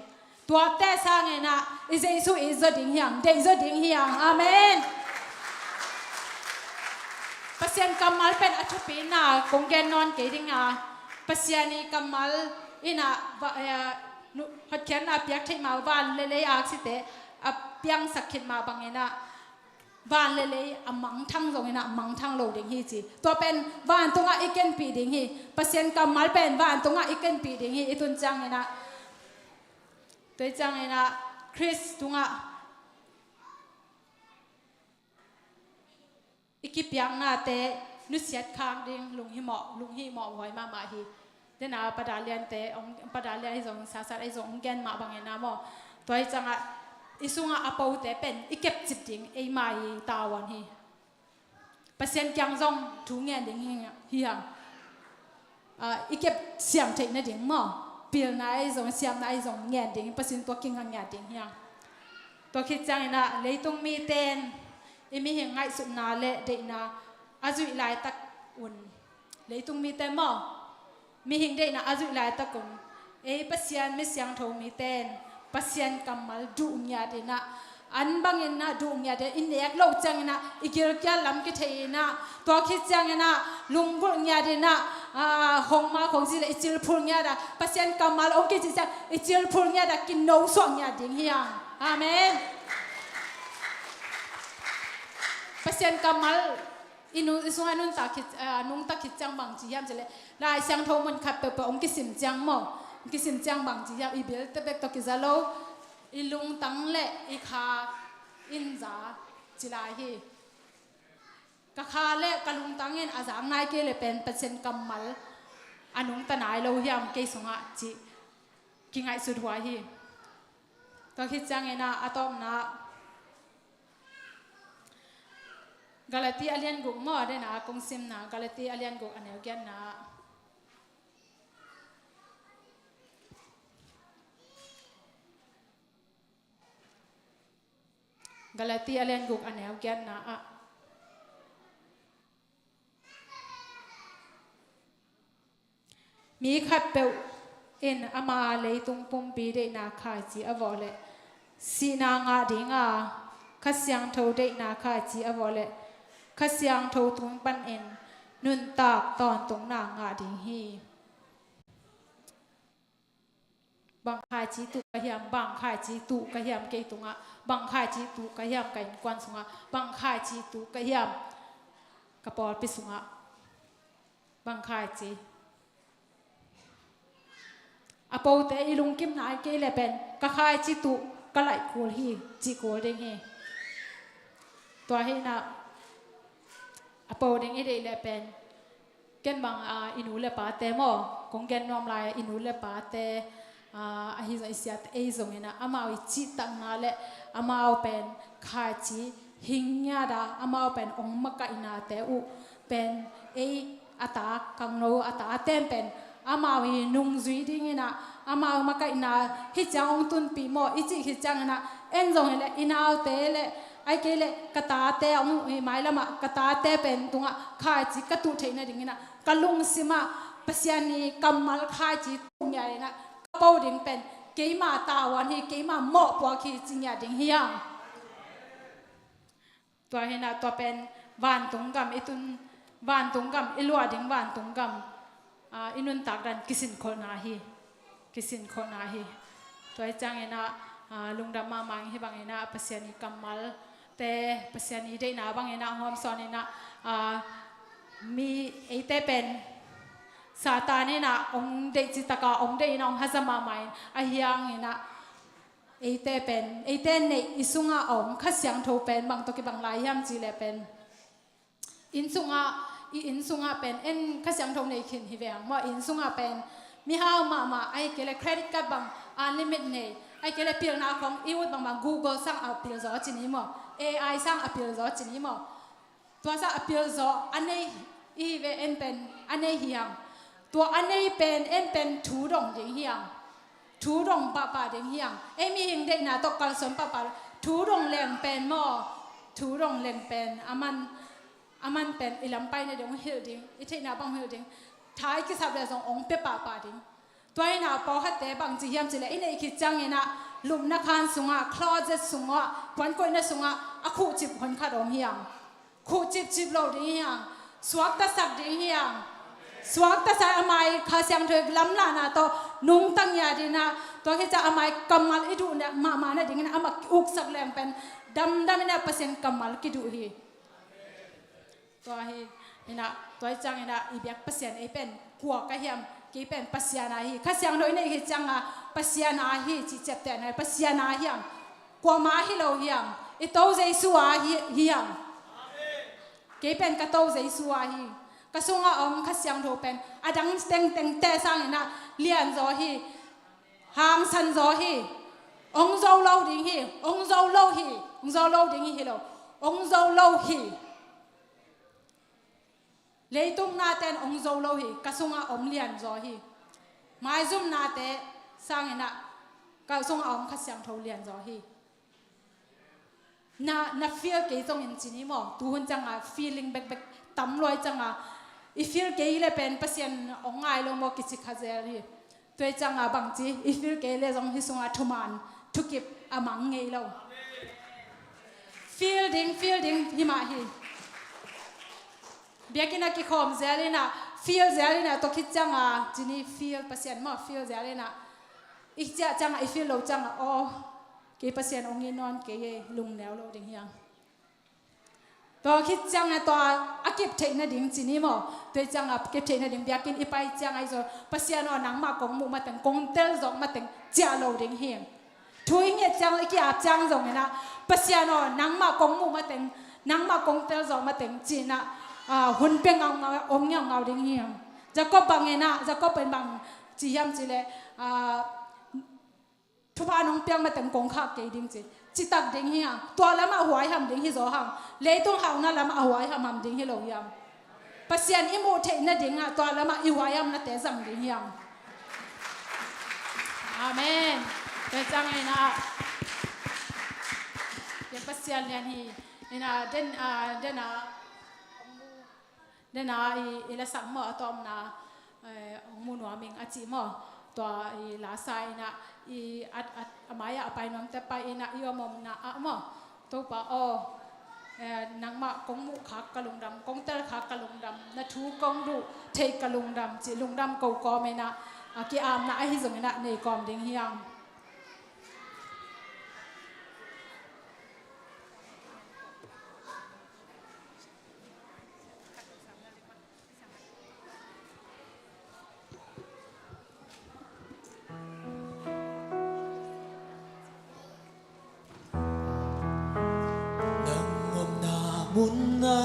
ตัวแต่สร้างไงนะอิเจสุอิจดิ่งเฮียงเดอิจดิ่งเฮียงอาเมนปัสยานกำมัลเป็นอัชปีน่ะคงแกนนอนเกดิ่งอ่ะปัสยานีกำมัลอินะหัดเขียนอ่ะเปียกที่มาวันเล่ๆอาสิเตะอ่ะเปียงสักขิดมาบางเงินะวันเล่ๆอ่ะมังทั้งตรงนี้นะมังทั้งโลดิ่งฮีจีตัวเป็นวันตรงอ่ะอีกเกนปีดิ่งฮีปัสยานกำมัลเป็นวันตรงอ่ะอีกเกนปีดิ่งฮีอีตุนจังเงินะตัวจังเงินะคริสตรงอ่ะอีกิปยังนาเตนุเสียดคางดิ่งลุงฮิหมอหอยมาฮีเดน่าปดาเลียนเตองปดาเลียนไอซงซาซาไอซงแกนมาบางเงินะหมอตัวจังอ่ะอิสุงอ่ะอปาวเตเป็นอีเก็บจิตดิ่งไอมาฮีตาวันฮีเปอร์เซ็นต์ยังซงถุงเงินดิ่งฮียังอีเก็บเสียมเทนดิ่งหมอเปลี่ยนนายซงเสียมนายซงเงินดิ่งเปอร์เซ็นต์ตัวกิงเงินดิ่งฮียังตัวคิดจังนะเลยต้องมีเตนอีมีเห็นไงสุดนาเละเด็กนาอาจุไลตักอุ่นเลยต้องมีเตนหมอมีเห็นเด็กนาอาจุไลตักอุ่นปัสยานไม่เสียงโทมีเตนปัสยานกำมัลดูงยาเดนะอันบางเงินนะดูงยาเดอินเดียกโลกจังนะอีกิรกยาลำกิเทนะตัวคิดจังนะลุงกุลยาเดนะหงมาของสิเลอิจิลพูลยาดาปัสยานกำมัลองกิจิจังอิจิลพูลยาดากินโนสวงยาดิ่งเฮียงอาเมนเปอร์เซ็นต์กำมัลอินุอิสุงานุนตาคิดนุงตาคิดจังบางจียามจะเลยลายเสียงโทมันขัดเปองกิสิมจังหมอกิสิมจังบางจียามอีเบลเตเบกตกิซาโลอีลุงตังเละอีคาอินซาจิลาฮีกะคาเละกะลุงตังเงินอาจางนายเกเลเป็นเปอร์เซ็นต์กำมัลอนุงตนายโลยามเกสุงะจีกิงไอสุดหัวฮีตัวคิดจังเงินนะอะตอมนะกาลาตีอาเลียนกุกมอได้นะกงซิมนะกาลาตีอาเลียนกุกอันเดียวกันนะกาลาตีอาเลียนกุกอันเดียวกันนะมีขัดเปลอินอามาเลยตุงปุ่มปีได้นาคาจีอวอลเลสีนางาดิงาขัดเสียงเท่าได้นาคาจีอวอลเลข้าเสียงโทตุงปันเอ็นนุนตากตอนตรงนางงาดิ่งฮีบางขายจีตุกะเฮียมบางขายจีตุกะเฮียมเกยตุงะบางขายจีตุกะเฮียมไก่กวนสุงะบางขายจีตุกะเฮียมกระปอดปิสุงะบางขายจีอปอเตอีลุงกิมนายเกยเลเป็นกะขายจีตุกะไหลโกลฮีจีโกลเด้งฮีตัวให้นะ a po ding ide le pen ken bang inu le pa te mo kong ken nom lai inu le pa te a hi za isiat e zong ina amao I chi tang na le amao pen kha chi hingya da amao pen ong maka ina te u pen e ata kang no ata tem pen amao hi nung zui ding ina amao maka ina hi chang ong tun pi mo I chi hi chang ina en zong le inao te le ai ke le kata te ong mai lama kata te pen tunga kha chi ka tu theina ding ina kalung sima pasiani kamal kha chi tumya ina pau ding pen keima ta wan hi keima mo po khi chinya ding hiang tua hena tua pen van tung gam itun van tung gam ilua ding van tung gam inun tak dan kisin kho na hi tua chang ena lungdam ma mang hi bang ena pasiani kamal te pasiani de na bang ena hom son ena mi ete pen Satane na ong de chitaka ong de nong hazama mai ahyang ina ete pen ete ne isunga ong khasyang tho pen bang to ki bang lai yam chi le pen insunga pen en khasyang tho nei khin hi weng mo insunga pen mi ha ma ai kele credit card bang unlimited nei ai kele pil na khong I bang bang Google sang apil zo chini mo AI sang apil zo chini mo tua sa apil zo anei I ve en pen anei hiangตัวอันนี้เป็นเอ็นเป็นถูดงดิ่งเฮียงถูดงป่าดิ่งเฮียงเอ็มมีหิงเด็กนาตกกันสมป่าถูดงแหลงเป็นหม้อถูดงแหลงเป็นอามันเป็นอิลำไปในดงเฮลดิ่งอิเทนาบังเฮลดิ่งท้ายกิสับเลยส่งองเป็ดป่าดิ่งตัวไอ้นาปอฮัตเตบังจีเฮียมจีเลยอินเอคิดจังเงินะลุมนักขันสุงะคลอเจสุงะควันก้อยนัสุงะอะคู่จิบคนขัดองเฮียงคู่จิบเราดิ่งเฮียงสวกตะสักดิ่งเฮียงสวกตาสายอมัยข้าเสียงเธอล้ำลานาโตนุ่งตั้งยาดีนะตัวที่จะอมัยกำมัลอิดูเนี่ยมาเนี่ยดิ่งนะอมักอุกสักแรงเป็นดำเนี่ยเปอร์เซ็นต์กำมัลกิดูฮีตัวฮีนี่นะตัวจังนี่นะอีเบียกเปอร์เซ็นต์ไอเป็นกัวกระเฮียมกี่เป็นเปอร์เซ็นต์นาฮีข้าเสียงโดยเนี่ยฮีจังอ่ะเปอร์เซ็นต์นาฮีจีเจ็บแต่เนี่ยเปอร์เซ็นต์นาฮียงกัวมาฮีเราฮียงอีโตเจสัวฮียงกี่เป็นกระโตเจสัวฮีกระทรวงข้าเสียงโทเป็นอดังเต็งแต่สร้างนะเลียนจอฮีหางสันจอฮีองเจ้าเล่าดิ่งฮีองเจ้าเล่าฮีองเจ้าเล่าดิ่งฮีเราองเจ้าเล่าฮีเลยตุ้งนาเต้นองเจ้าเล่าฮีกระทรวงเลียนจอฮีหมายซุ่มนาเตสร้างนะกระทรวงข้าเสียงโทเลียนจอฮีน่าฟีลเกี่ยจงอินจินี่มั้งตัวหุ่นจังอ่ะ feeling เบกตำลอยจังอ่ะอีฟิลเกย์เลยเป็นปัศยันองไงลงมากิจขจรีตัวจังอ่ะบางทีอีฟิลเกย์เลยจงฮิสงอ่ะทุมันทุกิบอ่ะมังไงเรา feeling ฮิมาฮีเบียกินักกิคอมเจริน่ะ feel เจริน่ะตัวคิดจังอ่ะจีนี่ feel ปัศยันมั้ง feel เจริน่ะอีกจะจังอ่ะอีฟิลเราจังอ่ะอ๋อเกย์ปัศยันองยินนอนเกย์ลุงแนวเราดิ่งยังตัวคิดจังนะตัวอาเก็บเทนดิ่งจีนี่มั้งตัวจังอ่ะเก็บเทนดิ่งเบียกินอีไปจังไอ้ตัวปัศยันนังมากงมุมาแต่งกงเตลจงมาแต่งเจ้าเราดิ่งเฮียงทุยเงี้ยจังอีกอาบจังจงนะปัศยันนังมากงมุมาแต่งนังมากงเตลจงมาแต่งจีน่ะหุ่นเป็นเงาอมเงาดิ่งเฮียงจะก็บังเงินะจะก็เป็นบังจียมจีเลยทุพาน้องเปียงมาแต่งกงข้าเกยดิ่งจีจิตตักดิ่งเฮียตัวละมาหัวหำดิ่งฮิโซหำเลยต้องหาหน้าละมาหัวหำดิ่งฮิโลยามปัศยันอิโมเทนดิ่งอ่ะตัวละมาอีหัวหำนั่นแต่สั่งดิ่งเฮียอาเมนเป็นจังไงนะเดี๋ยวปัศยันเรียนฮีนี่นะเดนะอีละสังหม้อตอมนะองมูนัวมิงอาจิหม้อตัวอีลาไซนะอีอัดหมายไปน้องแต่ไปนะอีอมนะอ่ะหม้อตัวป่านังมากงมุขักกะลุงดำกงเตลขักกะลุงดำนะทูกงดูเทกะลุงดำจิลุงดำกูกอมนะกีอามนะไอฮิซงนะในกอมดิ่งเฮียงมุนนา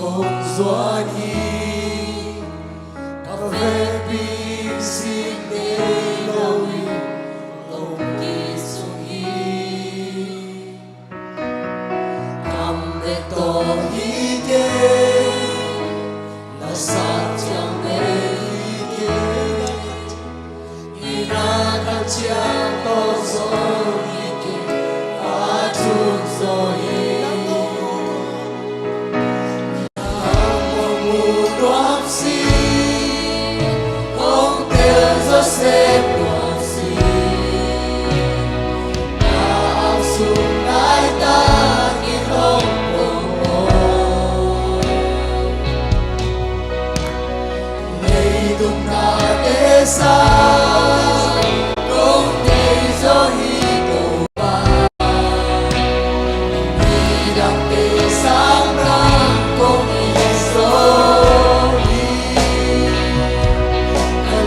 cùng doan hi cà phê bi xin để lâu ông kỳ sung hi cầm để to hi kê là sát chẳng để hi kê hi na khăn chiang to rồi hi kê a chung rồi xếp đoàn xì đã xuống đại ta khi không buồn lấy tung na để xa cũng để cho hi cầu ba đi đằng để sáng nắng cũng đi sâu đi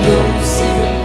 lung xin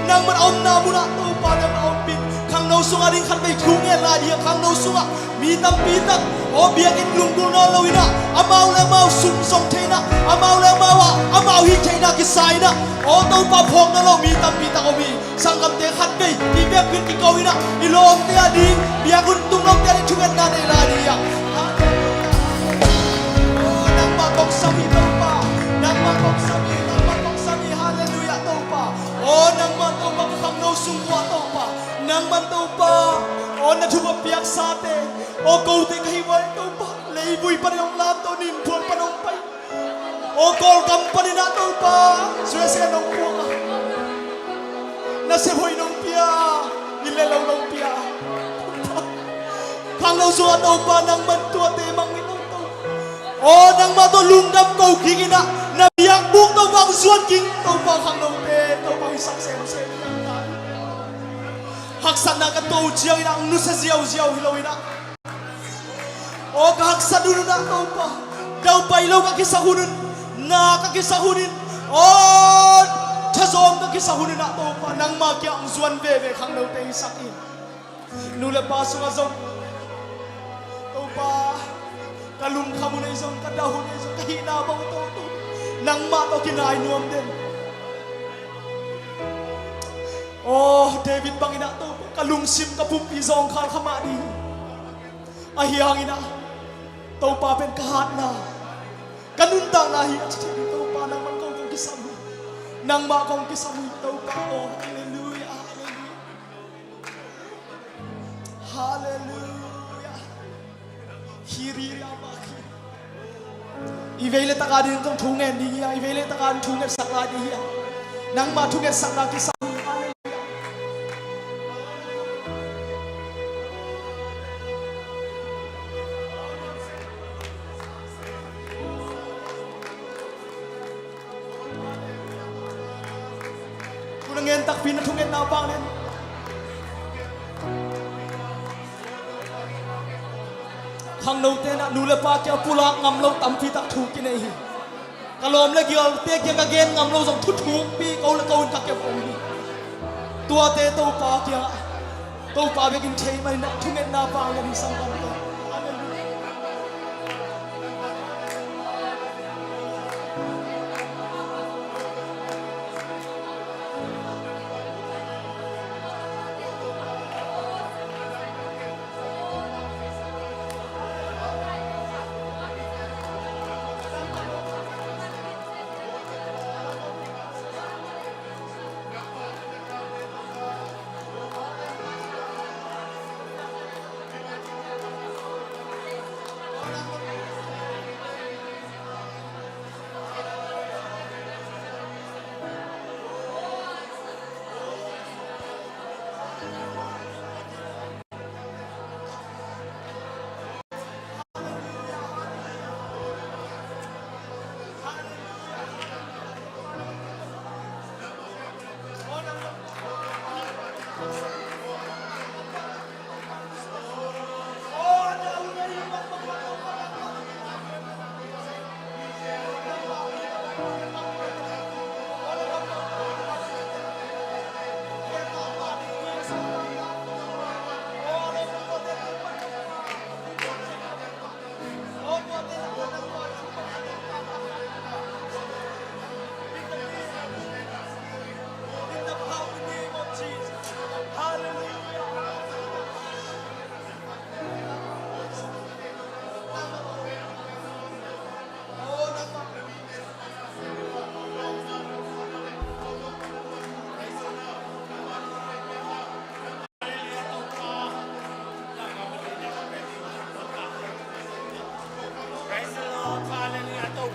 nang man om na muna to pa na om pin khang no sunga ring khan bei thunge la dia khang no sunga mi tam pi tak o biak in lung gu no loina amau le mau sum song theina amau le mau amau hi theina ki saina o to pa phong na lo mi tam pi tak o mi sangam te khat bei ti biak kin ki koina ilom te ading biak un tung long te thunge na de la dia o nang ma kok sami to pa nang ma kok sami hallelujah to pa o nang ma to pa kham no sum wa to pa nang man to pa o na thu pa piak sa te o ko te kai wal to pa lei bui pa yong lam to nin phol pa nong pai o kol kam pa ni na to pa sue se nong pu na se hoi nong pia ni le lo nong pia khang no so to pa nang man to te mang ni nong to o nang ma to lung dam ko kingina na biak buk to bang suan king to pa khang no te to pa sak se haksan na ka to chiang ina nu sa ziaw ziaw hiloina o ka haksan du na to pa daw pa ilaw ka kisahunin na ka kisahunin o thazom ka kisahunin na to pa nang ma kya ang zuan ve ve khang no te sakin nu le pa su nga zong to pa kalung khamun ai zong ka dahun ai zong ka hina bang to nang ma to kinai nuam den oh David bangina to kalungsim ka pumpi zong khal khama di ahiang ina to pa pen kahat na kanunta na hi to pa nang man kong kisamu nang ma kong kisamu to pa oh hallelujah hallelujah hiri amaki ivele takadin tong thungen di ya ivele takadin thungen sakla di ya nang ma thungen sakla kisamu ngen tak pin thungen na bang len khang no te na nu le pa kya pula ngam lo tam phi tak thu ki nei kalom le gyal te kya ka gen ngam lo jong thu thu pi ko le ko ka ke phong ni tua te to pa kya to pa be kin thei mai na thungen na bang len sang bang to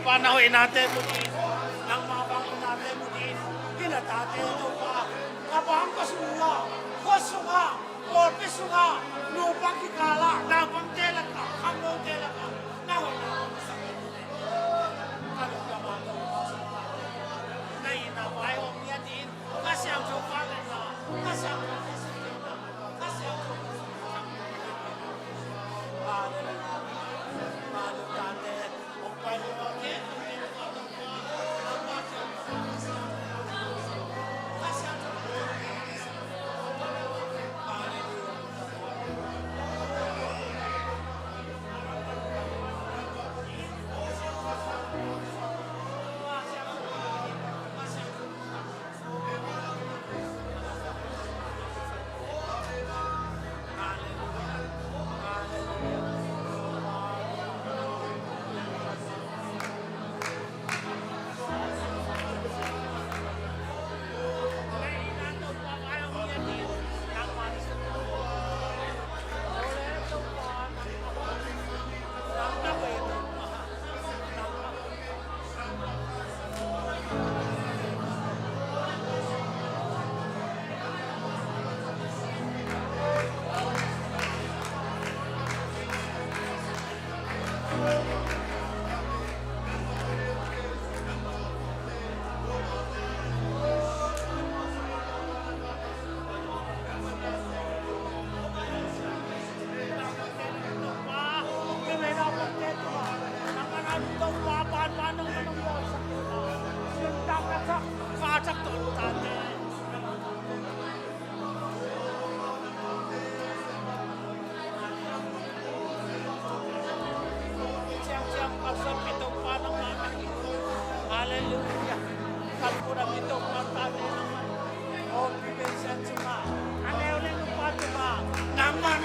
Panahon natin muli ng mabang natin muli kinatate ito pa kapang kasunga kasunga korte sunga lupang kikala napang tela ka kamong tela ka nahon na ako sa kanila kalong naman na inabay o niya din kasi ang jokalan na kasi ang jokalan na kasi ang jokalan na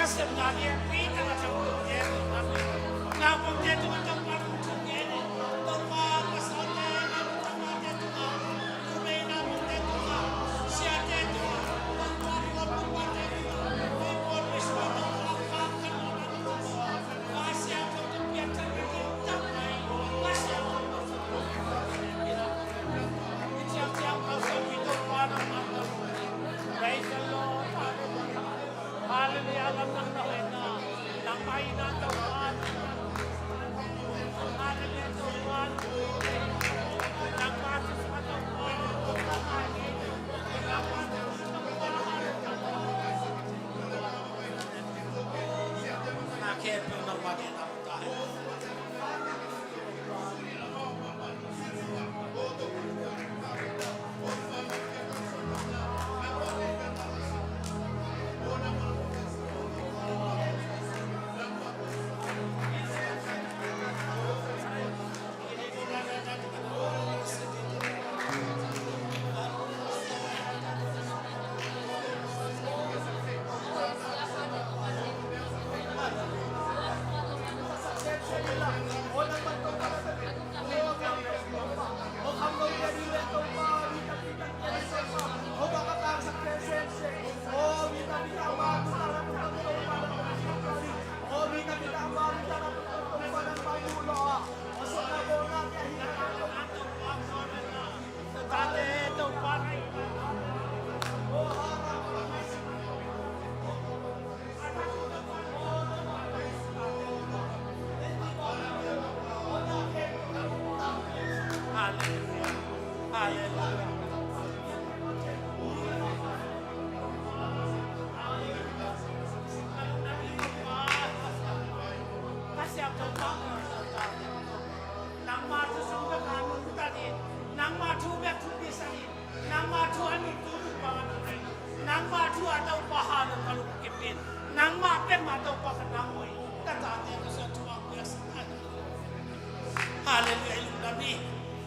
kasih menjadi kita macam tu ya. Nah, pokoknya tu macam mana tu ya ni. Tanpa kesalahan yang tanpa tentu, kubena tentu, siapa tentu, tanpa lupa tentu, lupa wisata belakang kan orang itu. Kasih yang tu biasa kita mai, kasih yang tu. Siap-siap kau hidup pada mata. Praise the Lord. Hallelujah. Alam ng nawena. Nang mainan Tuhan. Hallelujah Tuhan. Nang matis sa Tuhan. Nang hangin. Nang matis sa Tuhan. Nakepil ng maginang tayo.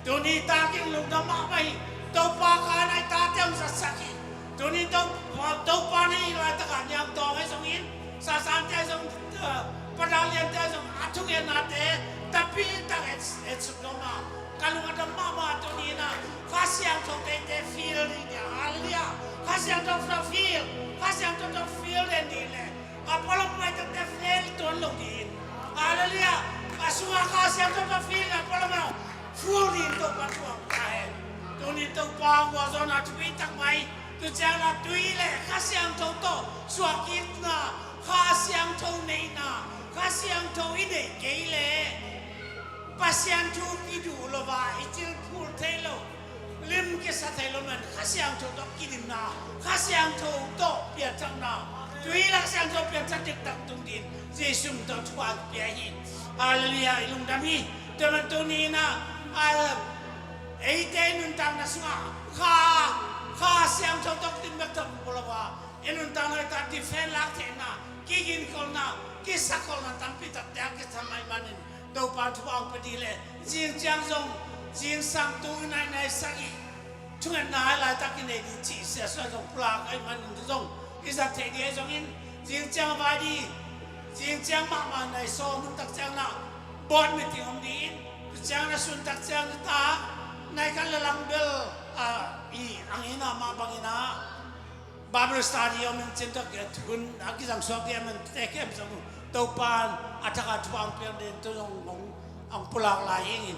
Tuni taking lung dama mai tau pa ka nai ta tem sa saki tuni tau pa ni la ta ka nyam to ai song in sa san te song padalian te song atung en na te tapi ta it's no ma kalung ada mama tuni na kasiang to te feel ni ya alia kasiang to feel den di le apolo mai te feel ton lo din alia asua kasiang to feel apolo ma full into patuang kain. Tuni to pang wazona tuitak mai. Tu jana tuile kasiang to suakit na kasiang to neina kasiang to ide keile. Pasiang tu kidu lova itil pul telo. Lim kesa telo man kasiang to kidim na kasiang to piatang na. Tuila kasiang to piatang tak tungdin. Jesum to tuak piahin. Haleluya ilung dami. Teman tuni na. Nuntang na sunga ka siang chotok tin betam bolawa enuntang na ta defend lakte na kigin kol na kisakol na tampi tak tiang ke samai manin do pa tuang pedile jing jang zong jing sang tu nai nai sagi chungan na la ta kin nei chi se so zong plak ai manin zong isa te die zong in jing jang ba di jing jang ma ma nai so mun tak jang na board meeting om di Jangan suntak jangan ta naikkan lelang bel ang ina mabangina Bible stadium mencinta ketun aki sang suak dia mentekem sang topan ataka tuang pian den tu ang pulang lain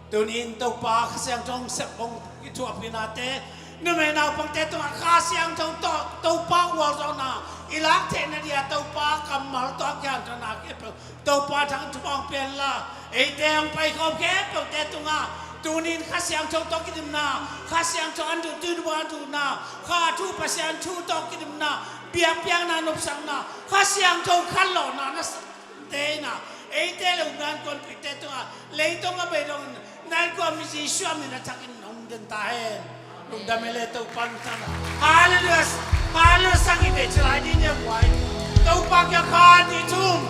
tunin topa kasang tong sepong itu apinate numena pang tetung kasang tong topa wazona ilak tena dia topa kamal to kyan tona ke topa tang tuang pian la Eiteng pai kau kepo tetunga tunin kasiang cok tokidim na kasiang cok andu tudua andu na katu pasiang tu tokidim na biak biak na nopsang na kasiang cok kalau na nas tena eiteng ungan kon tetunga leitong abedong nan ko misi suami na takin nong dentahen nong damele to pantana haleluya sangi de celai di ne wai to pakya khan di tum